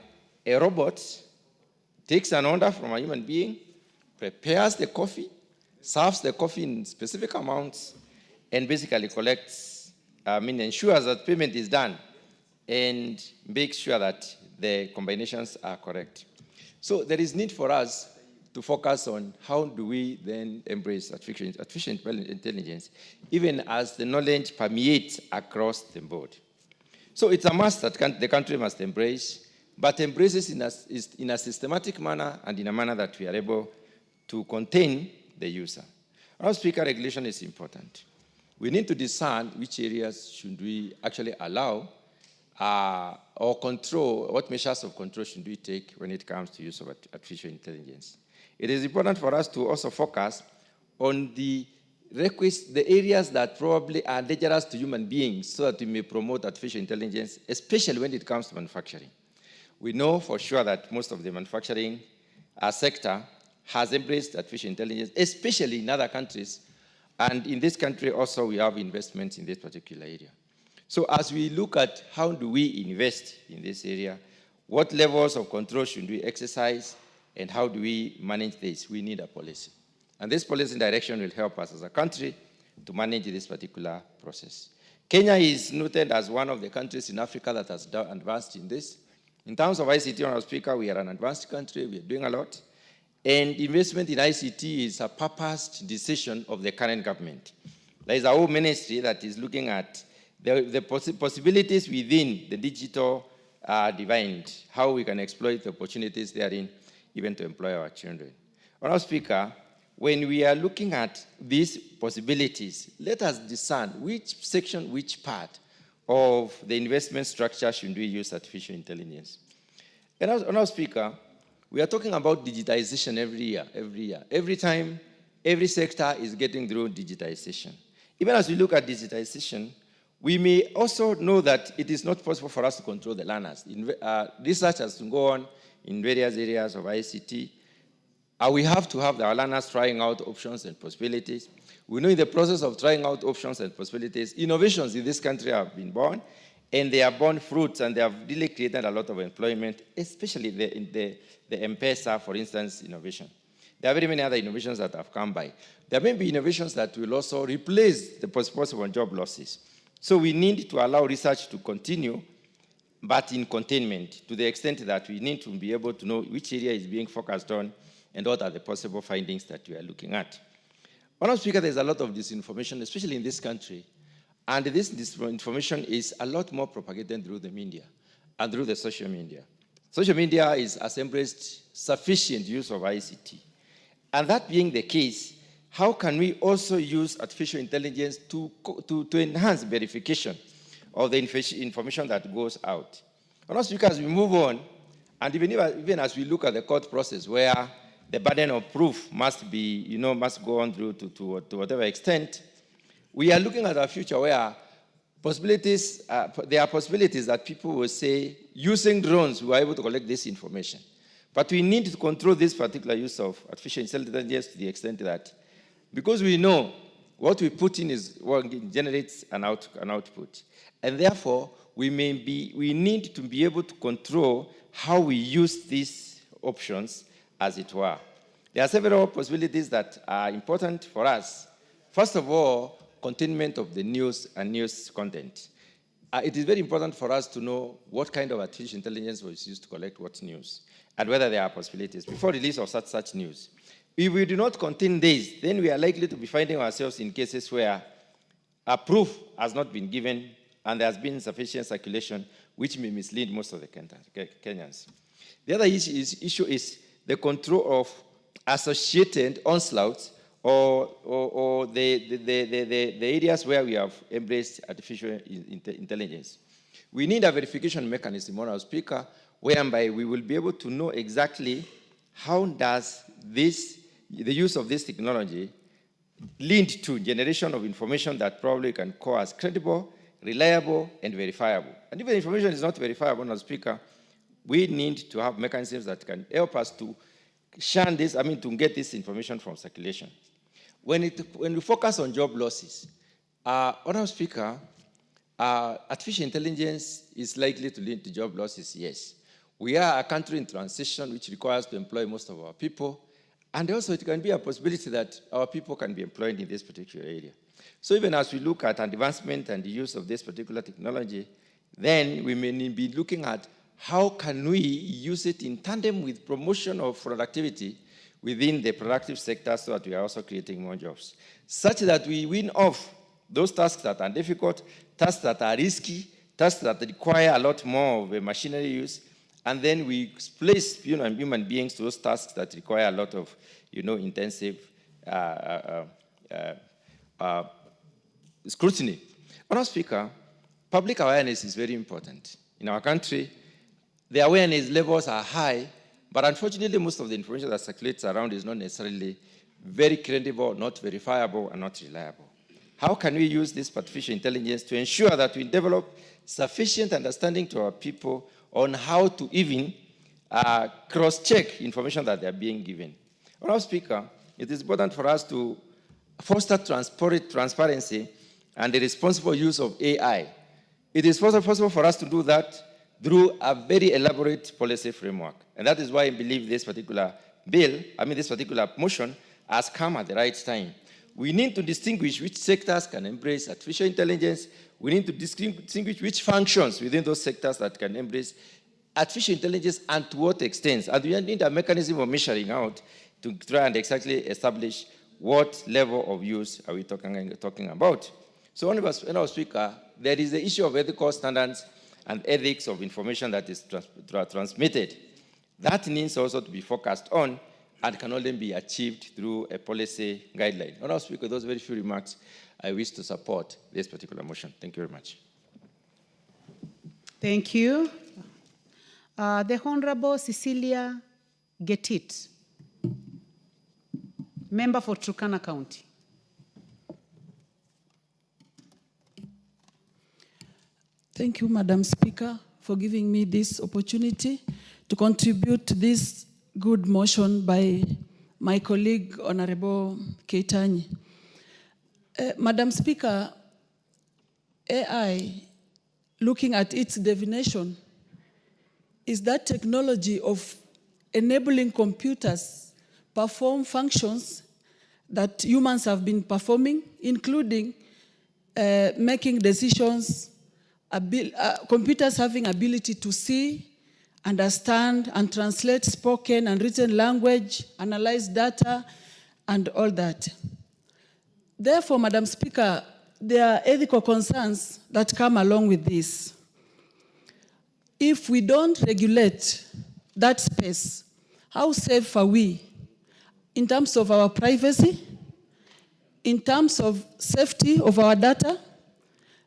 a robot takes an order from a human being, prepares the coffee, serves the coffee in specific amounts, and basically ensures that payment is done, and makes sure that the combinations are correct. So there is need for us to focus on how do we then embrace artificial intelligence, even as the knowledge permeates across the board. So it's a must that the country must embrace, but embraces in a systematic manner and in a manner that we are able to contain the user. Our Speaker, regulation is important. We need to discern which areas should we actually allow or control, what measures of control should we take when it comes to use of artificial intelligence. It is important for us to also focus on the areas that probably are dangerous to human beings so that we may promote artificial intelligence, especially when it comes to manufacturing. We know for sure that most of the manufacturing sector has embraced artificial intelligence, especially in other countries. And in this country also, we have investments in this particular area. So as we look at how do we invest in this area, what levels of control should we exercise, and how do we manage this? We need a policy. And this policy direction will help us as a country to manage this particular process. Kenya is noted as one of the countries in Africa that has advanced in this. In terms of ICT, Honourable Speaker, we are an advanced country. We are doing a lot. And investment in ICT is a purposed decision of the current government. There is a whole ministry that is looking at the possibilities within the digital divide, how we can exploit the opportunities therein, even to employ our children. Honourable Speaker, when we are looking at these possibilities, let us discern which section, which part of the investment structure should we use artificial intelligence. And Honourable Speaker, we are talking about digitization every year. Every time, every sector is getting through digitization. Even as we look at digitization, we may also know that it is not possible for us to control the learners. Research has to go on in various areas of ICT. We have to have our learners trying out options and possibilities. We know in the process of trying out options and possibilities, innovations in this country have been born, and they are born fruits, and they have really created a lot of employment, especially the M-Pesa, for instance, innovation. There are very many other innovations that have come by. There may be innovations that will also replace the possible job losses. So we need to allow research to continue, but in containment, to the extent that we need to be able to know which area is being focused on and what are the possible findings that we are looking at. Honourable Speaker, there's a lot of disinformation, especially in this country, and this disinformation is a lot more propagated through the media and through the social media. Social media has embraced sufficient use of ICT. And that being the case, how can we also use artificial intelligence to enhance verification of the information that goes out? Honourable Speaker, as we move on, and even as we look at the court process where the burden of proof must be, must go on through to whatever extent, we are looking at a future where there are possibilities that people will say, using drones, we are able to collect this information. But we need to control this particular use of artificial intelligence to the extent that, because we know what we put in is what generates an output. And therefore, we need to be able to control how we use these options as it were. There are several possibilities that are important for us. First of all, containment of the news and news content. It is very important for us to know what kind of artificial intelligence was used to collect what news and whether there are possibilities before release of such news. If we do not contain this, then we are likely to be finding ourselves in cases where a proof has not been given and there has been sufficient circulation, which may mislead most of the Kenyans. The other issue is the control of associated onslaughts or the areas where we have embraced artificial intelligence. We need a verification mechanism, Honourable Speaker, whereby we will be able to know exactly how does the use of this technology lead to generation of information that probably can call as credible, reliable, and verifiable. And if the information is not verifiable, Honourable Speaker, we need to have mechanisms that can help us to shun this, to get this information from circulation. When we focus on job losses, Honourable Speaker, artificial intelligence is likely to lead to job losses, yes. We are a country in transition which requires to employ most of our people, and also it can be a possibility that our people can be employed in this particular area. So even as we look at advancement and the use of this particular technology, then we may be looking at how can we use it in tandem with promotion of productivity within the productive sector so that we are also creating more jobs, such that we win off those tasks that are difficult, tasks that are risky, tasks that require a lot more of machinery use, and then we place human beings to those tasks that require a lot of intensive scrutiny. Honourable Speaker, public awareness is very important. In our country, the awareness levels are high, but unfortunately, most of the information that circulates around is not necessarily very credible, not verifiable, and not reliable. How can we use this artificial intelligence to ensure that we develop sufficient understanding to our people on how to even cross-check information that they are being given? Honourable Speaker, it is important for us to foster transparency and the responsible use of AI. It is possible for us to do that through a very elaborate policy framework. And that is why I believe this particular bill, this particular motion, has come at the right time. We need to distinguish which sectors can embrace artificial intelligence. We need to distinguish which functions within those sectors that can embrace artificial intelligence and to what extent. And we need a mechanism of measuring out to try and exactly establish what level of use are we talking about. So, Honourable Speaker, there is the issue of ethical standards and ethics of information that is transmitted. That needs also to be focused on and can only be achieved through a policy guideline. Honourable Speaker, those very few remarks, I wish to support this particular motion. Thank you very much. Thank you. The Honourable Cecilia Getit, member for Turkana County. Thank you, Madam Speaker, for giving me this opportunity to contribute to this good motion by my colleague, Honorable Keitany. Madam Speaker, AI, looking at its definition, is that technology of enabling computers perform functions that humans have been performing, including making decisions, computers having ability to see, understand, and translate spoken and written language, analyze data, and all that. Therefore, Madam Speaker, there are ethical concerns that come along with this. If we don't regulate that space, how safe are we in terms of our privacy, in terms of safety of our data,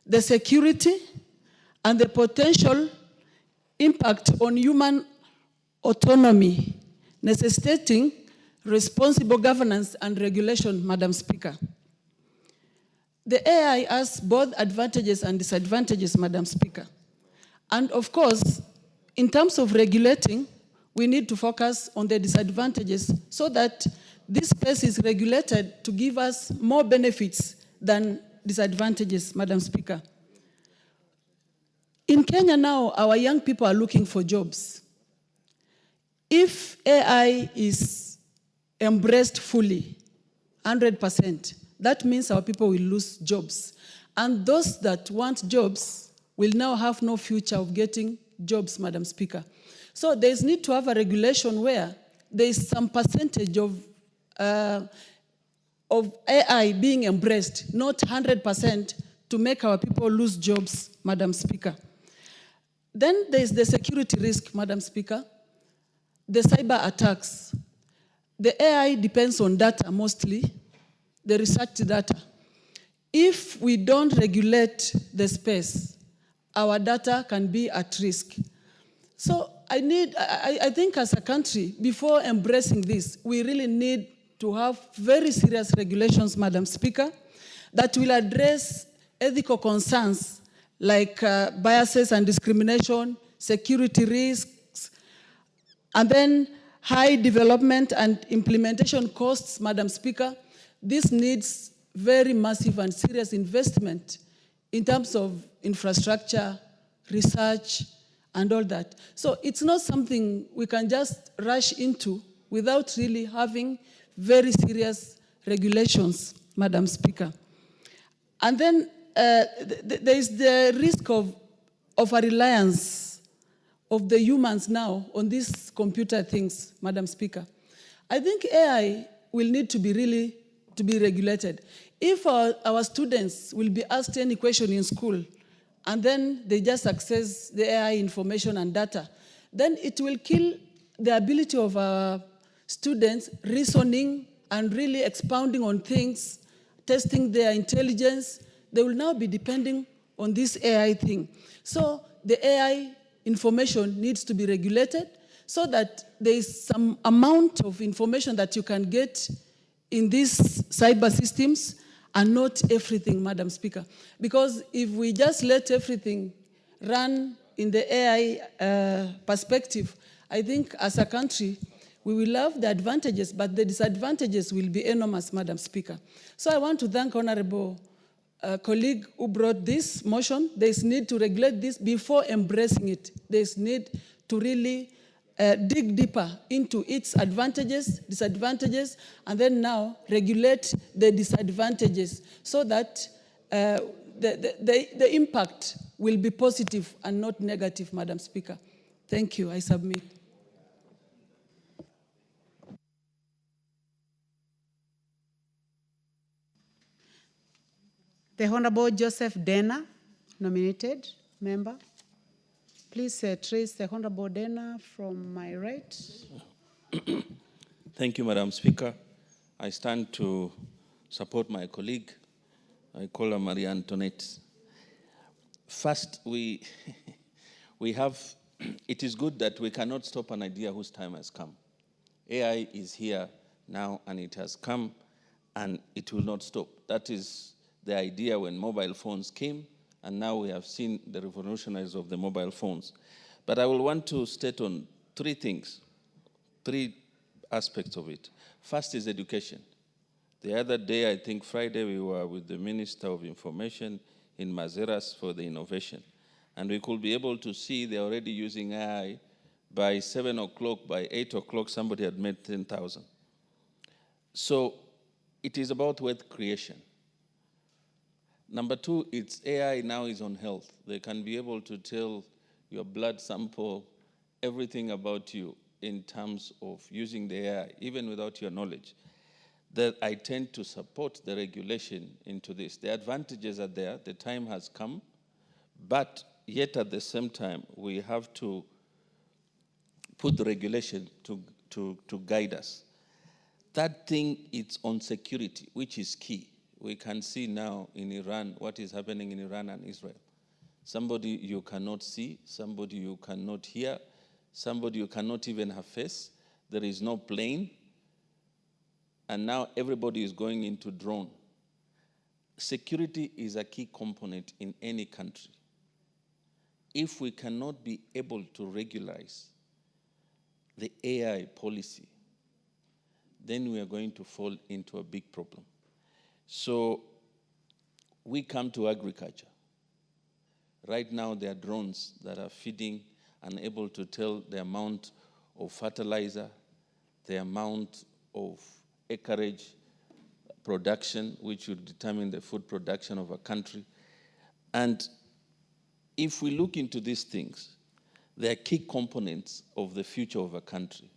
the security, and the potential impact on human autonomy, necessitating responsible governance and regulation, Madam Speaker? The AI has both advantages and disadvantages, Madam Speaker. And of course, in terms of regulating, we need to focus on the disadvantages so that this space is regulated to give us more benefits than disadvantages, Madam Speaker. In Kenya now, our young people are looking for jobs. if AI is embraced fully, 100%, that means our people will lose jobs. And those that want jobs will now have no future of getting jobs, Madam Speaker. So there's need to have a regulation where there is some percentage of AI being embraced, not 100%, to make our people lose jobs, Madam Speaker. Then there's the security risk, Madam Speaker, the cyber attacks. The AI depends on data mostly, the research data. If we don't regulate the space, our data can be at risk. So I think as a country, before embracing this, we really need to have very serious regulations, Madam Speaker, that will address ethical concerns like biases and discrimination, security risks, and then high development and implementation costs, Madam Speaker. This needs very massive and serious investment in terms of infrastructure, research, and all that. So it's not something we can just rush into without really having very serious regulations, Madam Speaker. And then there is the risk of a reliance of the humans now on these computer things, Madam Speaker. I think AI will need to be regulated. If our students will be asked any question in school and then they just access the AI information and data, then it will kill the ability of our students reasoning and really expounding on things, testing their intelligence. They will now be depending on this AI thing. So the AI information needs to be regulated so that there is some amount of information that you can get in these cyber systems and not everything, Madam Speaker. Because if we just let everything run in the AI perspective, I think as a country, we will have the advantages, but the disadvantages will be enormous, Madam Speaker. So I want to thank Honorable colleague who brought this motion. There's need to regulate this before embracing it. There's need to really dig deeper into its advantages, disadvantages, and then now regulate the disadvantages so that the impact will be positive and not negative, Madam Speaker. Thank you. I submit. The Honorable Joseph Dena, nominated member. Please trace the Honorable Dena from my right. Thank you, Madam Speaker. I stand to support my colleague. I call her Maria Antoinette. First, it is good that we cannot stop an idea whose time has come. AI is here now and it has come and it will not stop. That is the idea when mobile phones came, and now we have seen the revolutionaries of the mobile phones. But I will want to state on three things, three aspects of it. First is education. The other day, I think Friday, we were with the Minister of Information in Mazeras for the innovation. And we could be able to see they're already using AI. By 7 o'clock, by 8 o'clock, somebody had made 10,000. So it is about wealth creation. Number two, it's AI now is on health. They can be able to tell your blood sample, everything about you in terms of using the AI, even without your knowledge. That I tend to support the regulation into this. The advantages are there, the time has come, but yet at the same time, we have to put the regulation to guide us. Third thing, it's on security, which is key. We can see now in Iran what is happening in Iran and Israel. Somebody you cannot see, somebody you cannot hear, somebody you cannot even have face. There is no plane. And now everybody is going into drone. Security is a key component in any country. If we cannot be able to regularize the AI policy, then we are going to fall into a big problem. So we come to agriculture. Right now, there are drones that are feeding and able to tell the amount of fertilizer, the amount of acreage production, which will determine the food production of a country. And if we look into these things, they are key components of the future of a country.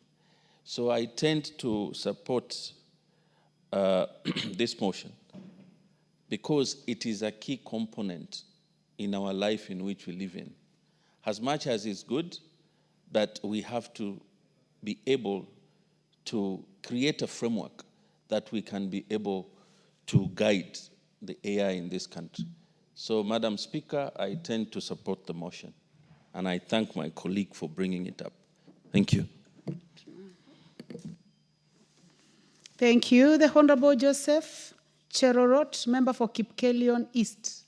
So I tend to support this motion because it is a key component in our life in which we live in. As much as it's good, but we have to be able to create a framework that we can be able to guide the AI in this country. So, Madam Speaker, I tend to support the motion, and I thank my colleague for bringing it up. Thank you. Thank you. The Honorable Joseph Cherorot, member for Kipkelion East.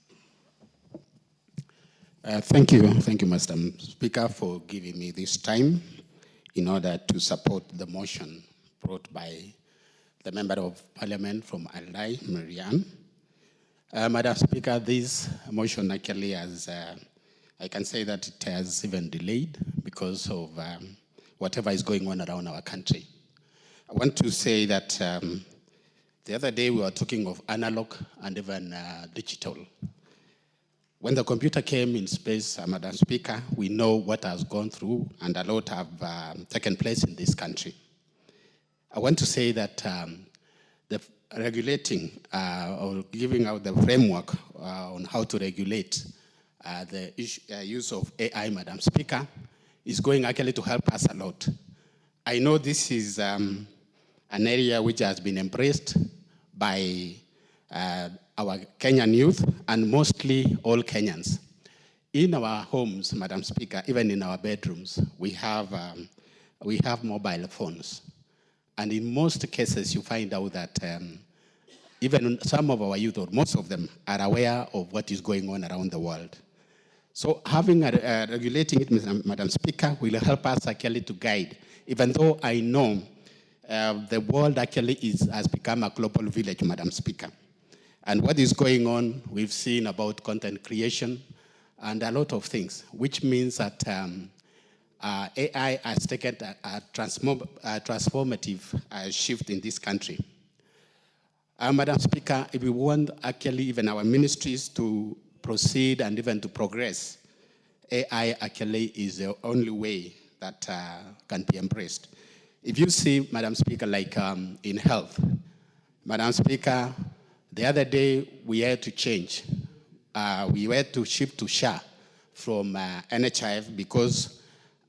Thank you, Madam Speaker, for giving me this time in order to support the motion brought by the Member of Parliament from Aldai, Marianne. Madam Speaker, this motion actually has, I can say that it has even delayed because of whatever is going on around our country. I want to say that the other day we were talking of analog and even digital. When the computer came in space, Madam Speaker, we know what has gone through and a lot have taken place in this country. I want to say that the regulating or giving out the framework on how to regulate the use of AI, Madam Speaker, is going actually to help us a lot. I know this is an area which has been embraced by our Kenyan youth and mostly all Kenyans. In our homes, Madam Speaker, even in our bedrooms, we have mobile phones. And in most cases, you find out that even some of our youth, or most of them, are aware of what is going on around the world. So having regulating it, Madam Speaker, will help us actually to guide, even though I know the world actually has become a global village, Madam Speaker. And what is going on, we've seen about content creation and a lot of things, which means that AI has taken a transformative shift in this country. Madam Speaker, if we want actually even our ministries to proceed and even to progress, AI actually is the only way that can be embraced. If you see, Madam Speaker, like in health, Madam Speaker, the other day we had to change. We had to shift to SHA from NHIF because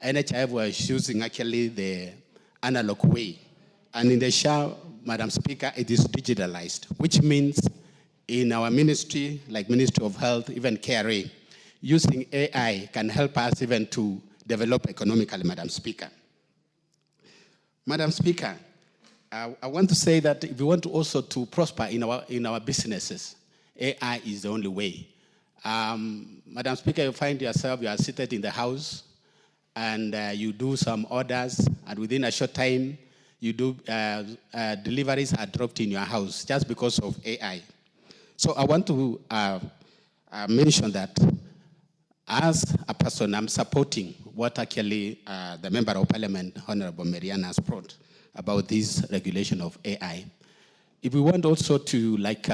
NHIF was using actually the analog way. And in the SHA, Madam Speaker, it is digitalized, which means in our ministry, like Ministry of Health, even KRA, using AI can help us even to develop economically, Madam Speaker. Madam Speaker, I want to say that if we want to also to prosper in our businesses, AI is the only way. Madam Speaker, you find yourself, you are seated in the house, and you do some orders, and within a short time, you do deliveries are dropped in your house just because of AI. So I want to mention that as a person, I'm supporting what actually the Member of Parliament, Honorable Marianne, has brought about this regulation of AI. If we want also to, like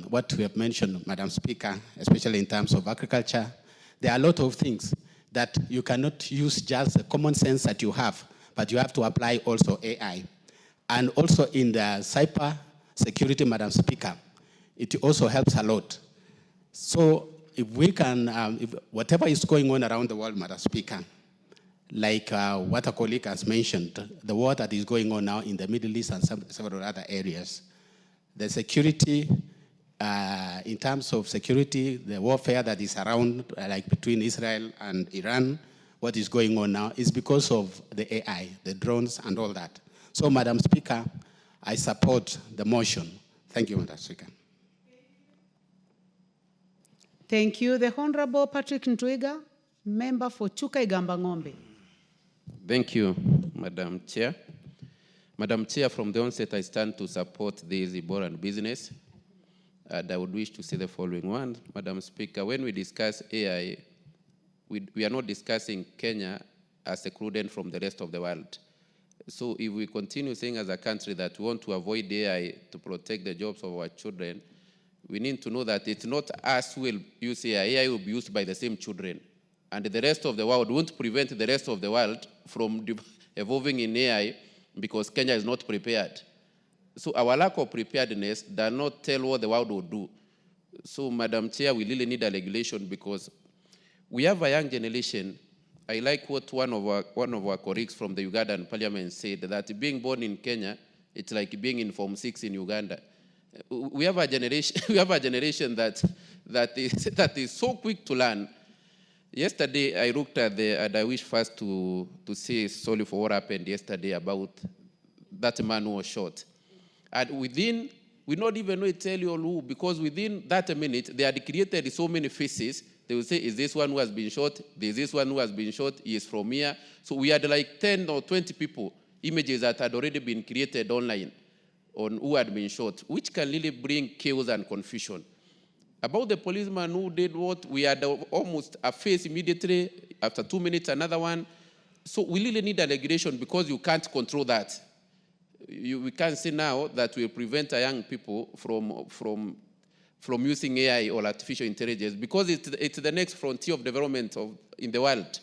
what we have mentioned, Madam Speaker, especially in terms of agriculture, there are a lot of things that you cannot use just the common sense that you have, but you have to apply also AI. And also in the cyber security, Madam Speaker, it also helps a lot. So if we can, if whatever is going on around the world, Madam Speaker, like what a colleague has mentioned, the war that is going on now in the Middle East and several other areas, the security, in terms of security, the warfare that is around, like between Israel and Iran, what is going on now is because of the AI, the drones and all that. So, Madam Speaker, I support the motion. Thank you, Madam Speaker. Thank you. The Honorable Patrick Ntwiga, member for Chuka Igamba Ng'ombe. Thank you, Madam Chair. Madam Chair, from the onset, I stand to support this Ebola business. And I would wish to say the following one. Madam Speaker, when we discuss AI, we are not discussing Kenya as excluded from the rest of the world. So if we continue saying as a country that we want to avoid AI to protect the jobs of our children, we need to know that it's not us who will use AI. AI will be used by the same children. And the rest of the world won't prevent the rest of the world from evolving in AI because Kenya is not prepared. So our lack of preparedness does not tell what the world will do. So, Madam Chair, we really need a regulation because we have a young generation. I like what one of our colleagues from the Ugandan parliament said, that being born in Kenya, it's like being in Form 6 in Uganda. We have a generation that is so quick to learn. Yesterday, I looked at and I wish first to say sorry for what happened yesterday about that man who was shot. And within, we not even know tell you who, because within that minute, they had created so many faces. They will say, is this one who has been shot? There's this one who has been shot. He is from here. So we had like 10 or 20 people, images that had already been created online on who had been shot, which can really bring chaos and confusion. About the policeman who did what, we had almost a face immediately, after 2 minutes, another one. So we really need a regulation because you can't control that. We can't say now that will prevent young people from using AI or artificial intelligence because it's the next frontier of development in the world.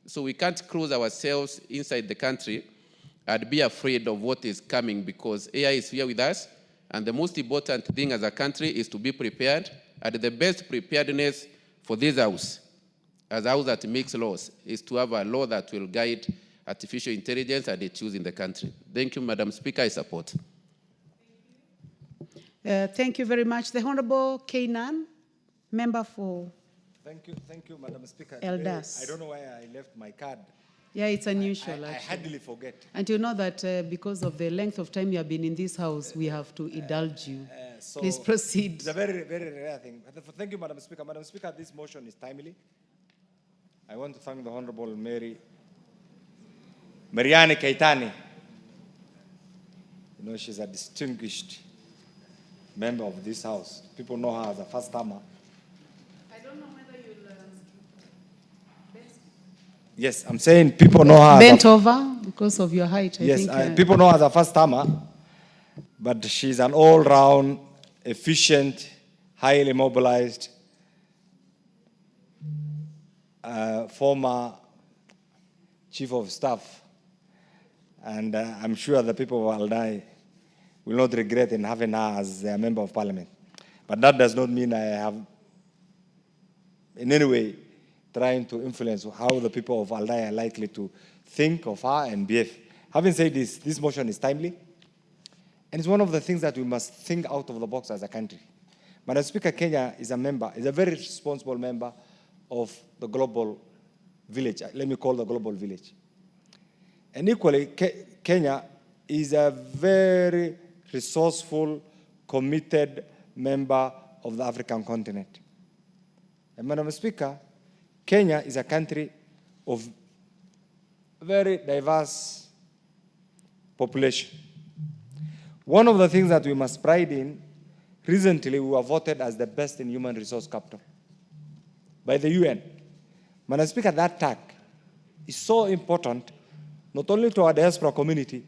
So we can't close ourselves inside the country and be afraid of what is coming because AI is here with us. And the most important thing as a country is to be prepared. And the best preparedness for this house, as a house that makes laws, is to have a law that will guide artificial intelligence and its use in the country. Thank you, Madam Speaker. I support. Thank you very much. The Honorable Kainan, member for Thank you, Madam Speaker. Elders. I don't know why I left my card. Yeah, it's unusual. I hardly forget. And you know that because of the length of time you have been in this house, we have to indulge you. So Please proceed. It's a very, very rare thing. Thank you, Madam Speaker. Madam Speaker, this motion is timely. I want to thank the Honorable Mariani Keitani. You know, she's a distinguished member of this house. People know her as a first-timer. I don't know whether you'll... Yes, I'm saying people know her Bent over because of your height, I think. Yes, people know her as a first-timer, but she's an all-round, efficient, highly mobilized, former chief of staff. And I'm sure the people of Aldai will not regret in having her as a member of parliament. But that does not mean I have in any way trying to influence how the people of Aldai are likely to think of her and behave. Having said this motion is timely, and it's one of the things that we must think out of the box as a country. Madam Speaker, Kenya is a very responsible member of the global village. Let me call the global village. And equally, Kenya is a very resourceful, committed member of the African continent. And Madam Speaker, Kenya is a country of very diverse population. One of the things that we must pride in, recently we were voted as the best in human resource capital by the UN. Madam Speaker, that tag is so important, not only to our diaspora community,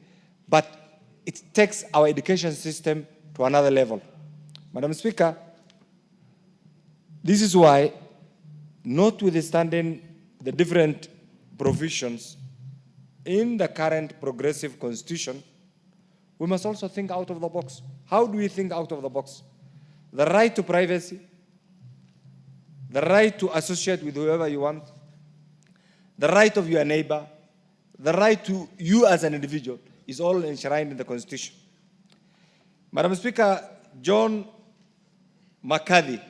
but it takes our education system to another level. Madam Speaker, this is why, notwithstanding the different provisions in the current progressive constitution, we must also think out of the box. How do we think out of the box? The right to privacy, the right to associate with whoever you want, the right of your neighbor, the right to you as an individual is all enshrined in the Constitution. Madam Speaker, John McCarthy,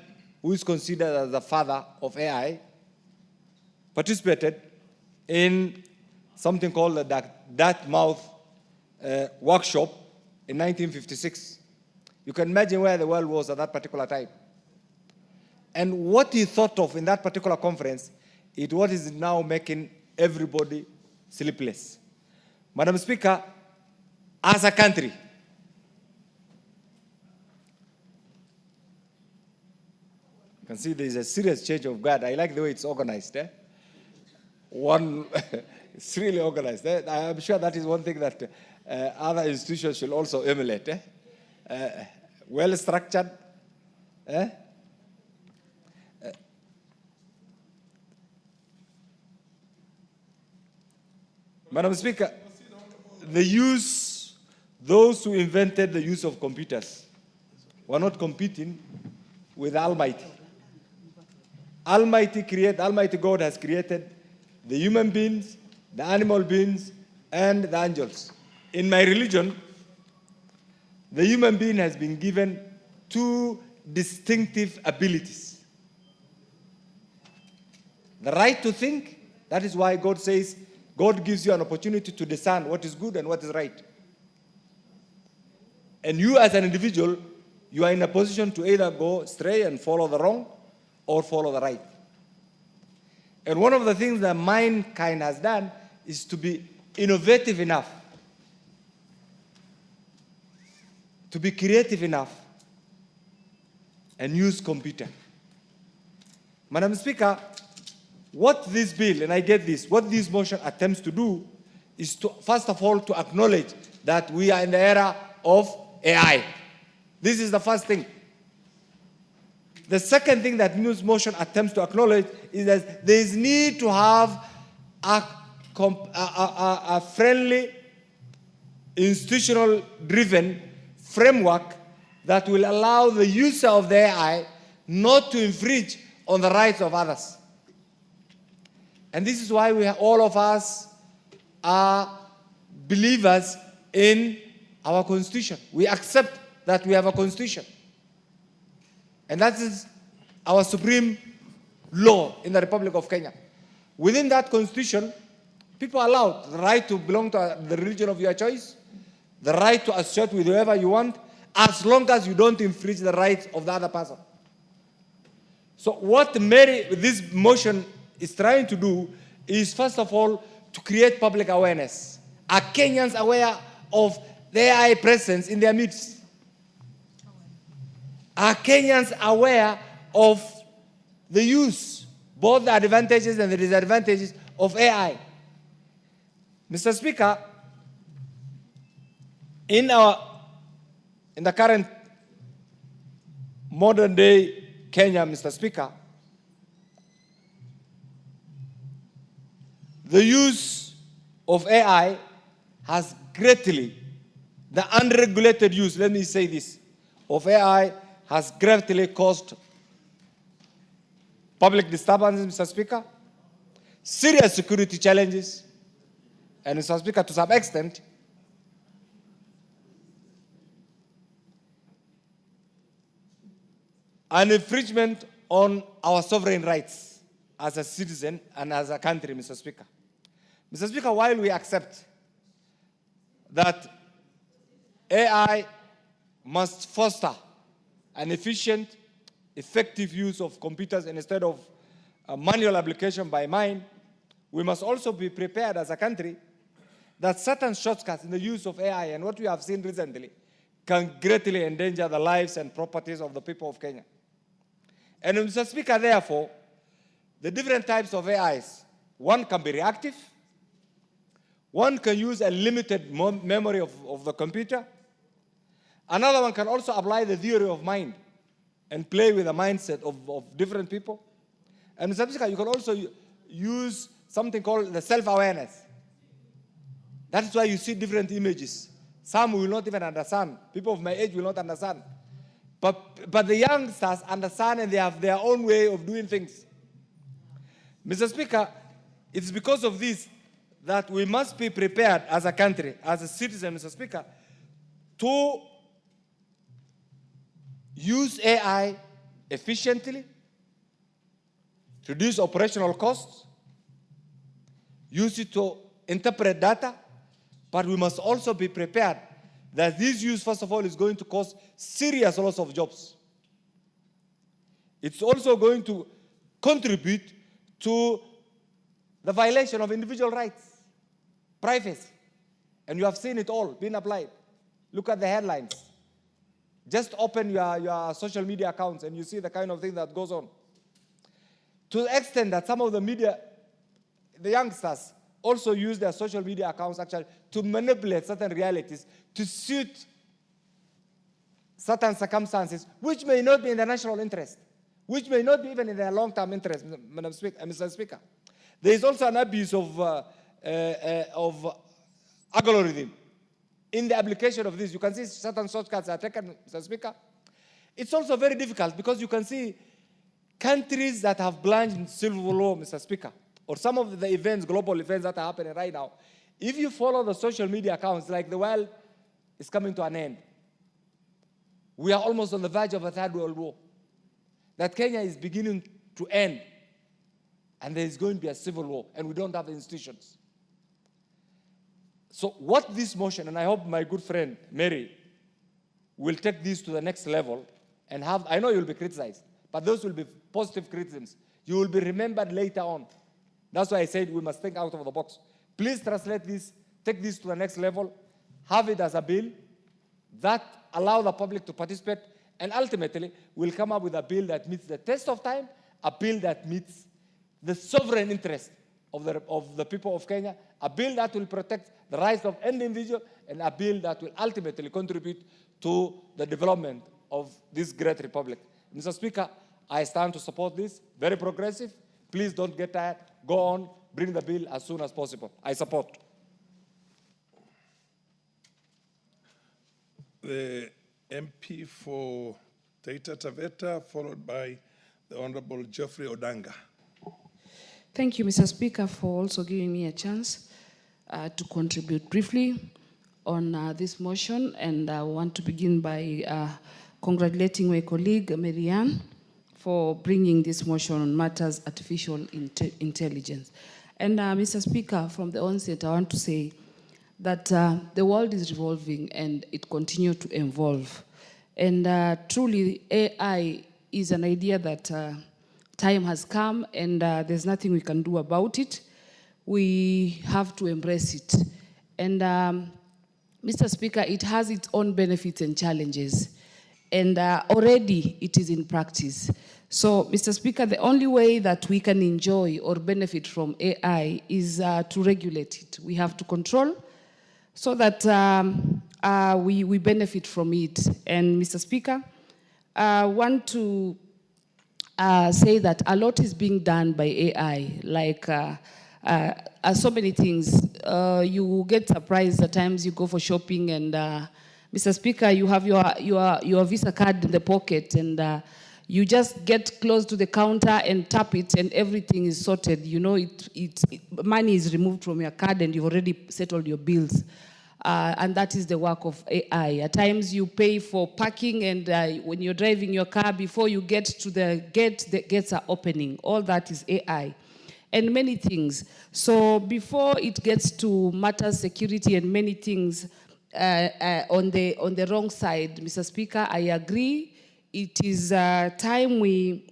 who is considered as the father of AI, participated in something called the Dartmouth workshop in 1956. You can imagine where the world was at that particular time. And what he thought of in that particular conference is what is now making everybody sleepless. Madam Speaker, as a country, you can see there is a serious change of guard. I like the way it's organized. one, it's really organized. I'm sure that is one thing that other institutions should also emulate. Well structured. Madam Speaker, those who invented the use of computers were not competing with Almighty. Almighty God has created the human beings, the animal beings, and the angels. In my religion, the human being has been given two distinctive abilities. The right to think, that is why God says, God gives you an opportunity to discern what is good and what is right. And you as an individual, you are in a position to either go astray and follow the wrong or follow the right. And one of the things that mankind has done is to be innovative enough, to be creative enough, and use computer. Madam Speaker, what this bill, and I get this, what this motion attempts to do is to, first of all, to acknowledge that we are in the era of AI. This is the first thing. The second thing that this motion attempts to acknowledge is that there is need to have a friendly, institutional-driven framework that will allow the user of the AI not to infringe on the rights of others. And this is why all of us are believers in our Constitution. We accept that we have a Constitution. And that is our supreme law in the Republic of Kenya. Within that Constitution, people are allowed the right to belong to the religion of your choice, the right to associate with whoever you want, as long as you don't infringe the rights of the other person. So what this motion is trying to do is, first of all, to create public awareness. Are Kenyans aware of the AI presence in their midst? Are Kenyans aware of the use, both the advantages and the disadvantages of AI? Mr. Speaker, in the current modern day Kenya, Mr. Speaker, the use of AI has greatly, the unregulated use, let me say this, of AI has greatly caused public disturbances, Mr. Speaker, serious security challenges, and Mr. Speaker, to some extent, an infringement on our sovereign rights as a citizen and as a country, Mr. Speaker. Mr. Speaker, while we accept that AI must foster an efficient, effective use of computers instead of manual application by mind, we must also be prepared as a country that certain shortcuts in the use of AI and what we have seen recently can greatly endanger the lives and properties of the people of Kenya. And Mr. Speaker, therefore, the different types of AIs, one can be reactive, one can use a limited memory of the computer, another one can also apply the theory of mind and play with the mindset of different people. And Mr. Speaker, you can also use something called the self-awareness. That is why you see different images. Some will not even understand. People of my age will not understand. But the youngsters understand and they have their own way of doing things. Mr. Speaker, it's because of this that we must be prepared as a country, as a citizen, Mr. Speaker, to use AI efficiently, reduce operational costs, use it to interpret data, but we must also be prepared that this use, first of all, is going to cause serious loss of jobs. It's also going to contribute to the violation of individual rights, privacy. And you have seen it all being applied. Look at the headlines. Just open your social media accounts and you see the kind of thing that goes on. To the extent that some of the media the youngsters also use their social media accounts actually to manipulate certain realities to suit certain circumstances which may not be in the national interest, which may not be even in their long-term interest, Madam Speaker, Mr. Speaker. There is also an abuse of algorithm in the application of this. You can see certain shortcuts are taken, Mr. Speaker. It's also very difficult because you can see countries that have plunged in civil war, Mr. Speaker, or some of the events, global events that are happening right now. If you follow the social media accounts, like the world is coming to an end. We are almost on the verge of a third world war. That Kenya is beginning to end, and there is going to be a civil war, and we don't have the institutions. So what this motion, and I hope my good friend Mary will take this to the next level and have, I know you'll be criticized, but those will be positive criticisms. You will be remembered later on. That's why I said we must think out of the box. Please translate this, take this to the next level, have it as a bill that allow the public to participate, and ultimately we'll come up with a bill that meets the test of time, a bill that meets the sovereign interest of the people of Kenya, a bill that will protect the rights of any individual, and a bill that will ultimately contribute to the development of this great republic. Mr. Speaker, I stand to support this, very progressive. Please don't get tired, go on, bring the bill as soon as possible. I support. The MP for Taita Taveta, followed by the Honorable Geoffrey Odanga. Thank you, Mr. Speaker, for also giving me a chance to contribute briefly on this motion. And I want to begin by congratulating my colleague, Marianne, for bringing this motion on matters artificial intelligence. And Mr. Speaker, from the onset, I want to say that the world is revolving and it continues to evolve. And truly, AI is an idea that time has come and there's nothing we can do about it. We have to embrace it. And Mr. Speaker, it has its own benefits and challenges. And already it is in practice. So, Mr. Speaker, the only way that we can enjoy or benefit from AI is to regulate it. We have to control so that we benefit from it. And Mr. Speaker, I want to say that a lot is being done by AI, like so many things. You get surprised at times you go for shopping and Mr. Speaker, you have your Visa card in the pocket and you just get close to the counter and tap it and everything is sorted. You know, money is removed from your card and you've already settled your bills. And that is the work of AI. At times you pay for parking and when you're driving your car, before you get to the gate, the gates are opening. All that is AI. And many things. So before it gets to matters security and many things on the wrong side, Mr. Speaker, I agree. It is time we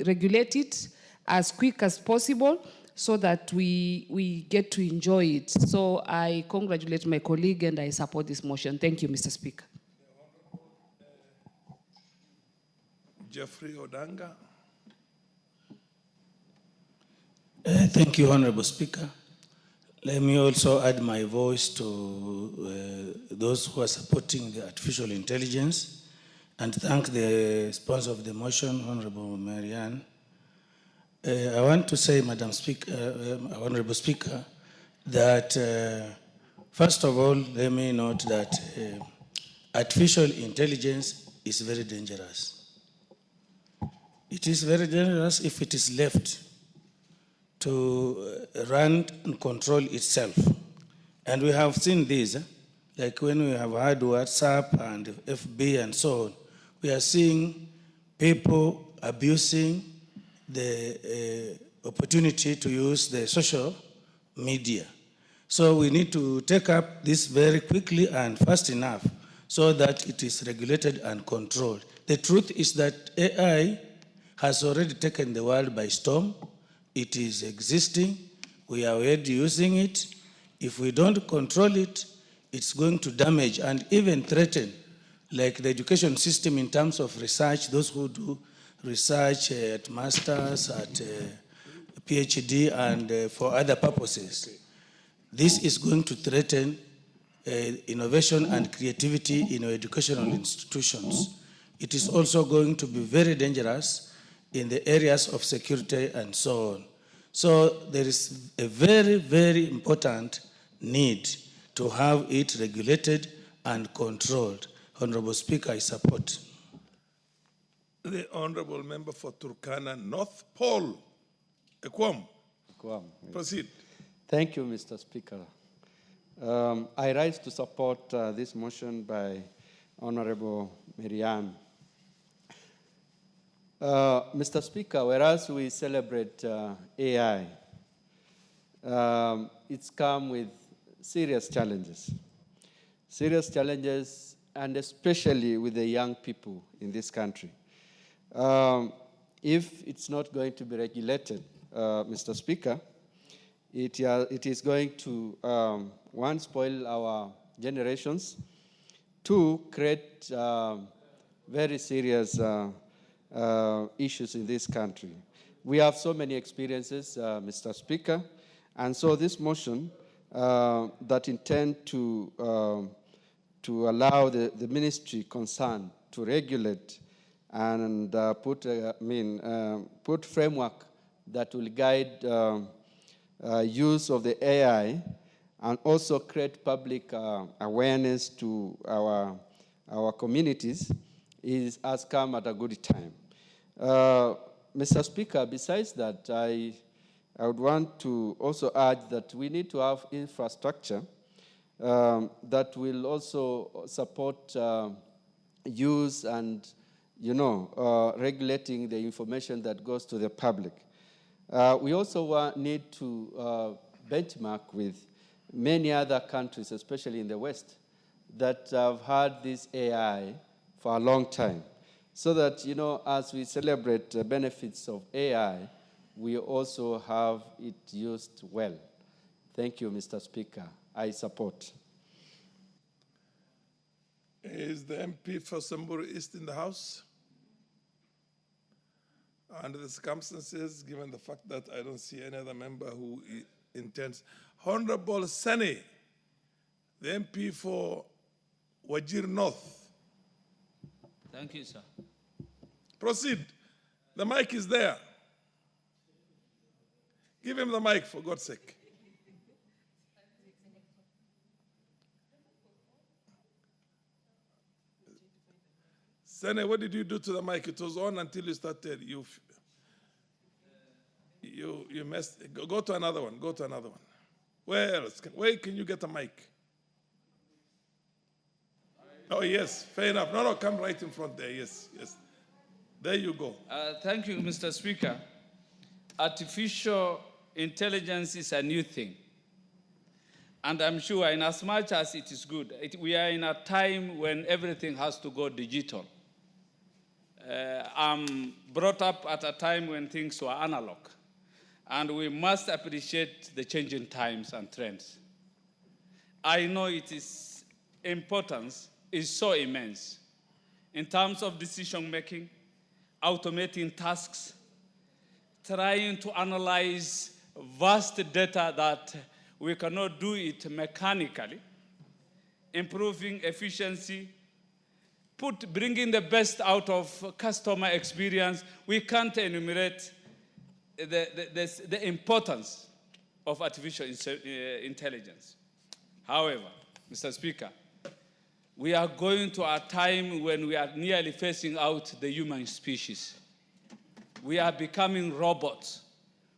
regulate it as quick as possible so that we get to enjoy it. So I congratulate my colleague and I support this motion. Thank you, Mr. Speaker. Geoffrey Odanga. Thank you, Honorable Speaker. Let me also add my voice to those who are supporting the artificial intelligence and thank the sponsor of the motion, Honorable Marianne. I want to say, Madam Speaker, Honorable Speaker, that first of all, let me note that artificial intelligence is very dangerous. It is very dangerous if it is left to run and control itself. And we have seen this, like when we have had WhatsApp and FB and so on, we are seeing people abusing the opportunity to use the social media. So we need to take up this very quickly and fast enough so that it is regulated and controlled. The truth is that AI has already taken the world by storm. It is existing. We are already using it. If we don't control it, it's going to damage and even threaten, like the education system in terms of research, those who do research at masters, at PhD and for other purposes. Okay. This is going to threaten innovation and creativity in our educational institutions. It is also going to be very dangerous in the areas of security and so on. So there is a very, very important need to have it regulated and controlled. Honorable Speaker, I support. The Honorable Member for Turkana North, Paul Quorum. Quorum. Proceed. Thank you, Mr. Speaker. I rise to support this motion by Honorable Marianne. Mr. Speaker, whereas we celebrate AI, it's come with serious challenges, and especially with the young people in this country. If it's not going to be regulated, Mr. Speaker, it is going to, one, spoil our generations, two, create very serious issues in this country. We have so many experiences, Mr. Speaker, and so this motion that intend to allow the ministry concerned to regulate and put framework that will guide use of the AI and also create public awareness to our communities has come at a good time. Mr. Speaker, besides that, I would want to also urge that we need to have infrastructure that will also support use and, regulating the information that goes to the public. We also need to benchmark with many other countries, especially in the West, that have had this AI for a long time, so that, as we celebrate the benefits of AI, we also have it used well. Thank you, Mr. Speaker. I support. Is the MP for Samburu East in the House? Under the circumstances, given the fact that I don't see any other member who intends. Honorable Sani, the MP for Wajir North. Thank you, sir. Proceed. The mic is there. Give him the mic, for God's sake. Sene, what did you do to the mic? It was on until you started. You messed. Go to another one. Go to another one. Where else? Where can you get a mic? Oh, yes. Fair enough. No, come right in front there. Yes. There you go. Thank you, Mr. Speaker. Artificial intelligence is a new thing. And I'm sure in as much as it is good, we are in a time when everything has to go digital. I'm brought up at a time when things were analog. And we must appreciate the changing times and trends. I know its importance is so immense in terms of decision making, automating tasks, trying to analyze vast data that we cannot do it mechanically, improving efficiency, bringing the best out of customer experience. We can't enumerate the importance of artificial intelligence. However, Mr. Speaker, we are going to a time when we are nearly phasing out the human species. We are becoming robots.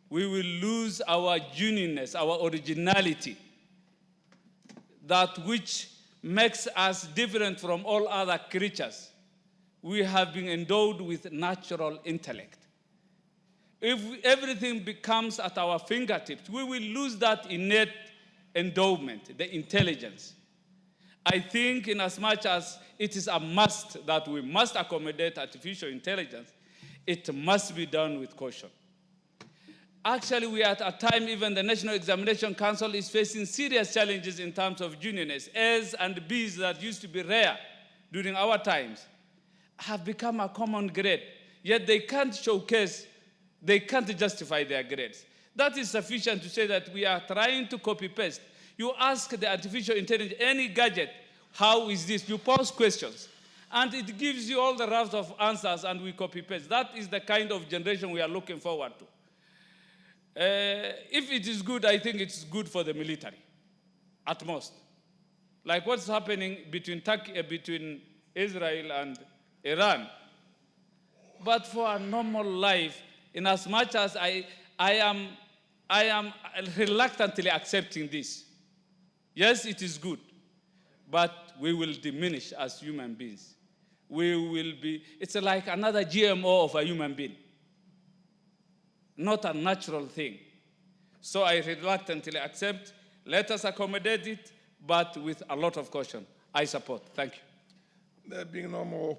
We will lose our uniqueness, our originality, that which makes us different from all other creatures. We have been endowed with natural intellect. If everything becomes at our fingertips, we will lose that innate endowment, the intelligence. I think in as much as it is a must that we must accommodate artificial intelligence, it must be done with caution. Actually, we are at a time even the National Examination Council is facing serious challenges in terms of juniorness. A's and B's that used to be rare during our times have become a common grade, yet they can't showcase, they can't justify their grades. That is sufficient to say that we are trying to copy-paste. You ask the artificial intelligence, any gadget, how is this? You pose questions. And it gives you all the raft of answers, and we copy-paste. That is the kind of generation we are looking forward to. If it is good, I think it's good for the military, at most. Like what's happening between Israel and Iran. But for a normal life, in as much as I am reluctantly accepting this. Yes, it is good, but we will diminish as human beings. We will be, it's like another GMO of a human being, not a natural thing. So I reluctantly accept. Let us accommodate it, but with a lot of caution. I support. Thank you. There being no more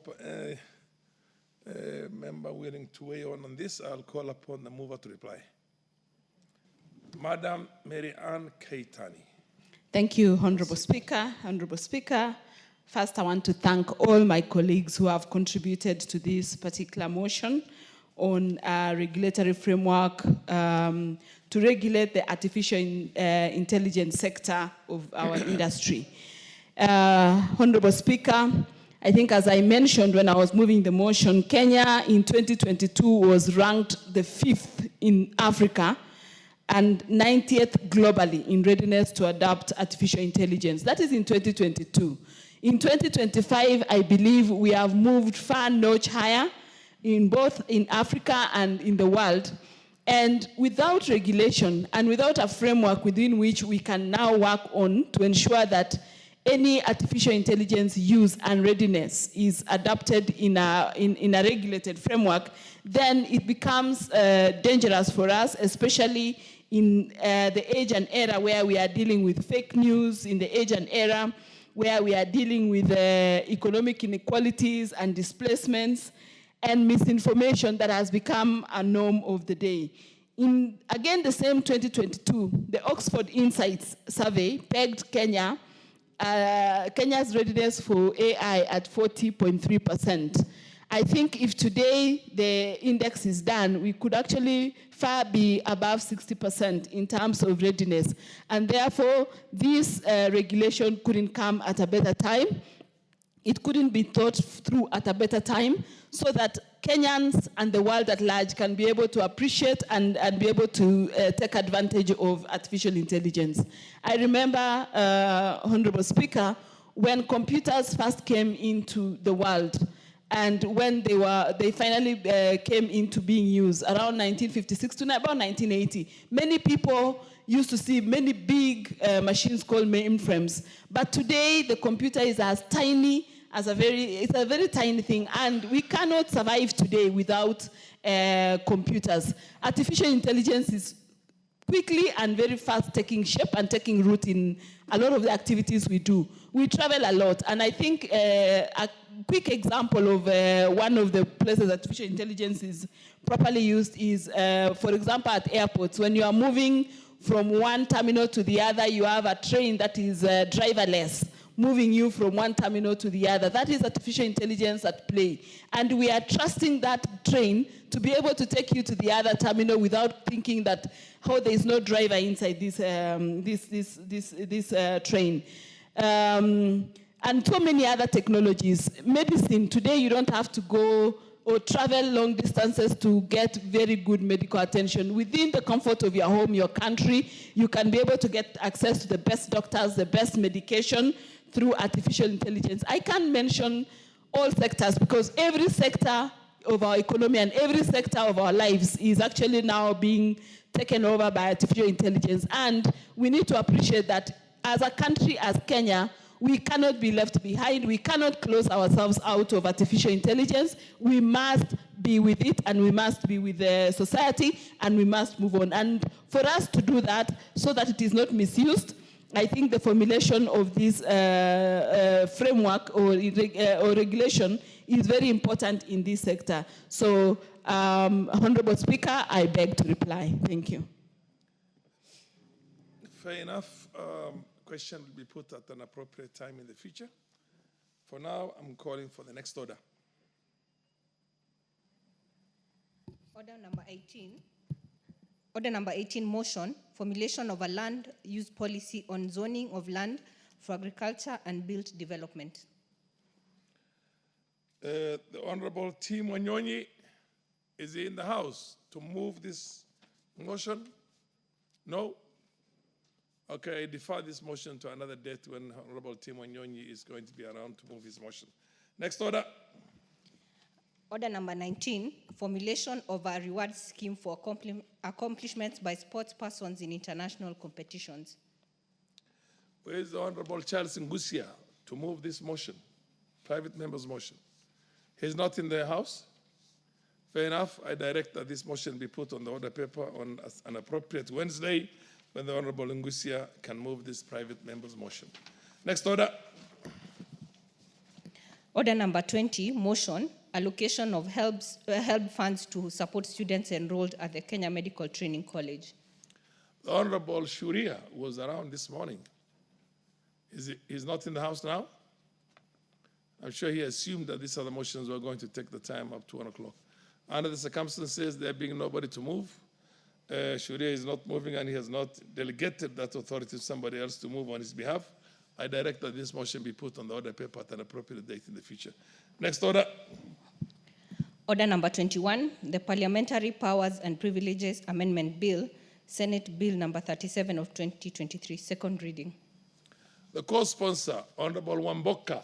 member willing to weigh on this, I'll call upon the mover to reply. Madam Mary Ann Keitany. Thank you, Honorable Speaker. Honorable Speaker, first I want to thank all my colleagues who have contributed to this particular motion on a regulatory framework to regulate the artificial intelligence sector of our industry. Honorable Speaker, I think as I mentioned when I was moving the motion, Kenya in 2022 was ranked the 5th in Africa and 90th globally in readiness to adopt artificial intelligence. That is in 2022. In 2025, I believe we have moved far notch higher in both in Africa and in the world. And without regulation and without a framework within which we can now work on to ensure that any artificial intelligence use and readiness is adopted in a regulated framework, then it becomes dangerous for us, especially in the age and era where we are dealing with fake news, in the age and era where we are dealing with economic inequalities and displacements and misinformation that has become a norm of the day. In, again, the same 2022, the Oxford Insights survey pegged Kenya's readiness for AI at 40.3%. I think if today the index is done, we could actually far be above 60% in terms of readiness. And therefore, this regulation couldn't come at a better time. It couldn't be thought through at a better time so that Kenyans and the world at large can be able to appreciate and be able to take advantage of artificial intelligence. I remember, Honorable Speaker, when computers first came into the world and when they finally came into being used around 1956 to about 1980, many people used to see many big machines called mainframes. But today, the computer is as tiny as it's a very tiny thing, and we cannot survive today without computers. Artificial intelligence is quickly and very fast taking shape and taking root in a lot of the activities we do. We travel a lot, and I think a quick example of one of the places artificial intelligence is properly used is, for example, at airports. When you are moving from one terminal to the other, you have a train that is driverless, moving you from one terminal to the other. That is artificial intelligence at play. And we are trusting that train to be able to take you to the other terminal without thinking that, oh, there is no driver inside this train. And so many other technologies. Medicine, today you don't have to go or travel long distances to get very good medical attention. Within the comfort of your home, your country, you can be able to get access to the best doctors, the best medication through artificial intelligence. I can't mention all sectors because every sector of our economy and every sector of our lives is actually now being taken over by artificial intelligence. And we need to appreciate that as a country, as Kenya, we cannot be left behind. We cannot close ourselves out of artificial intelligence. We must be with it, and we must be with the society, and we must move on. And for us to do that so that it is not misused, I think the formulation of this framework or regulation is very important in this sector. So, Honorable Speaker, I beg to reply. Thank you. Fair enough. Question will be put at an appropriate time in the future. For now, I'm calling for the next order. Order number 18. Order number 18, motion, formulation of a land use policy on zoning of land for agriculture and built development. The Honorable Tim Wanyonyi is in the House to move this motion? No? Okay, I defer this motion to another date when Honorable Tim Wanyonyi is going to be around to move his motion. Next order. Order number 19, formulation of a reward scheme for accomplishments by sports persons in international competitions. Where is the Honorable Charles Ngusia to move this motion, private member's motion? He's not in the House? Fair enough. I direct that this motion be put on the order paper on an appropriate Wednesday when the Honorable Ngusia can move this private member's motion. Next order. Order number 20, motion, allocation of help funds to support students enrolled at the Kenya Medical Training College. The Honorable Shuria was around this morning. He's not in the House now? I'm sure he assumed that these other motions were going to take the time up to 1 o'clock. Under the circumstances, there being nobody to move, Shuria is not moving and he has not delegated that authority to somebody else to move on his behalf. I direct that this motion be put on the order paper at an appropriate date in the future. Next order. Order number 21, the Parliamentary Powers and Privileges Amendment Bill, Senate Bill number 37 of 2023, second reading. The co-sponsor, Honorable Wamboka.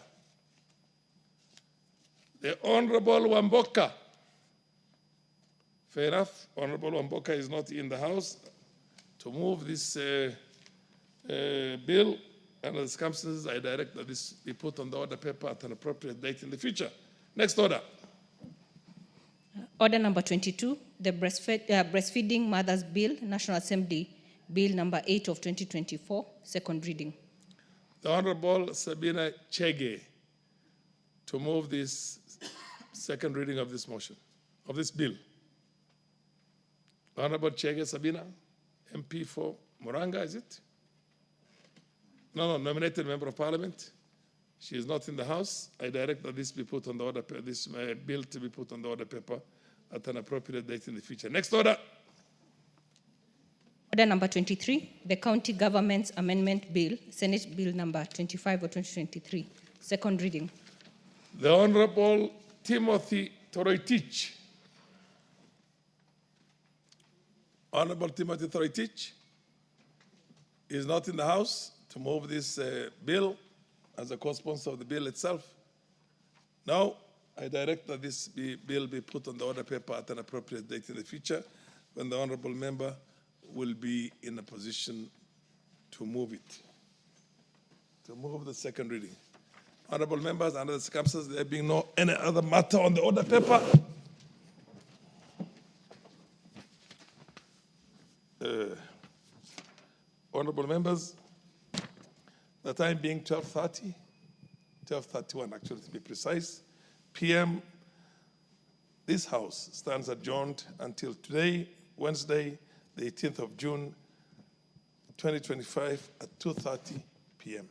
The Honorable Wamboka. Fair enough. Honorable Wamboka is not in the House to move this bill. Under the circumstances, I direct that this be put on the order paper at an appropriate date in the future. Next order. Order number 22, the Breastfeeding Mothers Bill, National Assembly Bill number 8 of 2024, second reading. The Honorable Sabina Chege to move this second reading of this motion, of this bill. Honorable Chege Sabina, MP for Muranga, is it? No, nominated member of parliament. She is not in the House. I direct that this be put on the order, this bill to be put on the order paper at an appropriate date in the future. Next order. Order number 23, the County Government's Amendment Bill, Senate Bill number 25 of 2023, second reading. The Honorable Timothy Toroitich. Honorable Timothy Toroitich is not in the House to move this bill as a co-sponsor of the bill itself. Now, I direct that this bill be put on the order paper at an appropriate date in the future when the honorable member will be in a position to move it, to move the second reading. Honorable members, under the circumstances, there being no any other matter on the order paper, honorable members, the time being 12:30, 12:31 actually to be precise, p.m., this House stands adjourned until today, Wednesday, the 18th of June, 2025 at 2:30 p.m.